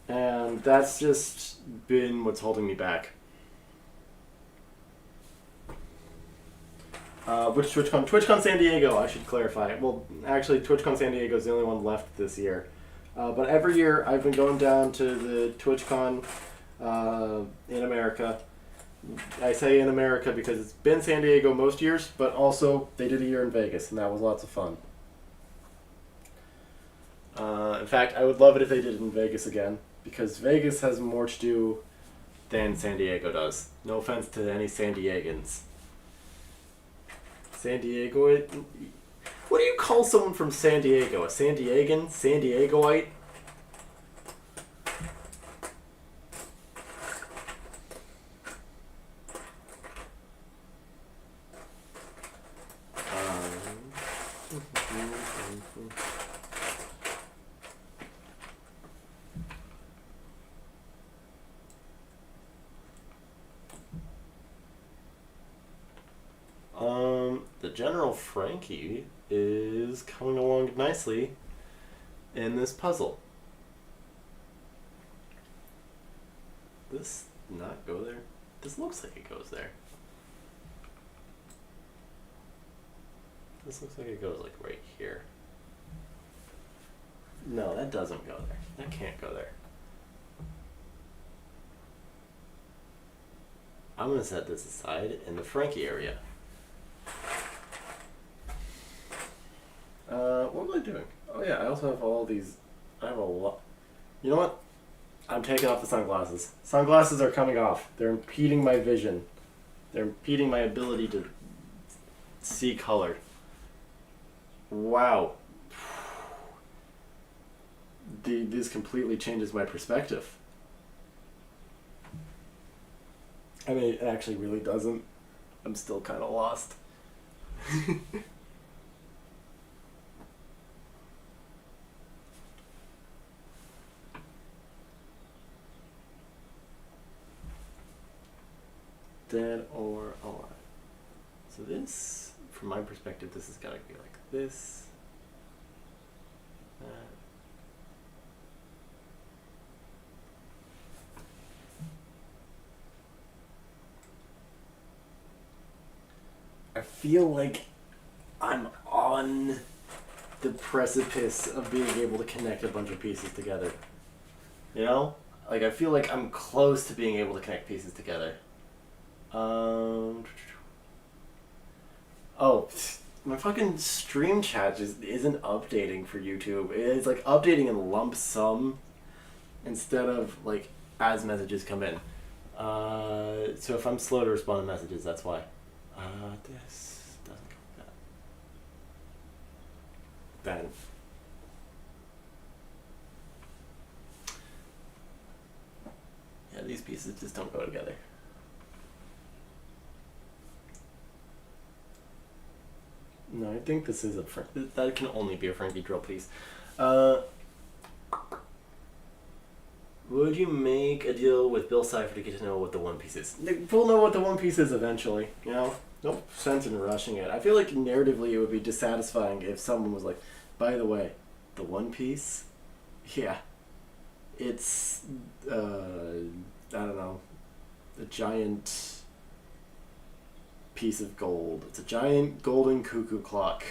And that's just been what's holding me back. Which TwitchCon? TwitchCon San Diego, I should clarify. Well, actually, TwitchCon San Diego is the only one left this year. But every year, I've been going down to the TwitchCon in America. I say in America because it's been San Diego most years, but also they did a year in Vegas, and that was lots of fun. In fact, I would love it if they did it in Vegas again, because Vegas has more to do than San Diego does. No offense to any San Diegans. San Diego? What do you call someone from San Diego? A San Diegan? San Diegoite? The General Frankie is coming along nicely in this puzzle. This not go there? This looks like it goes there. This looks like it goes like right here. No, that doesn't go there. That can't go there. I'm going to set this aside in the Frankie area. What was I doing? Oh yeah, I also have all these. I have a lot. You know what? I'm taking off the sunglasses. Sunglasses are coming off. They're impeding my vision. They're impeding my ability to see color. Wow. This completely changes my perspective. I mean, it actually really doesn't. I'm still kind of lost. Dead or alive. So this, from my perspective, this has got to be like this. I feel like I'm on the precipice of being able to connect a bunch of pieces together. You know? Like, I feel like I'm close to being able to connect pieces together. Oh, my fucking stream chat just isn't updating for YouTube. It's like updating in lump sum instead of like as messages come in. So if I'm slow to respond to messages, that's why. This doesn't go like that. Then. Yeah, these pieces just don't go together. No, I think this is that can only be a Frankie drill piece. Would you make a deal with Bill Cipher to get to know what the One Piece is? We'll know what the One Piece is eventually, you know? No sense in rushing it. I feel like narratively it would be dissatisfying if someone was like, by the way, the One Piece? Yeah. It's, I don't know, a giant piece of gold. It's a giant golden cuckoo clock.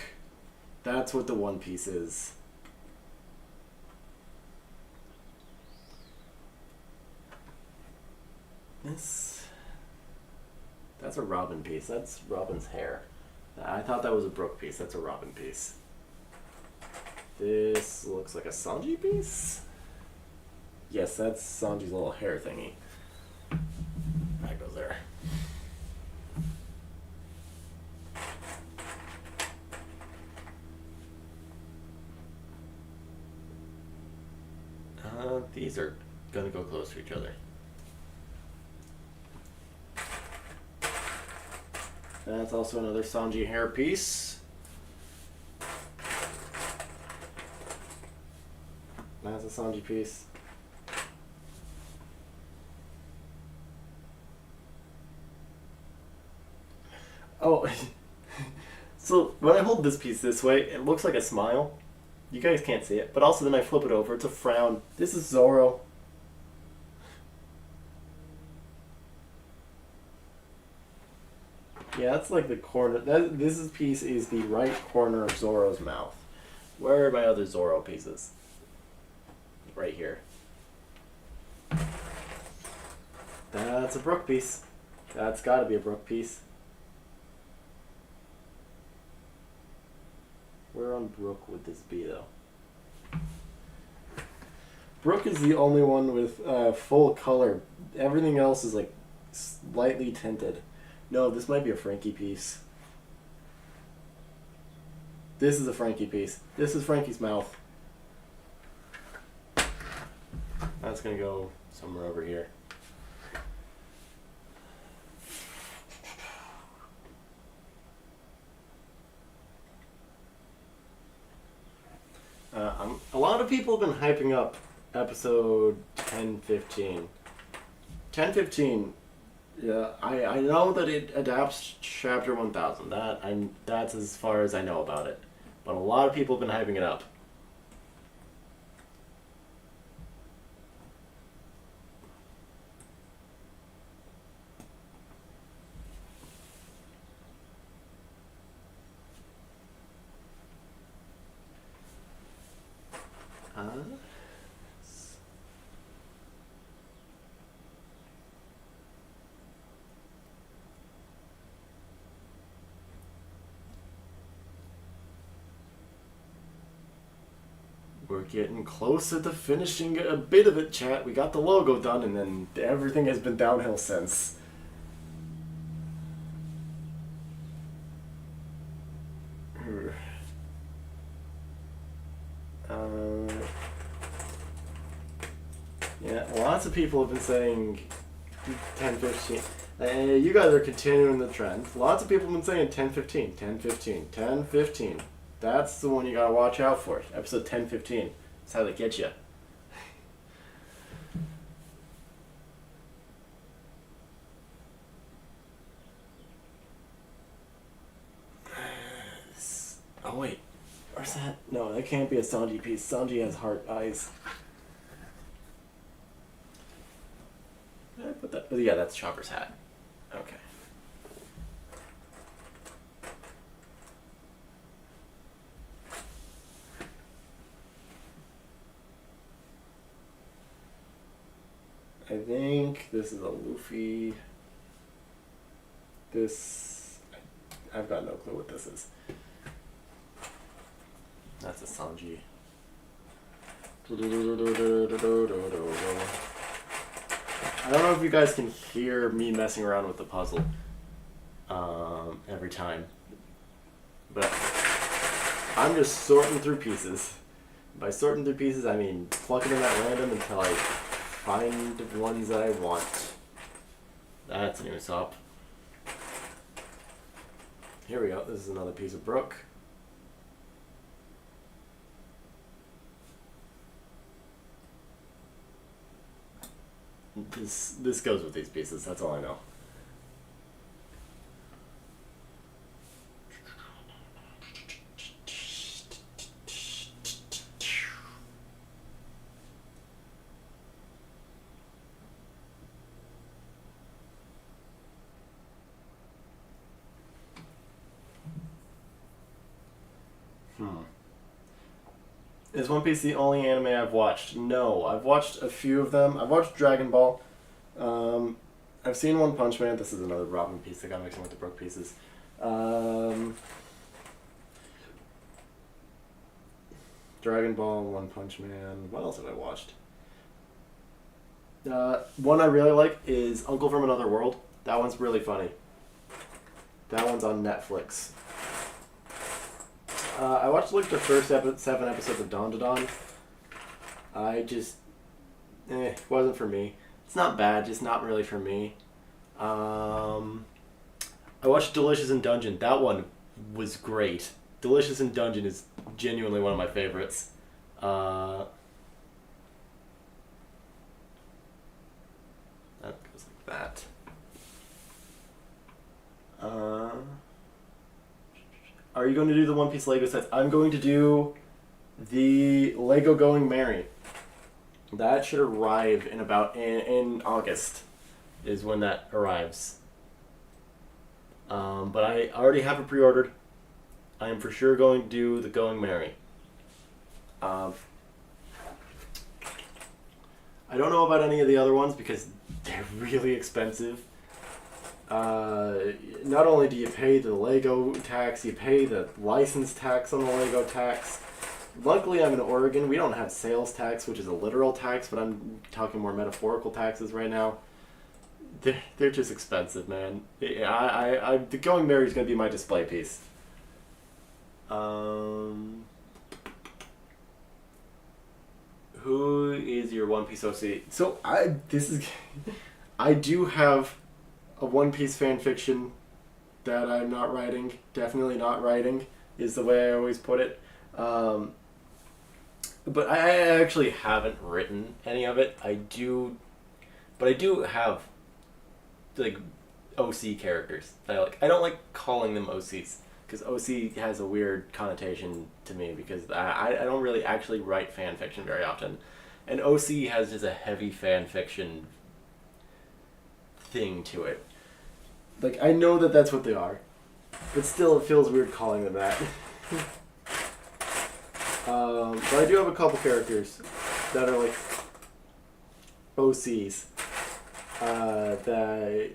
That's what the One Piece is. That's a Robin piece. That's Robin's hair. I thought that was a Brook piece. That's a Robin piece. This looks like a Sanji piece? Yes, that's Sanji's little hair thingy. That goes there. These are gonna go close to each other. That's also another Sanji hair piece. That's a Sanji piece. Oh, so when I hold this piece this way, it looks like a smile. You guys can't see it, but also then I flip it over, it's a frown. This is Zoro. Yeah, that's like the corner. This piece is the right corner of Zoro's mouth. Where are my other Zoro pieces? Right here. That's a Brook piece. That's got to be a Brook piece. Where on Brook would this be, though? Brook is the only one with full color. Everything else is like slightly tinted. No, this might be a Frankie piece. This is a Frankie piece. This is Frankie's mouth. That's gonna go somewhere over here. A lot of people have been hyping up episode 1015. 1015. Yeah, I know that it adapts chapter 1000. That's as far as I know about it. But a lot of people have been hyping it up. We're getting closer to finishing a bit of it, chat. We got the logo done, and then everything has been downhill since. Yeah, lots of people have been saying 1015. You guys are continuing the trend. Lots of people have been saying 10-15, 10-15, 10-15. That's the one you gotta watch out for. Episode 10-15. That's how they get you. Oh wait, where's that? No, that can't be a Sanji piece. Sanji has heart eyes. Did I put that? Oh yeah, that's Chopper's hat. Okay. I think this is a Luffy. I've got no clue what this is. That's a Sanji. I don't know if you guys can hear me messing around with the puzzle every time. But I'm just sorting through pieces. By sorting through pieces, I mean plucking them at random until I find the ones that I want. That's an Usopp. Here we go. This is another piece of Brook. This goes with these pieces, that's all I know. Is One Piece the only anime I've watched? No, I've watched a few of them. I've watched Dragon Ball. I've seen One Punch Man. This is another Robin piece that got mixed in with the Brook pieces. Dragon Ball, One Punch Man. What else have I watched? One I really like is Uncle from Another World. That one's really funny. That one's on Netflix. I watched like the first 7 episodes of Dawn to Dawn. It wasn't for me. It's not bad, just not really for me. I watched Delicious in Dungeon. That one was great. Delicious in Dungeon is genuinely one of my favorites. That goes like that. Are you going to do the One Piece Lego sets? I'm going to do the Lego Going Merry. That should arrive in August is when that arrives. But I already have it pre-ordered. I am for sure going to do the Going Merry. I don't know about any of the other ones because they're really expensive. Not only do you pay the Lego tax, you pay the license tax on the Lego tax. Luckily, I'm in Oregon. We don't have sales tax, which is a literal tax, but I'm talking more metaphorical taxes right now. They're just expensive, man. The Going Merry is going to be my display piece. Who is your One Piece OC? So I do have a One Piece fan fiction that I'm not writing. Definitely not writing is the way I always put it. But I actually haven't written any of it. I do have like OC characters that I like. I don't like calling them OCs because OC has a weird connotation to me because I don't really actually write fan fiction very often, and OC has just a heavy fan fiction thing to it. Like, I know that that's what they are, but still it feels weird calling them that. But I do have a couple characters that are like OCs that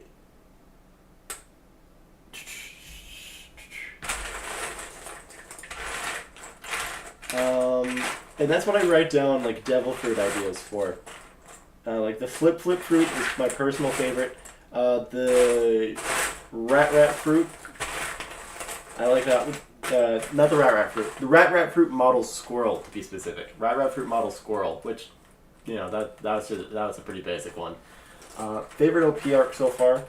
and that's what I write down like devil fruit ideas for. Like the flip fruit is my personal favorite. The rat fruit, I like that. Not the rat fruit. The rat fruit model squirrel, to be specific. Rat fruit model squirrel, which, you know, that was a pretty basic one. Favorite OP arc so far?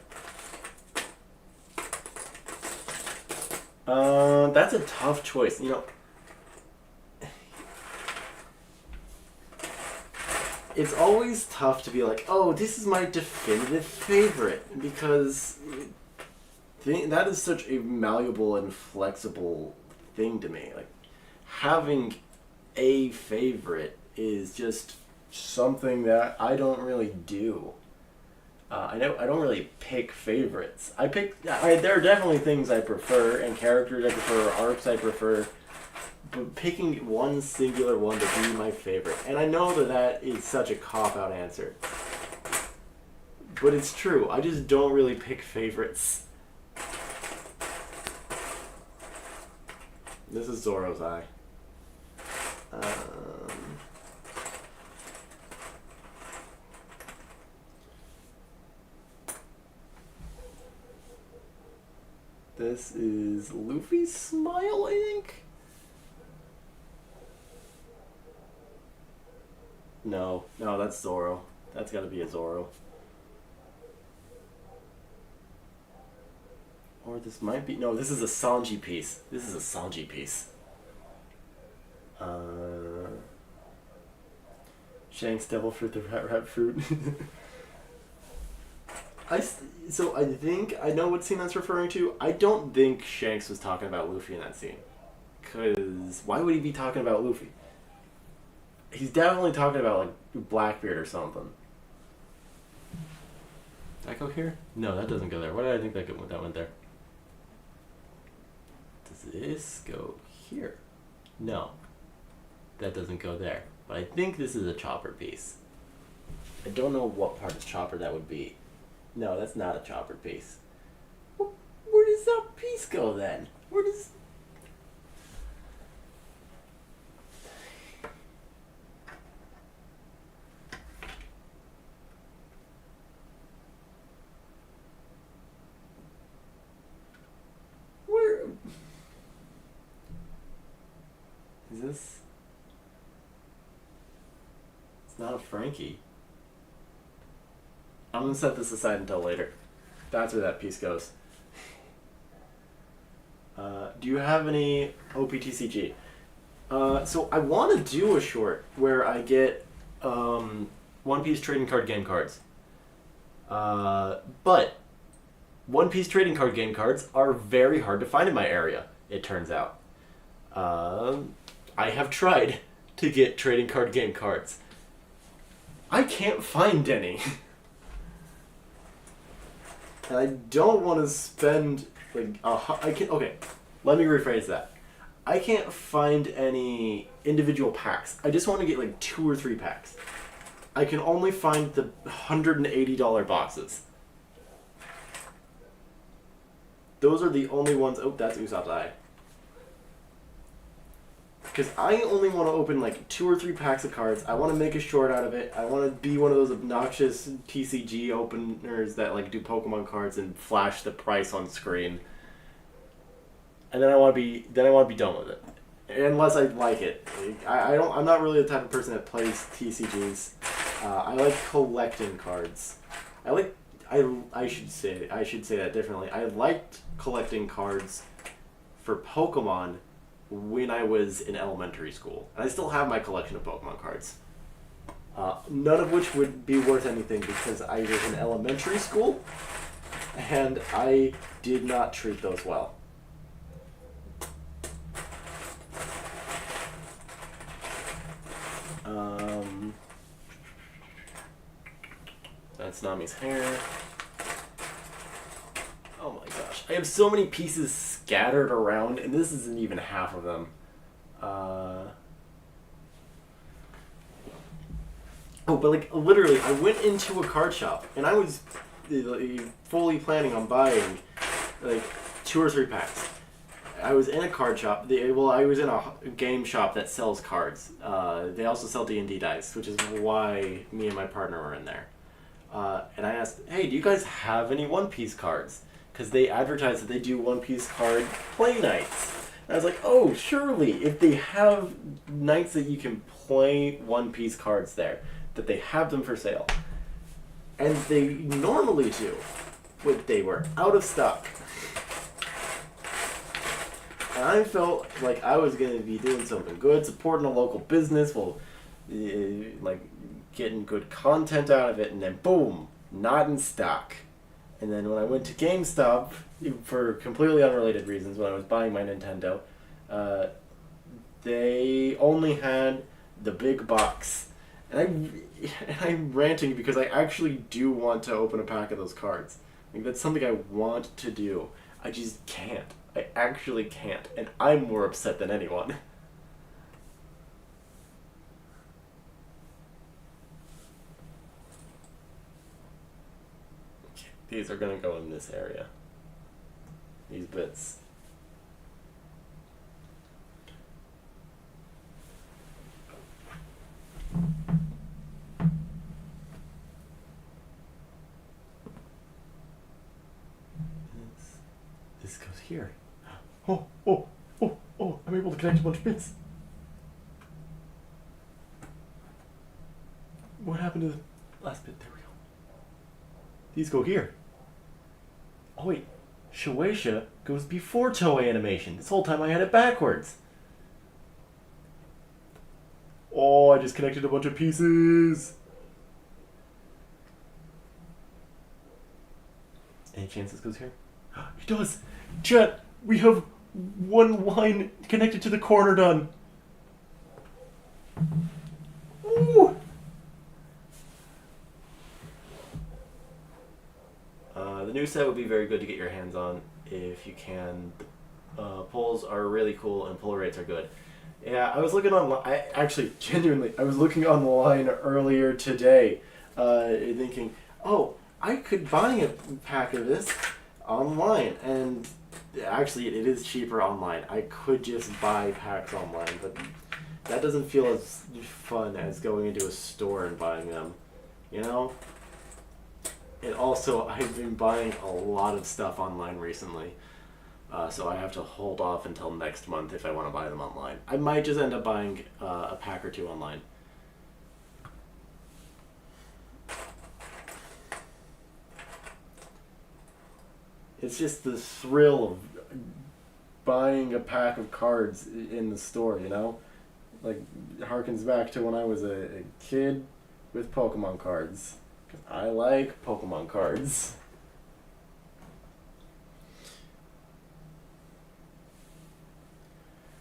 That's a tough choice. You know, it's always tough to be like, oh, this is my definitive favorite, because that is such a malleable and flexible thing to me. Like, having a favorite is just something that I don't really do. I don't really pick favorites. There are definitely things I prefer, and characters I prefer, arcs I prefer, but picking one singular one to be my favorite, and I know that is such a cop-out answer, but it's true. I just don't really pick favorites. This is Zoro's eye. This is Luffy's smile, I think? No, that's Zoro. That's gotta be a Zoro. Or this might be... No, this is a Sanji piece. This is a Sanji piece. Shanks, devil fruit, the rat fruit. So I think I know what scene that's referring to. I don't think Shanks was talking about Luffy in that scene. Because why would he be talking about Luffy? He's definitely talking about, like, Blackbeard or something. Did that go here? No, that doesn't go there. Why did I think that went there? Does this go here? No. That doesn't go there. But I think this is a Chopper piece. I don't know what part of Chopper that would be. No, that's not a Chopper piece. Where does that piece go then? Where does... Where... Is this... It's not a Frankie. I'm gonna set this aside until later. That's where that piece goes. Do you have any OPTCG? So I want to do a short where I get One Piece trading card game cards. But One Piece trading card game cards are very hard to find in my area, it turns out. I have tried to get trading card game cards. I can't find any. And I don't want to spend, like, okay, let me rephrase that. I can't find any individual packs. I just want to get, like, 2 or 3 packs. I can only find the $180 boxes. Those are the only ones. Oh, that's Usopp's eye. Because I only want to open like 2 or 3 packs of cards. I want to make a short out of it. I want to be one of those obnoxious TCG openers that like do Pokemon cards and flash the price on screen. And then I want to be done with it. Unless I like it. I'm not really the type of person that plays TCGs. I like collecting cards. I should say that differently. I liked collecting cards for Pokemon when I was in elementary school. And I still have my collection of Pokemon cards. None of which would be worth anything because I was in elementary school and I did not treat those well. That's Nami's hair. Oh my gosh. I have so many pieces scattered around, and this isn't even half of them. Oh, but like, literally, I went into a card shop, and I was fully planning on buying, like, 2 or 3 packs. I was in a card shop. I was in a game shop that sells cards. They also sell D&D dice, which is why me and my partner were in there. And I asked, hey, do you guys have any One Piece cards? Because they advertise that they do One Piece card play nights. And I was like, oh, surely, if they have nights that you can play One Piece cards there, that they have them for sale. And they normally do, but they were out of stock. And I felt like I was going to be doing something good, supporting a local business, like getting good content out of it, and then boom, not in stock. And then when I went to GameStop, for completely unrelated reasons, when I was buying my Nintendo, they only had the big box. And I'm ranting because I actually do want to open a pack of those cards. Like, that's something I want to do. I just can't. I actually can't. And I'm more upset than anyone. Okay, these are gonna go in this area. These bits. This goes here. Oh, oh, oh, oh, I'm able to connect a bunch of bits. What happened to the last bit? There we go. These go here. Oh wait, Shueisha goes before Toei Animation. This whole time I had it backwards. Oh, I just connected a bunch of pieces. Any chance this goes here? It does! Chat, we have one line connected to the corner done. Ooh! The new set would be very good to get your hands on if you can. Pulls are really cool and pull rates are good. Yeah, I was looking online. I was looking online earlier today, thinking, oh, I could buy a pack of this online, and actually it is cheaper online. I could just buy packs online, but that doesn't feel as fun as going into a store and buying them, you know? And also, I've been buying a lot of stuff online recently, so I have to hold off until next month if I want to buy them online. I might just end up buying a pack or two online. It's just the thrill of buying a pack of cards in the store, you know? Like, it harkens back to when I was a kid with Pokemon cards. I like Pokemon cards.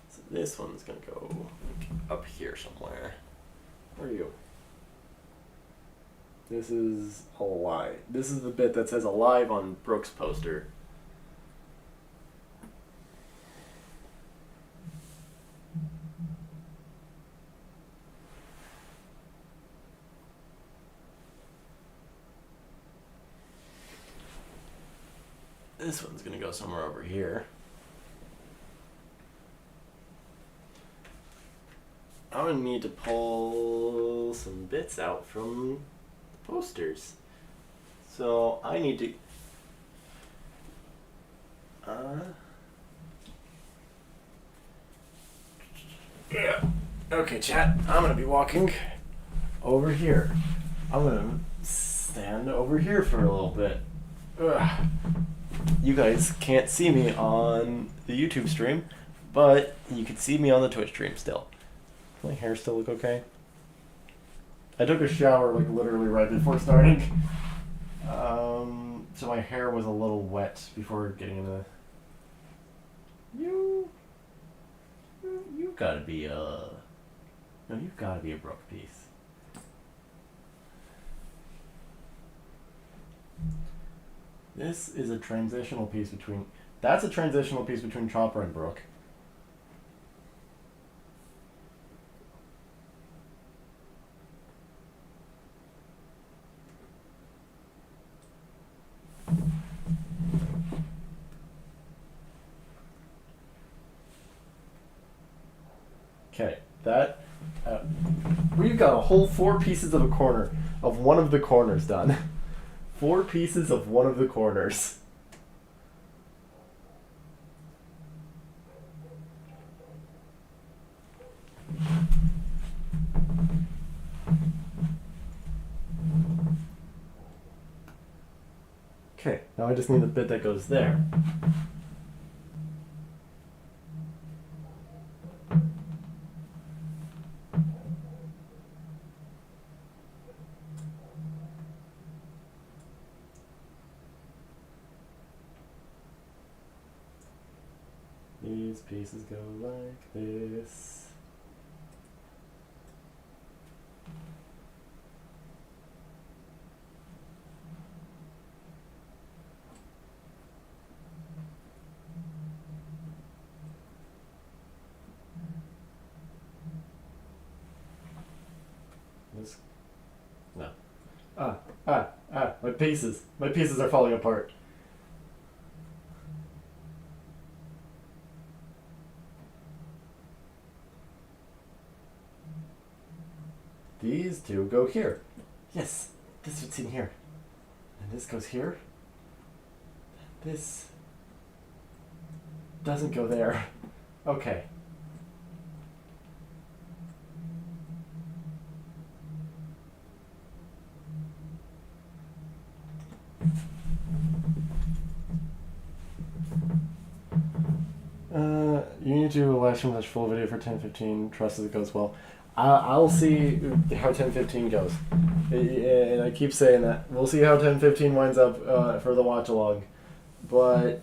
So this one's gonna go up here somewhere. Where are you? This is Alive. This is the bit that says Alive on Brooks' poster. This one's gonna go somewhere over here. I'm gonna need to pull some bits out from the posters. So I need to... Yeah. Okay, chat. I'm gonna be walking over here. I'm gonna stand over here for a little bit. Ugh. You guys can't see me on the YouTube stream, but you can see me on the Twitch stream still. Does my hair still look okay? I took a shower like literally right before starting. So my hair was a little wet before getting into... You gotta be a... No, you've gotta be a Brooke piece. This is a transitional piece between... That's a transitional piece between Chopper and Brooke. Okay, that... we've got a whole 4 pieces of a corner, of one of the corners done. 4 pieces of one of the corners. Okay, now I just need the bit that goes there. these pieces go like this. This, no. My pieces. My pieces are falling apart. These two go here. Yes, this fits in here. And this goes here. This doesn't go there. Okay. You need to do a live stream that's full video for 10:15. Trust as it goes well. I'll see how 10:15 goes, and I keep saying that. We'll see how 10:15 winds up for the watch along, but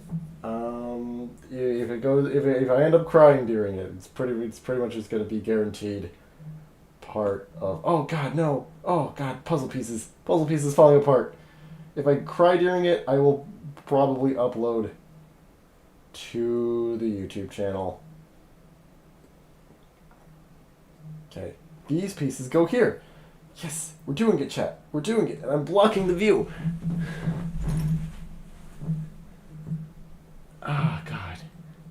if it goes, if I end up crying during it, it's pretty much just gonna be guaranteed part of. Oh God, no! Oh God, puzzle pieces falling apart. If I cry during it, I will probably upload to the YouTube channel. Okay, these pieces go here. Yes, we're doing it, chat. We're doing it, and I'm blocking the view. Ah, God.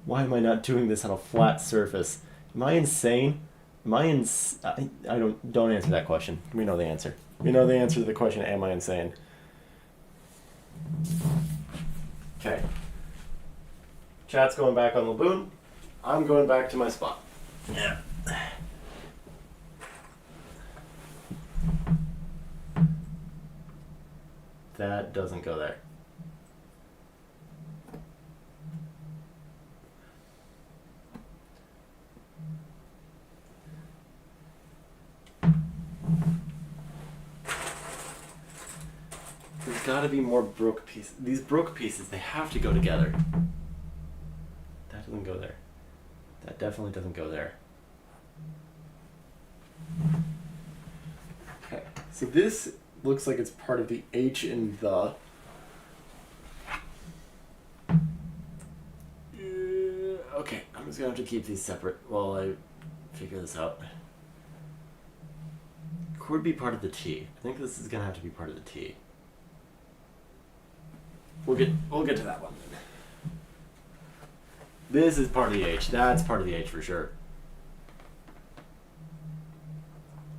Why am I not doing this on a flat surface? Am I insane? I don't answer that question. We know the answer. We know the answer to the question, am I insane? Okay. Chat's going back on Laboon. I'm going back to my spot. Yeah. That doesn't go there. There's got to be more broke pieces. These broke pieces, they have to go together. That doesn't go there. That definitely doesn't go there. Okay, so this looks like it's part of the H and the. Okay, I'm just gonna have to keep these separate while I figure this out. Could be part of the T. I think this is gonna have to be part of the T. We'll get to that one then. This is part of the H. That's part of the H for sure.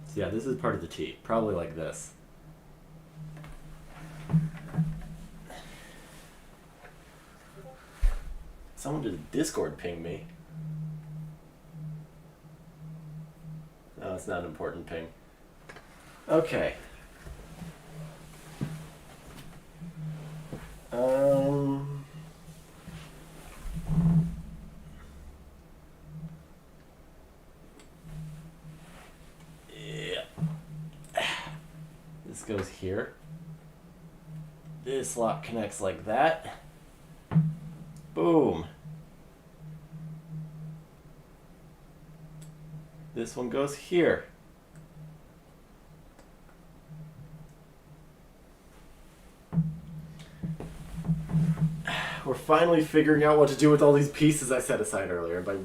So yeah, this is part of the T. Probably like this. Someone did Discord ping me. No, it's not an important ping. Okay. Yeah. This goes here. This lock connects like that. Boom. This one goes here. We're finally figuring out what to do with all these pieces I set aside earlier. By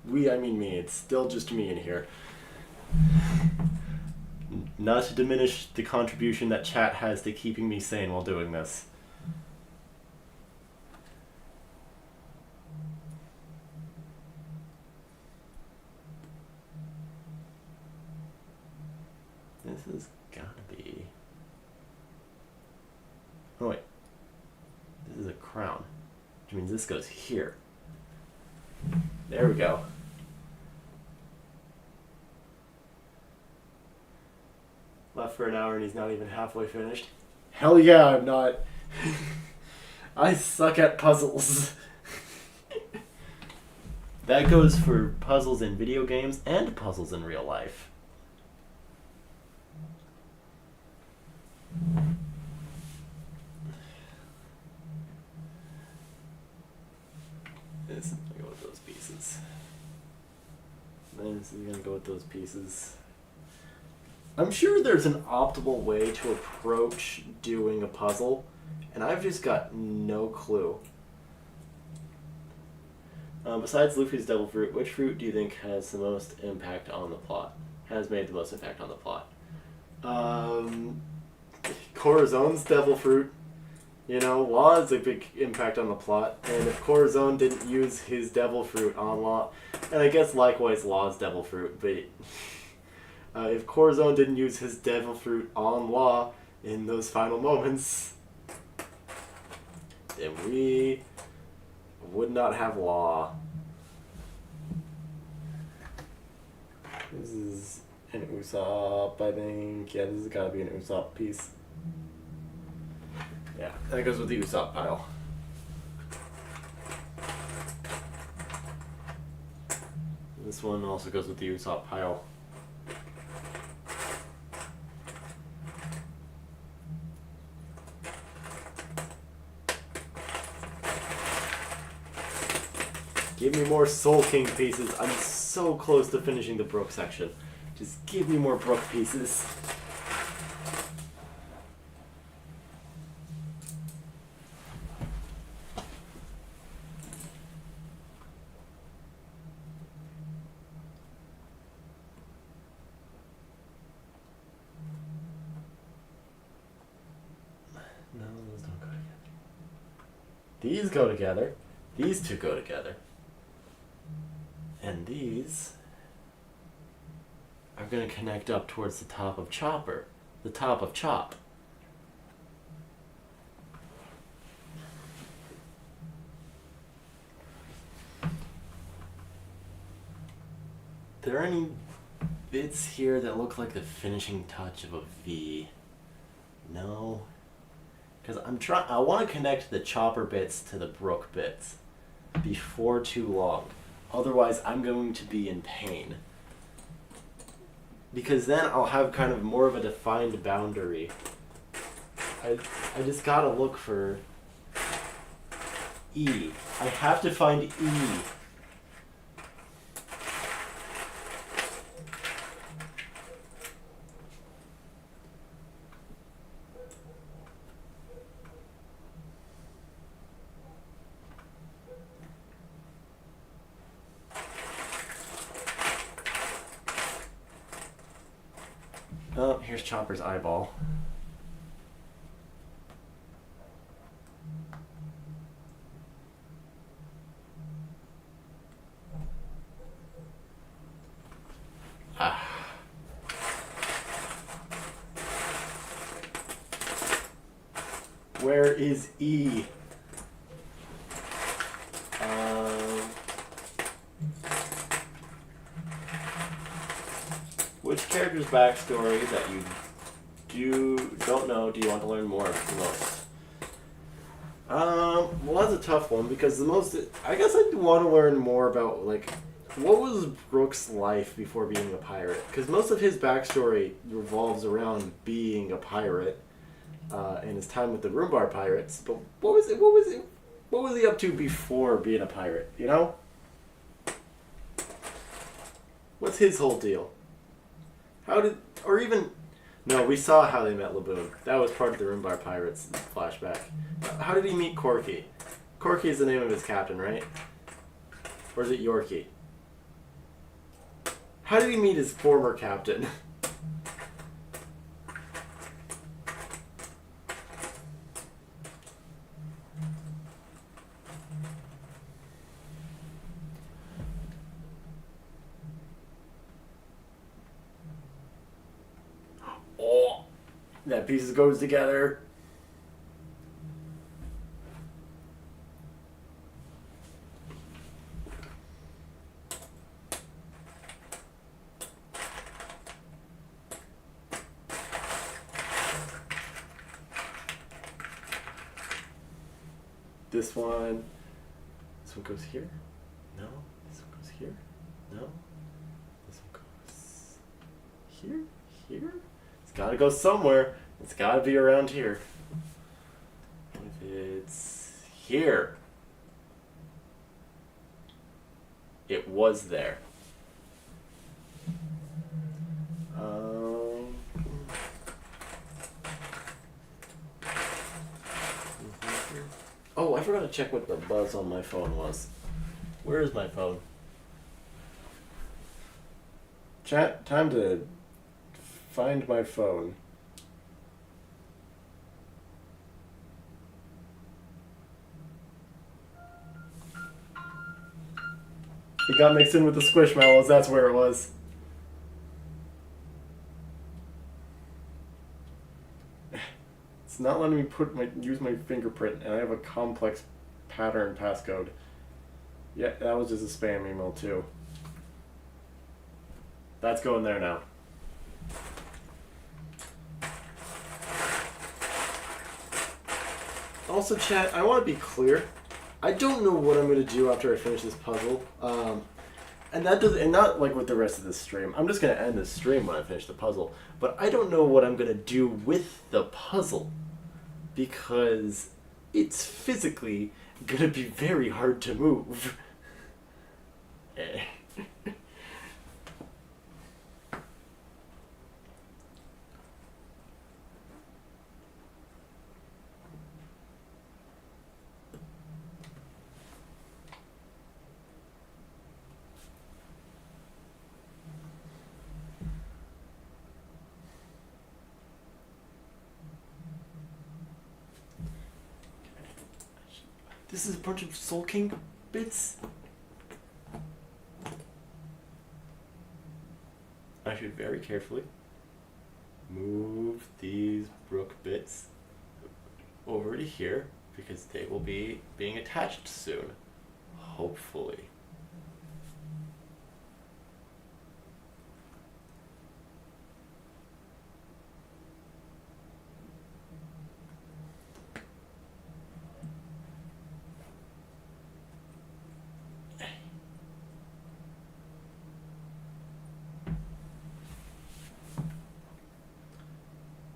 we, I mean me. It's still just me in here. Not to diminish the contribution that chat has to keeping me sane while doing this. This is gotta be... Oh wait. This is a crown. Which means this goes here. There we go. Left for an hour and he's not even halfway finished. Hell yeah, I'm not. I suck at puzzles. That goes for puzzles in video games and puzzles in real life. This is gonna go with those pieces. pieces. Then this is going to go with those pieces. I'm sure there's an optimal way to approach doing a puzzle, and I've just got no clue. Besides Luffy's devil fruit, which fruit do you think has the most impact on the plot? Has made the most impact on the plot? Corazone's devil fruit. You know, Law has a big impact on the plot, and if Corazon didn't use his devil fruit on Law, and I guess likewise Law's devil fruit, but if Corazon didn't use his devil fruit on Law in those final moments, then we would not have Law. This is an Usopp, I think. Yeah, this has got to be an Usopp piece. Yeah, that goes with the Usopp pile. This one also goes with the Usopp pile. Give me more Soul King pieces. I'm so close to finishing the Brook section. Just give me more Brook pieces. No, those don't go together. These go together. These two go together. And these are going to connect up towards the top of Chopper. The top of Chop. There are any bits here that look like the finishing touch of a V? No. Because I want to connect the Chopper bits to the Brook bits before too long. Otherwise, I'm going to be in pain. Because then I'll have kind of more of a defined boundary. I just gotta look for E. I have to find E. Oh, here's Chopper's eyeball. Ah. Where is E? Which character's backstory that you don't know do you want to learn more of the most? Well, that's a tough one because I guess I'd want to learn more about, like, what was Brook's life before being a pirate? Because most of his backstory revolves around being a pirate and his time with the Roombar Pirates. But what was he up to before being a pirate? You know, what's his whole deal? No, we saw how they met Laboon. That was part of the Roombar Pirates flashback. How did he meet Corky? Corky is the name of his captain, right? Or is it Yorkie? How did he meet his former captain? Oh, that piece goes together. This one goes here. No, this one goes here. No, this one goes here. Here. It's got to go somewhere. It's got to be around here. If it's here, was there. Um, oh, I forgot to check what the buzz on my phone was. Where is my phone? Chat, time to find my phone. It got mixed in with the Squishmallows, that's where it was. It's not letting me use my fingerprint, and I have a complex pattern passcode. Yeah, that was just a spam email too. That's going there now. Also, chat, I want to be clear. I don't know what I'm going to do after I finish this puzzle. And not like with the rest of this stream. I'm just going to end this stream when I finish the puzzle. But I don't know what I'm going to do with the puzzle. Because it's physically going to be very hard to move. This is a bunch of Soul King bits. I should very carefully move these Brook bits over to here because they will be being attached soon. Hopefully.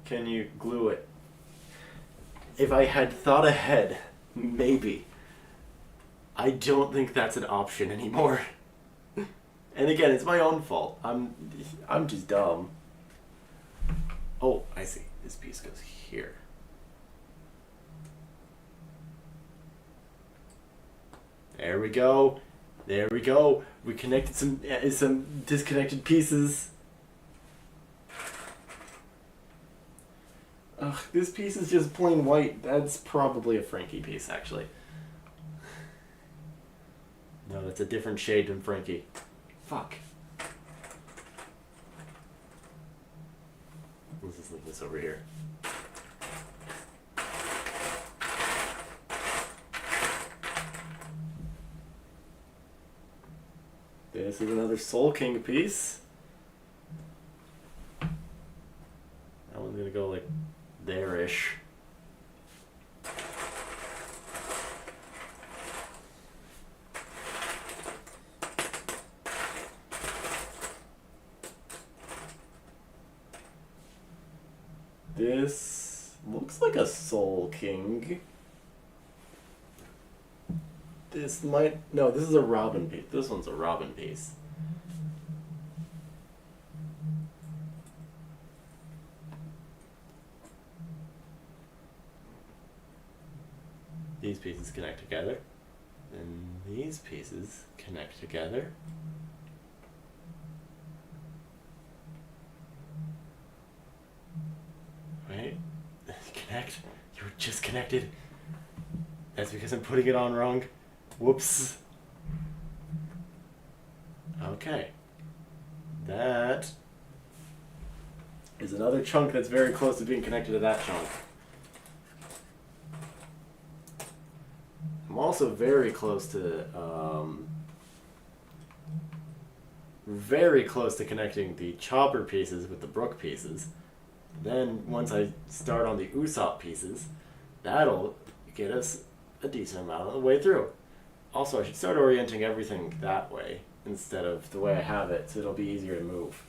Can you glue it? If I had thought ahead, maybe. I don't think that's an option anymore. And again, it's my own fault. I'm just dumb. Oh, I see. This piece goes here. There we go. There we go. We connected some disconnected pieces. Ugh, this piece is just plain white. That's probably a Frankie piece, actually. No, that's a different shade than Frankie. Fuck. Let's just leave this over here. This is another Soul King piece. That one's gonna go like there-ish. This looks like a Soul King. This might... No, this is a Robin piece. This one's a Robin piece. These pieces connect together. And these pieces connect together. Right? Connect. You were just connected. That's because I'm putting it on wrong. Whoops. Okay. That is another chunk that's very close to being connected to that chunk. I'm also very close to connecting the Chopper pieces with the Brook pieces. Then once I start on the Usopp pieces, that'll get us a decent amount of the way through. Also, I should start orienting everything that way instead of the way I have it, so it'll be easier to move.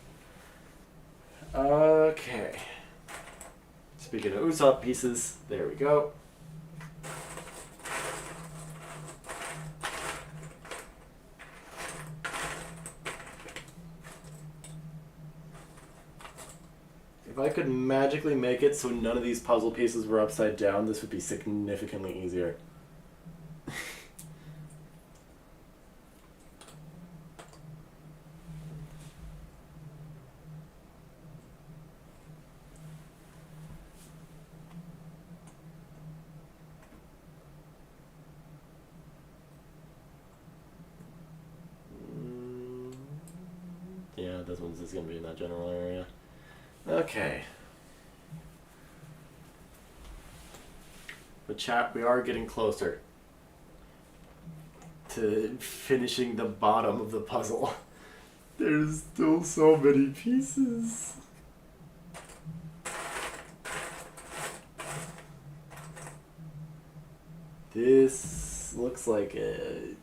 Okay. Speaking of Usopp pieces, there we go. If I could magically make it so none of these puzzle pieces were upside down, this would be significantly easier. Yeah, this one's just gonna be in that general area. Okay. But chat, we are getting closer to finishing the bottom of the puzzle. There's still so many pieces. This looks like a...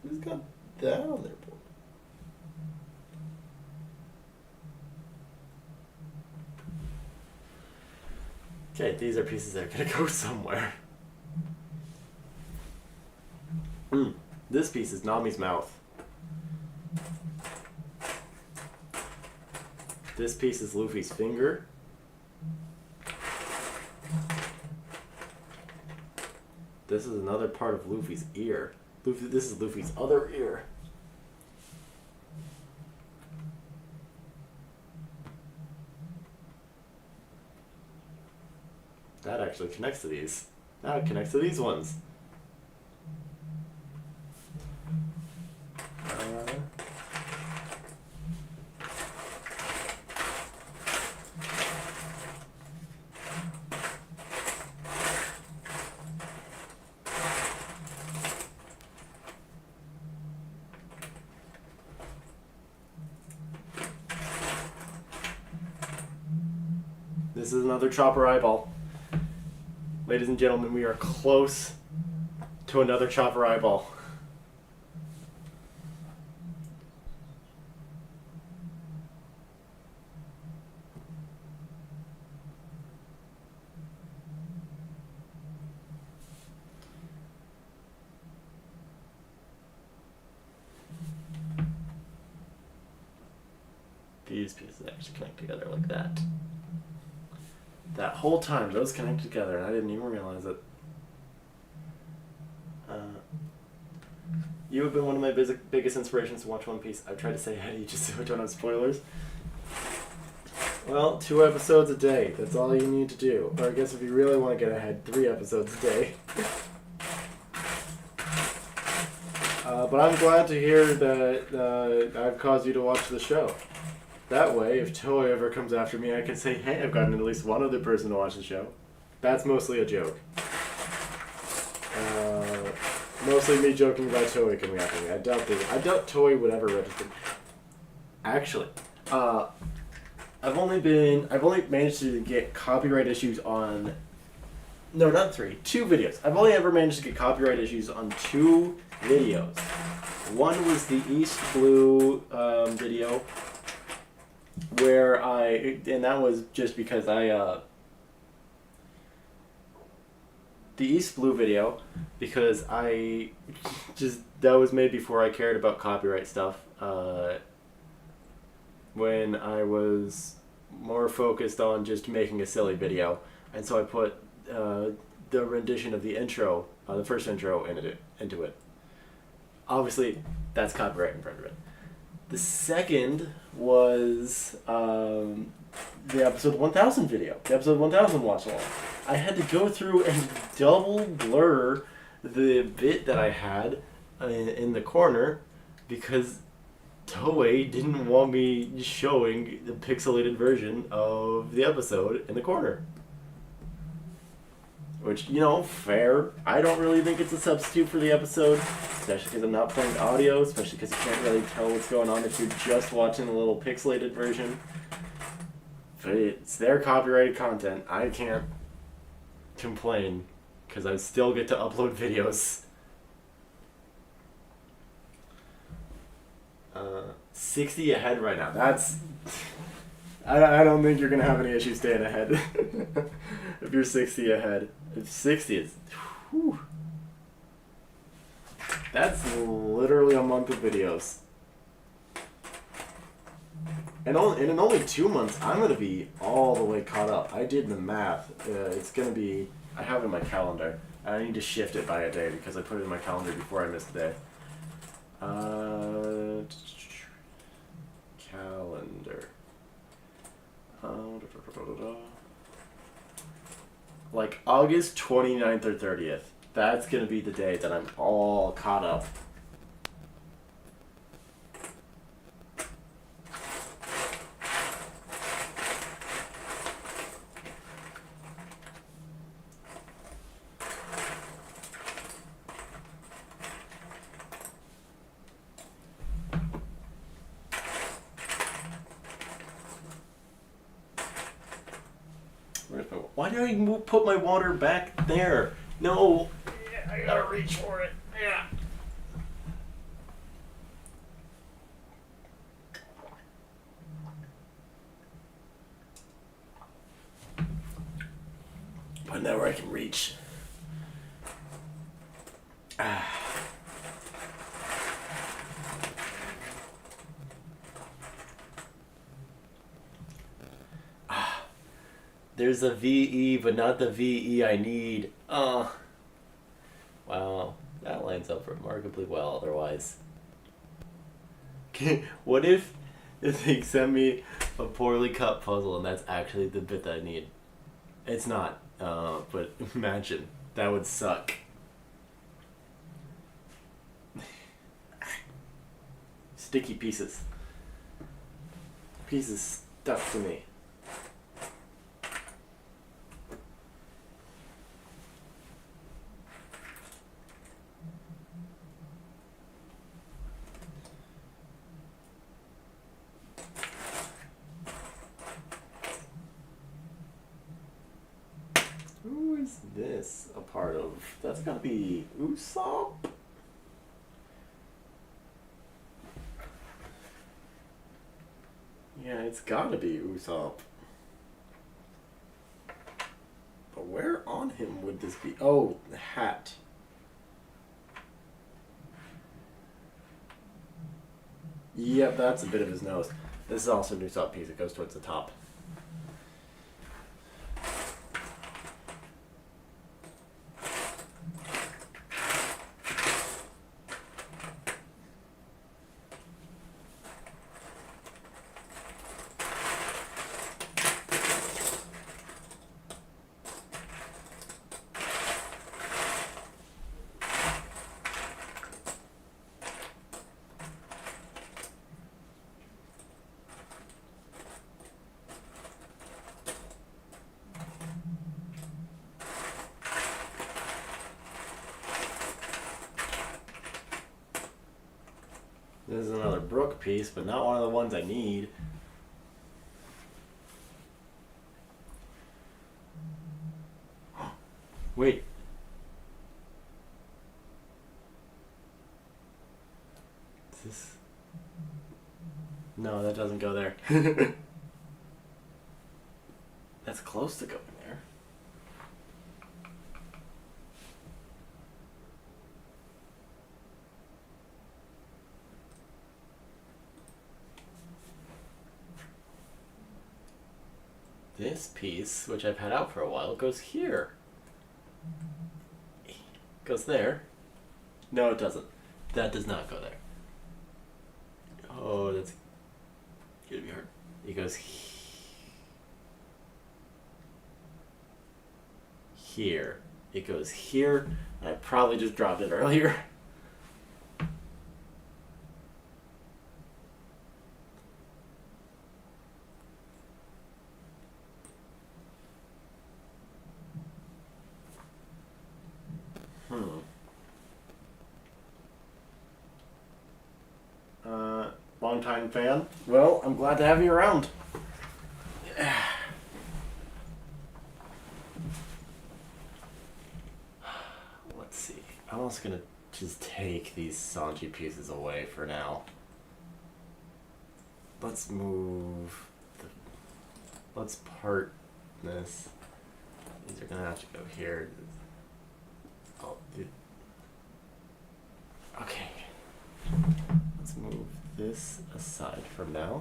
Who's got that on their board? Okay, these are pieces that are gonna go somewhere. This piece is Nami's mouth. This piece is Luffy's finger. This is another part of Luffy's ear. This is Luffy's other ear. That actually connects to these. Now it connects to these ones. This is another chopper eyeball. Ladies and gentlemen, we are close to another chopper eyeball. These pieces actually connect together like that. That whole time, those connect together, and I didn't even realize it. You have been one of my biggest inspirations to watch One Piece. I've tried to say hey, just so I don't have spoilers. Well, 2 episodes a day. That's all you need to do. Or I guess if you really want to get ahead, 3 episodes a day. But I'm glad to hear that I've caused you to watch the show. That way, if Toei ever comes after me, I can say, hey, I've gotten at least one other person to watch the show. That's mostly a joke. Mostly me joking about Toei coming after me. I doubt Toei would ever register. Actually, I've only managed to get copyright issues on... No, not 3. 2 videos. I've only ever managed to get copyright issues on 2 videos. One was the East Blue video, where and that was just because the East Blue video, because that was made before I cared about copyright stuff, when I was more focused on just making a silly video, and so I put the rendition of the intro, the first intro into it. Obviously, that's copyright in front of it. The second was the episode 1000 video, the episode 1000 watch along. I had to go through and double blur the bit that I had in the corner because Toei didn't want me showing the pixelated version of the episode in the corner. Which, fair. I don't really think it's a substitute for the episode, especially because I'm not playing audio, especially because you can't really tell what's going on if you're just watching the little pixelated version. But it's their copyrighted content. I can't complain, because I still get to upload videos. 60 ahead right now. That's... I don't think you're going to have any issues staying ahead if you're 60 ahead. If 60 is... Whew, that's literally a month of videos. And in only 2 months, I'm going to be all the way caught up. I did the math. It's going to be... I have it in my calendar. I need to shift it by a day because I put it in my calendar before I missed a day. Calendar. Like August 29th or 30th. That's going to be the day that I'm all caught up. Why did I put my water back there? No, I gotta reach for it. Yeah. But now I can reach. There's a VE, but not the VE I need. Wow, that lines up remarkably well otherwise. What if they send me a poorly cut puzzle and that's actually the bit that I need? It's not, but imagine. That would suck. Sticky pieces. Pieces stuck to me. Who is this a part of? That's gotta be Usopp? Yeah, it's gotta be Usopp. But where on him would this be? Oh, the hat. Yep, that's a bit of his nose. This is also an Usopp piece. It goes towards the top. This is another Brook piece, but not one of the ones I need. Wait. Is this... No, that doesn't go there. That's close to going there. This piece, which I've had out for a while, goes here. Goes there. No, it doesn't. That does not go there. Oh, that's gonna be hard. It goes here. It goes here. I probably just dropped it earlier. Longtime fan. Well, I'm glad to have you around. Let's see. I'm also gonna just take these Sanji pieces away for now. Let's move. Let's part this. These are gonna have to go here. Oh, dude. Okay. Let's move this aside from now.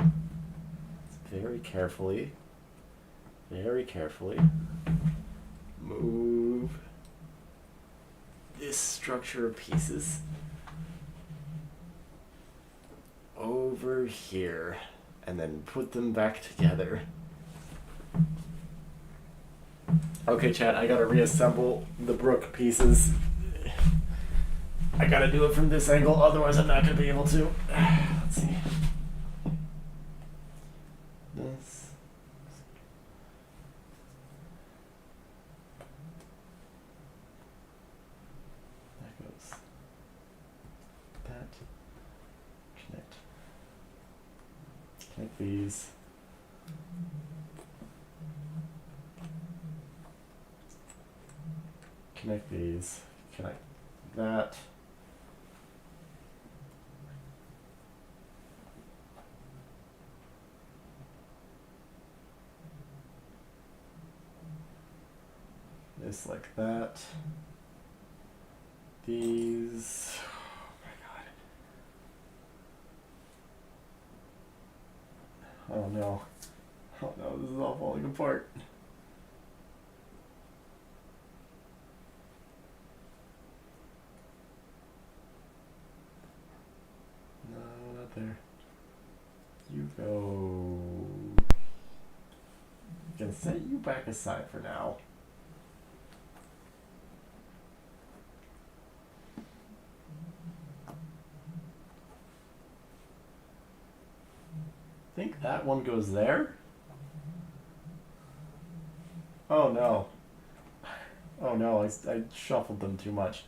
very carefully, move this structure of pieces over here and then put them back together. Okay, chat, I gotta reassemble the Brook pieces. I gotta do it from this angle, otherwise I'm not gonna be able to. Let's see. This. That goes. That. Connect. Connect these. Connect these. Connect that. This like that. These. Oh my god. Oh no. Oh no, this is all falling apart. No, not there. You go. Gonna set you back aside for now. I think that one goes there. Oh no. Oh no, I shuffled them too much.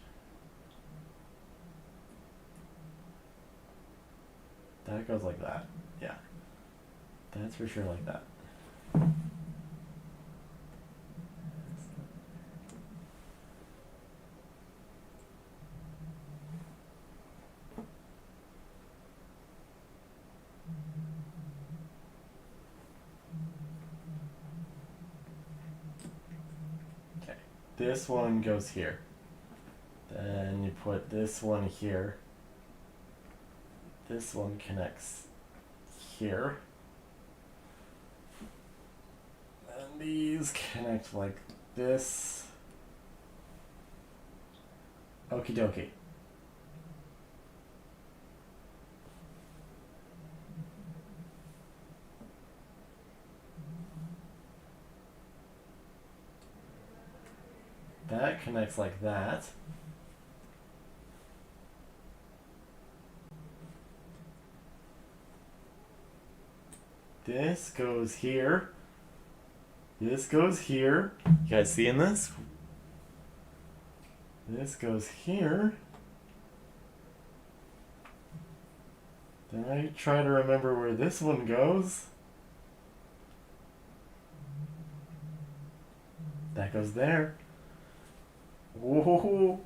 That goes like that. Yeah. That's for sure like that. Okay. This one goes here. Then you put this one here. This one connects here. And these connect like this. Okie dokie. That connects like that. This goes here. This goes here. You guys seeing this? This goes here. Then I try to remember where this one goes. That goes there. Whoa.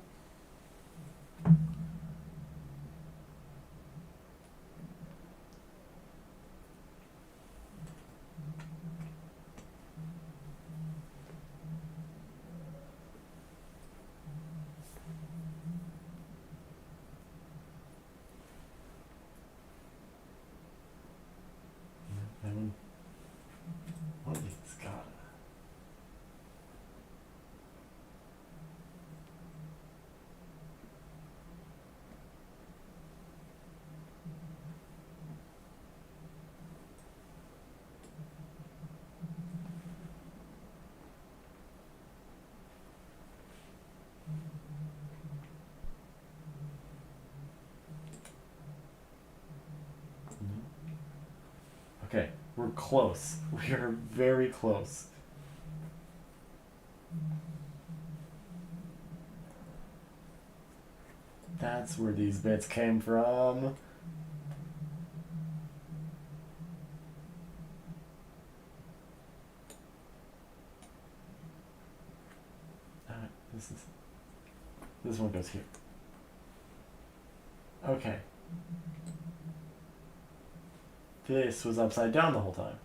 What is God? Okay, we're close. We are very close. That's where these bits came from. This one goes here. Okay. This was upside down the whole time.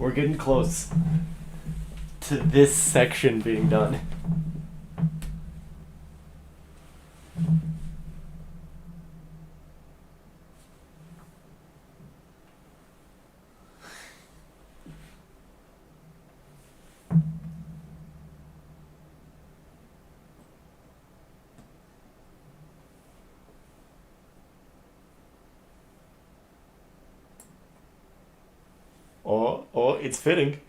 We're getting close to this section being done. Oh, it's fitting.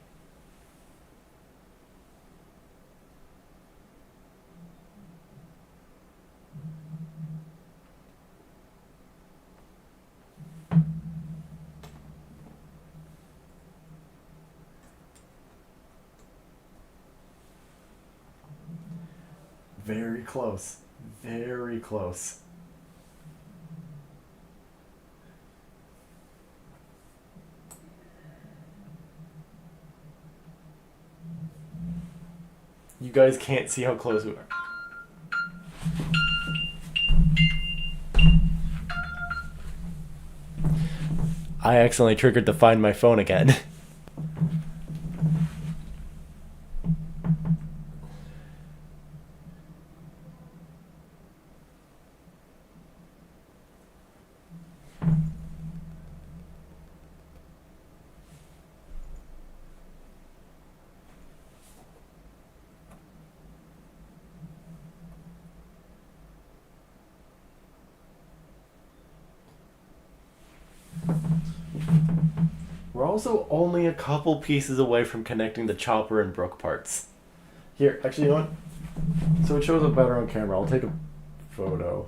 Very close. Very close. You guys can't see how close we are. I accidentally triggered the Find My Phone again. We're also only a couple pieces away from connecting the Chopper and Brook parts. Here, actually, you know what? So it shows up better on camera. I'll take a photo.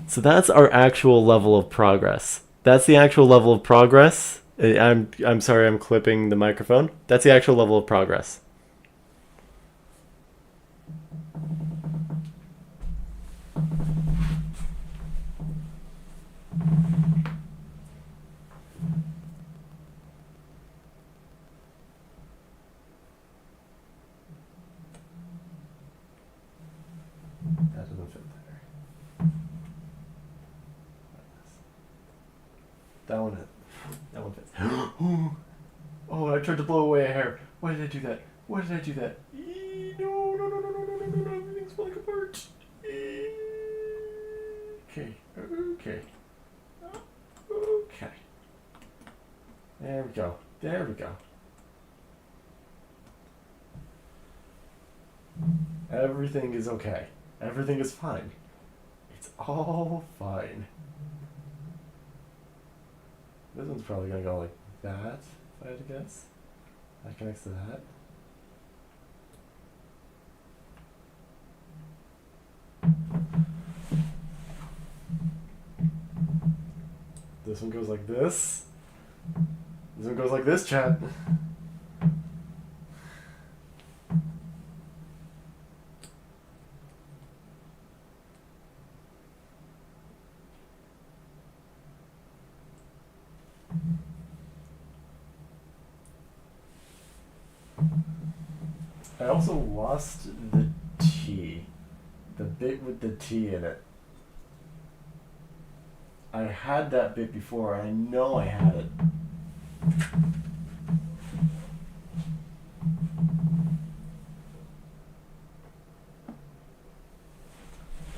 So that's our actual level of progress. That's the actual level of progress. I'm sorry, I'm clipping the microphone. That's the actual level of progress. That doesn't fit there. That one fits. Oh, I tried to blow away a hair. Why did I do that? Why did I do that? No, everything's falling apart. Okay. There we go. Everything is okay. Everything is fine. It's all fine. This one's probably gonna go like that, if I had to guess. That connects to that. This one goes like this. This one goes like this, chat. I also lost the T. The bit with the T in it. I had that bit before. I know I had it.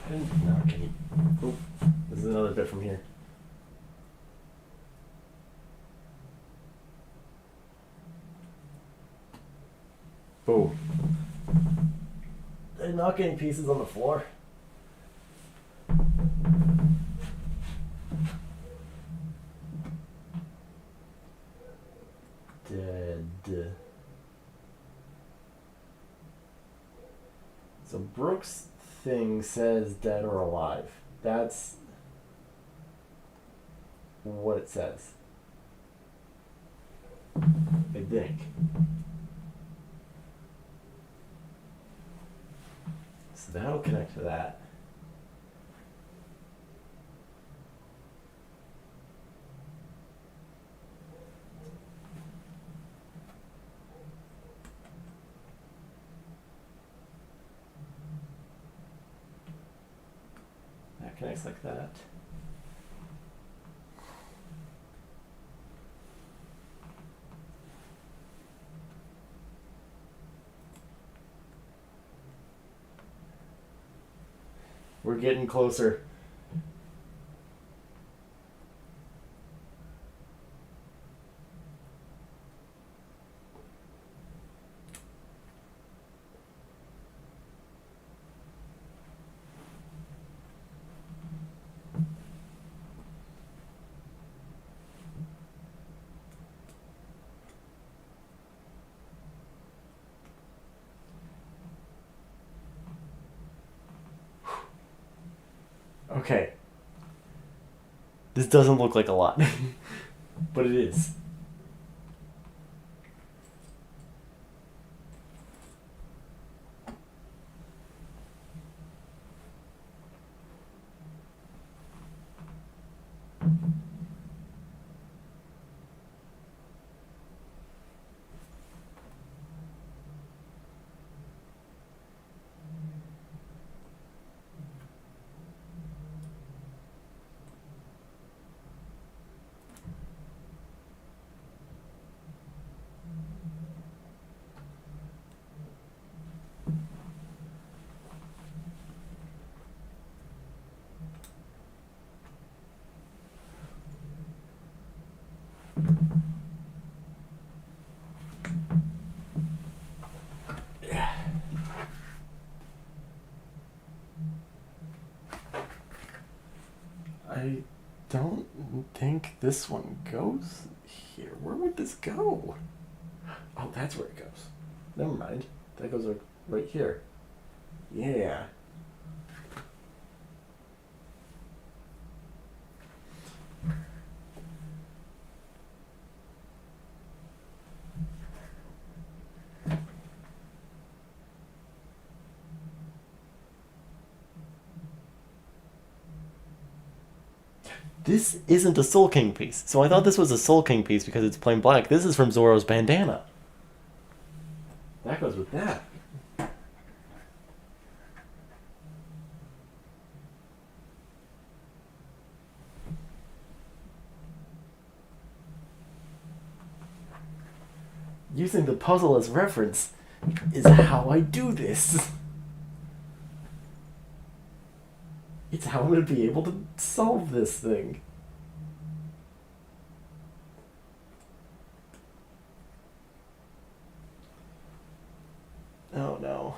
I didn't knock any. Oop. This is another bit from here. Boom. Did I knock any pieces on the floor? Dead. So Brook's thing says dead or alive. That's what it says. I think. So that'll connect to that. That connects like that. We're getting closer. Okay. This doesn't look like a lot, but it is. I don't think this one goes here. Where would this go? Oh, that's where it goes. Never mind. That goes right here. Yeah. This isn't a Soul King piece. So I thought this was a Soul King piece because it's plain black. This is from Zoro's bandana. That goes with that. Using the puzzle as reference is how I do this. It's how I'm going to be able to solve this thing. Oh no.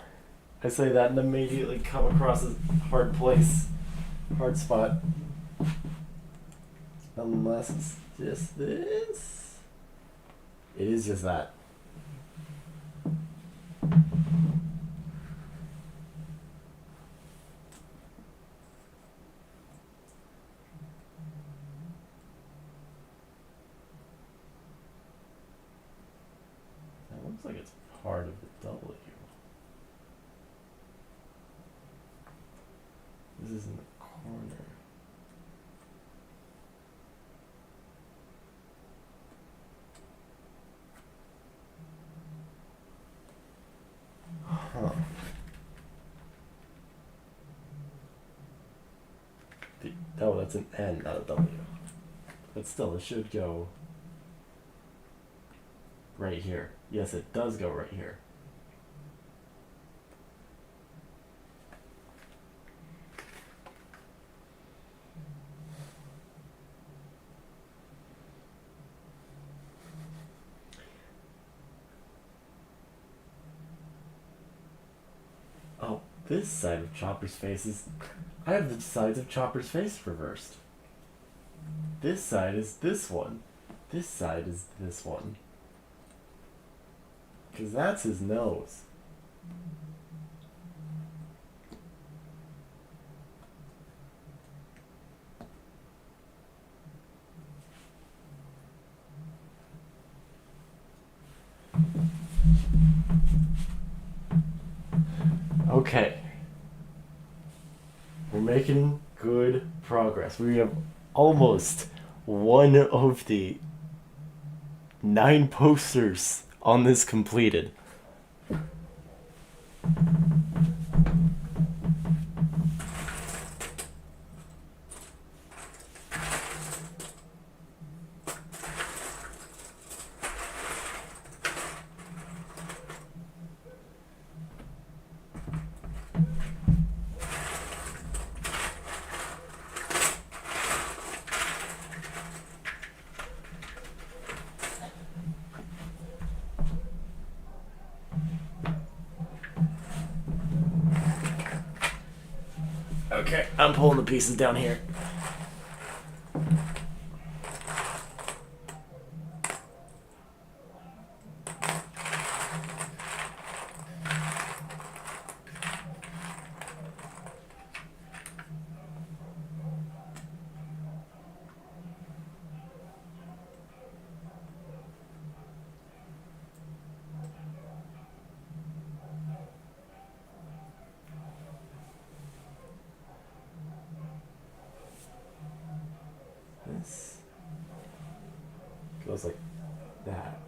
I say that and immediately come across a hard place. Hard spot. Unless it's just this. It is just that. Looks like it's part of the W. This is in the corner. Huh. Oh, that's an N, not a W. But still, it should go right here. Yes, it does go right here. Oh, this side of Chopper's face is... I have the sides of Chopper's face reversed. This side is this one. This side is this one. Because that's his nose. Okay. We're making good progress. We have almost one of the 9 posters on this completed. Okay, I'm pulling the pieces down here. This goes like that.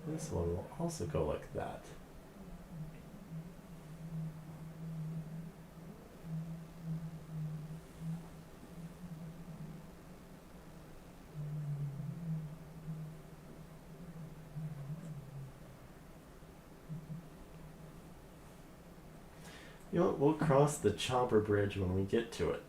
This one will also go like that. You know what? We'll cross the Chopper Bridge when we get to it.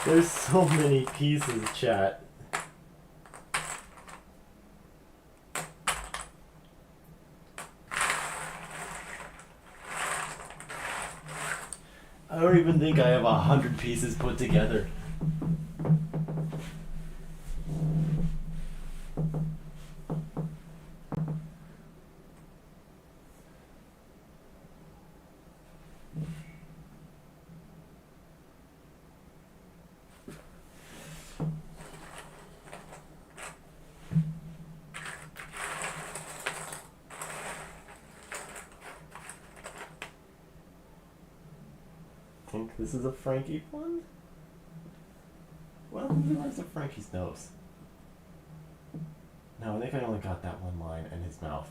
There's so many pieces, chat. I don't even think I have 100 pieces put together. I think this is a Frankie one? Well, where's the Frankie's nose? No, I think I only got that one line and his mouth.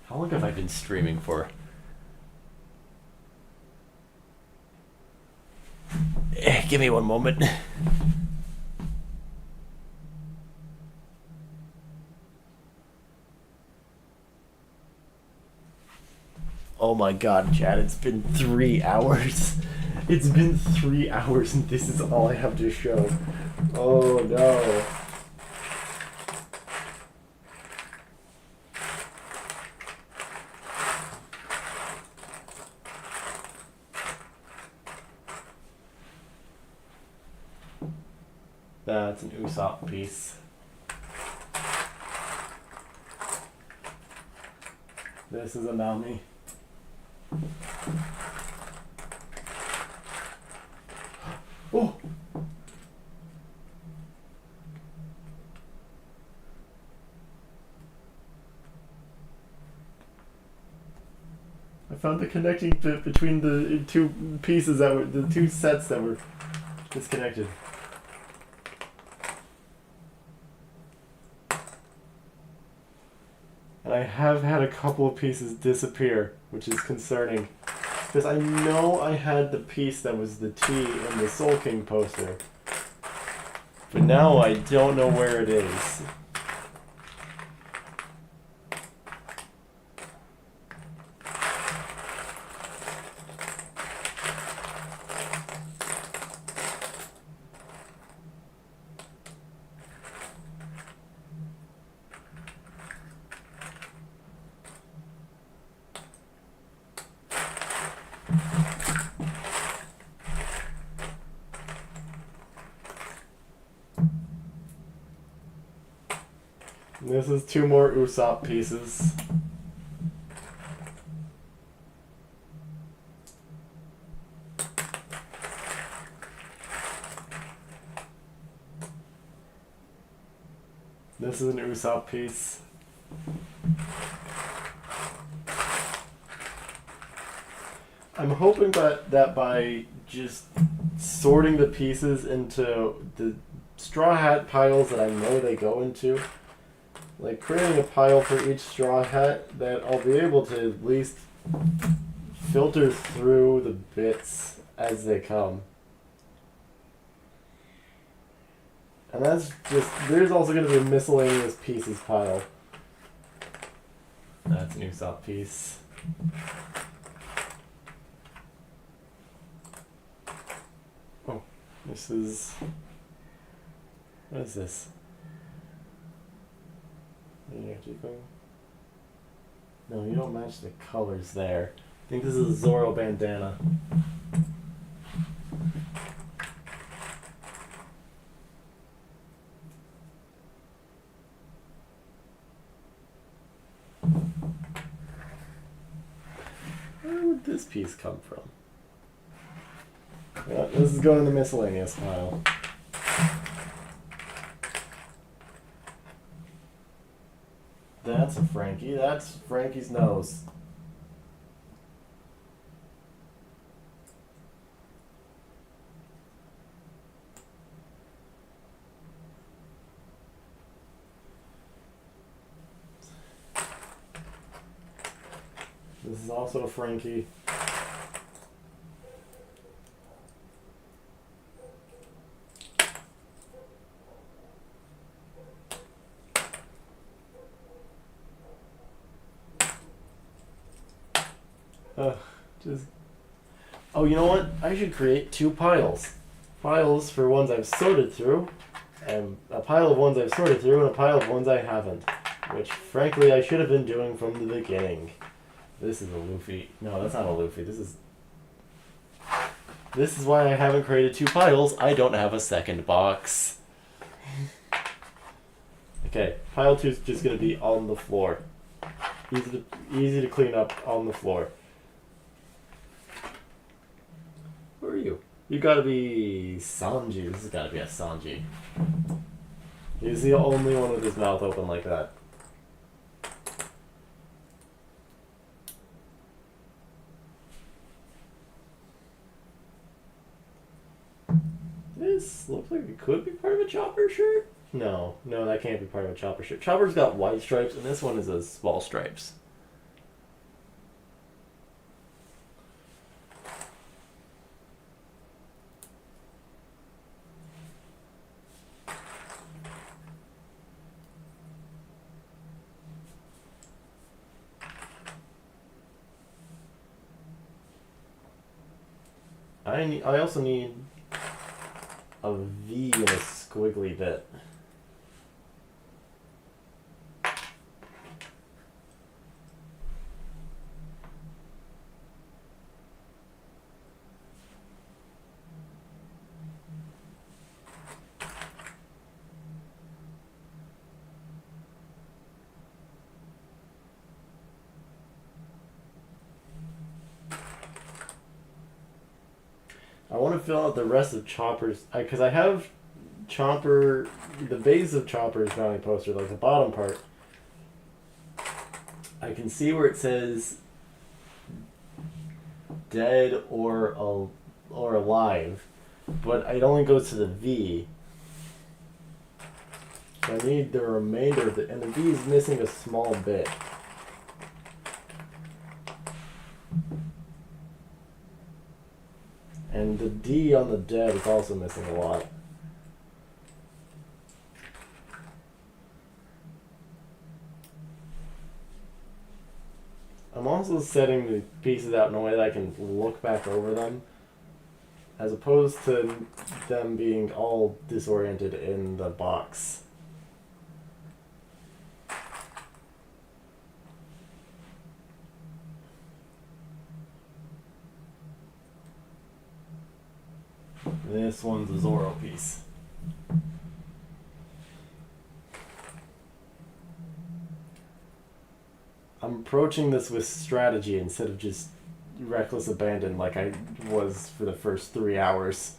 How long have I been streaming for? Give me one moment. Oh my god, Chad, it's been 3 hours. It's been 3 hours and this is all I have to show. Oh no. That's an Usopp piece. This is a Nami. Oh! I found the connecting bit between the two pieces that were, the two sets that were disconnected. And I have had a couple of pieces disappear, which is concerning. Because I know I had the piece that was the T in the Soul King poster. But now I don't know where it is. This is 2 more Usopp pieces. This is an Usopp piece. I'm hoping that by just sorting the pieces into the straw hat piles that I know they go into, like creating a pile for each straw hat, that I'll be able to at least filter through the bits as they come. And that's just, there's also going to be a miscellaneous pieces pile. That's a new soft piece. Oh, this is, what is this? No, you don't match the colors there. I think this is a Zorro bandana. Where would this piece come from? Yeah, this is going in the miscellaneous pile. That's a Frankie. That's Frankie's nose. This is also a Frankie. Just. Oh, you know what? I should create two piles. Piles for ones I've sorted through, and a pile of ones I've sorted through, and a pile of ones I haven't. Which, frankly, I should have been doing from the beginning. This is a Luffy. No, that's not a Luffy. This is why I haven't created two piles. I don't have a second box. Okay, pile 2 is just going to be on the floor. Easy to clean up on the floor. Who are you? You gotta be Sanji. This has gotta be a Sanji. He's the only one with his mouth open like that. This looks like it could be part of a Chopper shirt. No, that can't be part of a Chopper shirt. Chopper's got white stripes, and this one is a small stripes. I also need a V and a squiggly bit. I want to fill out the rest of Chopper's, because I have Chopper, the base of Chopper's bounty poster, like the bottom part. I can see where it says dead or alive, but it only goes to the V. So I need the remainder of it, and the V is missing a small bit. And the D on the dead is also missing a lot. I'm also setting the pieces out in a way that I can look back over them, as opposed to them being all disoriented in the box. This one's a Zorro piece. I'm approaching this with strategy instead of just reckless abandon like I was for the first 3 hours.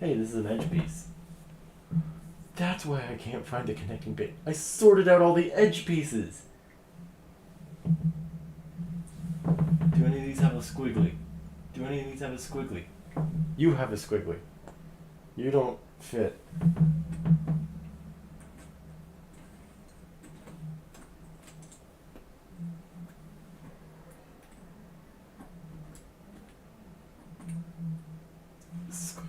Hey, this is an edge piece. That's why I can't find the connecting bit. I sorted out all the edge pieces. Do any of these have a squiggly? Do any of these have a squiggly? You have a squiggly. You don't fit. Squiggly.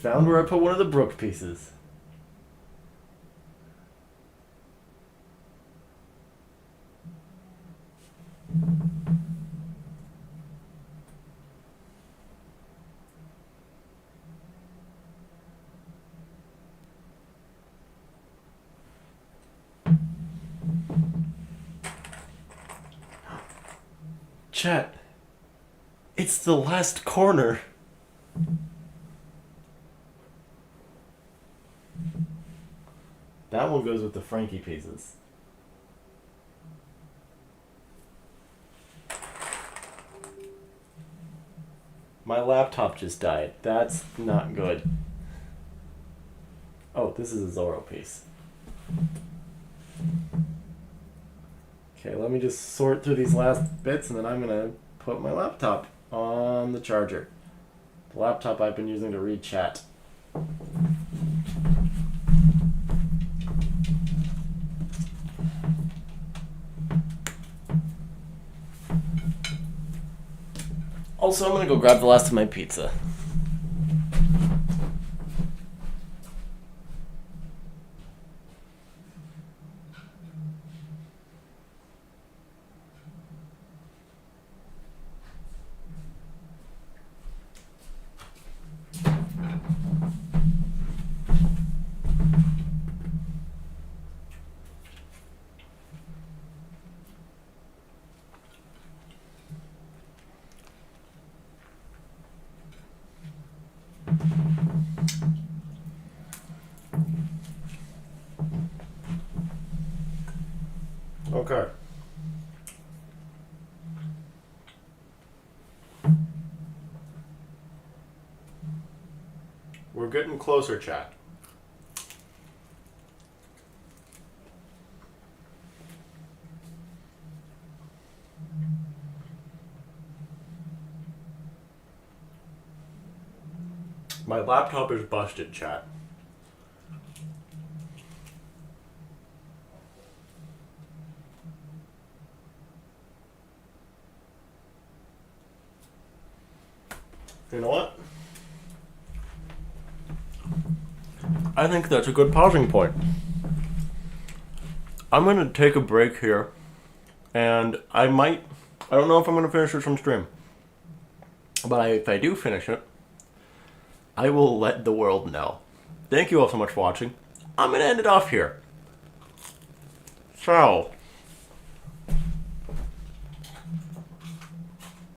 Found where I put one of the Brook pieces. Chat. It's the last corner. That one goes with the Frankie pieces. My laptop just died. That's not good. Oh, this is a Zorro piece. Okay, let me just sort through these last bits and then I'm gonna put my laptop on the charger. The laptop I've been using to read chat. Also, I'm gonna go grab the last of my pizza. Okay. We're getting closer, chat. My laptop is busted, chat. You know what? I think that's a good pausing point. I'm going to take a break here, and I don't know if I'm going to finish this from stream, but if I do finish it, I will let the world know. Thank you all so much for watching. I'm going to end it off here. So...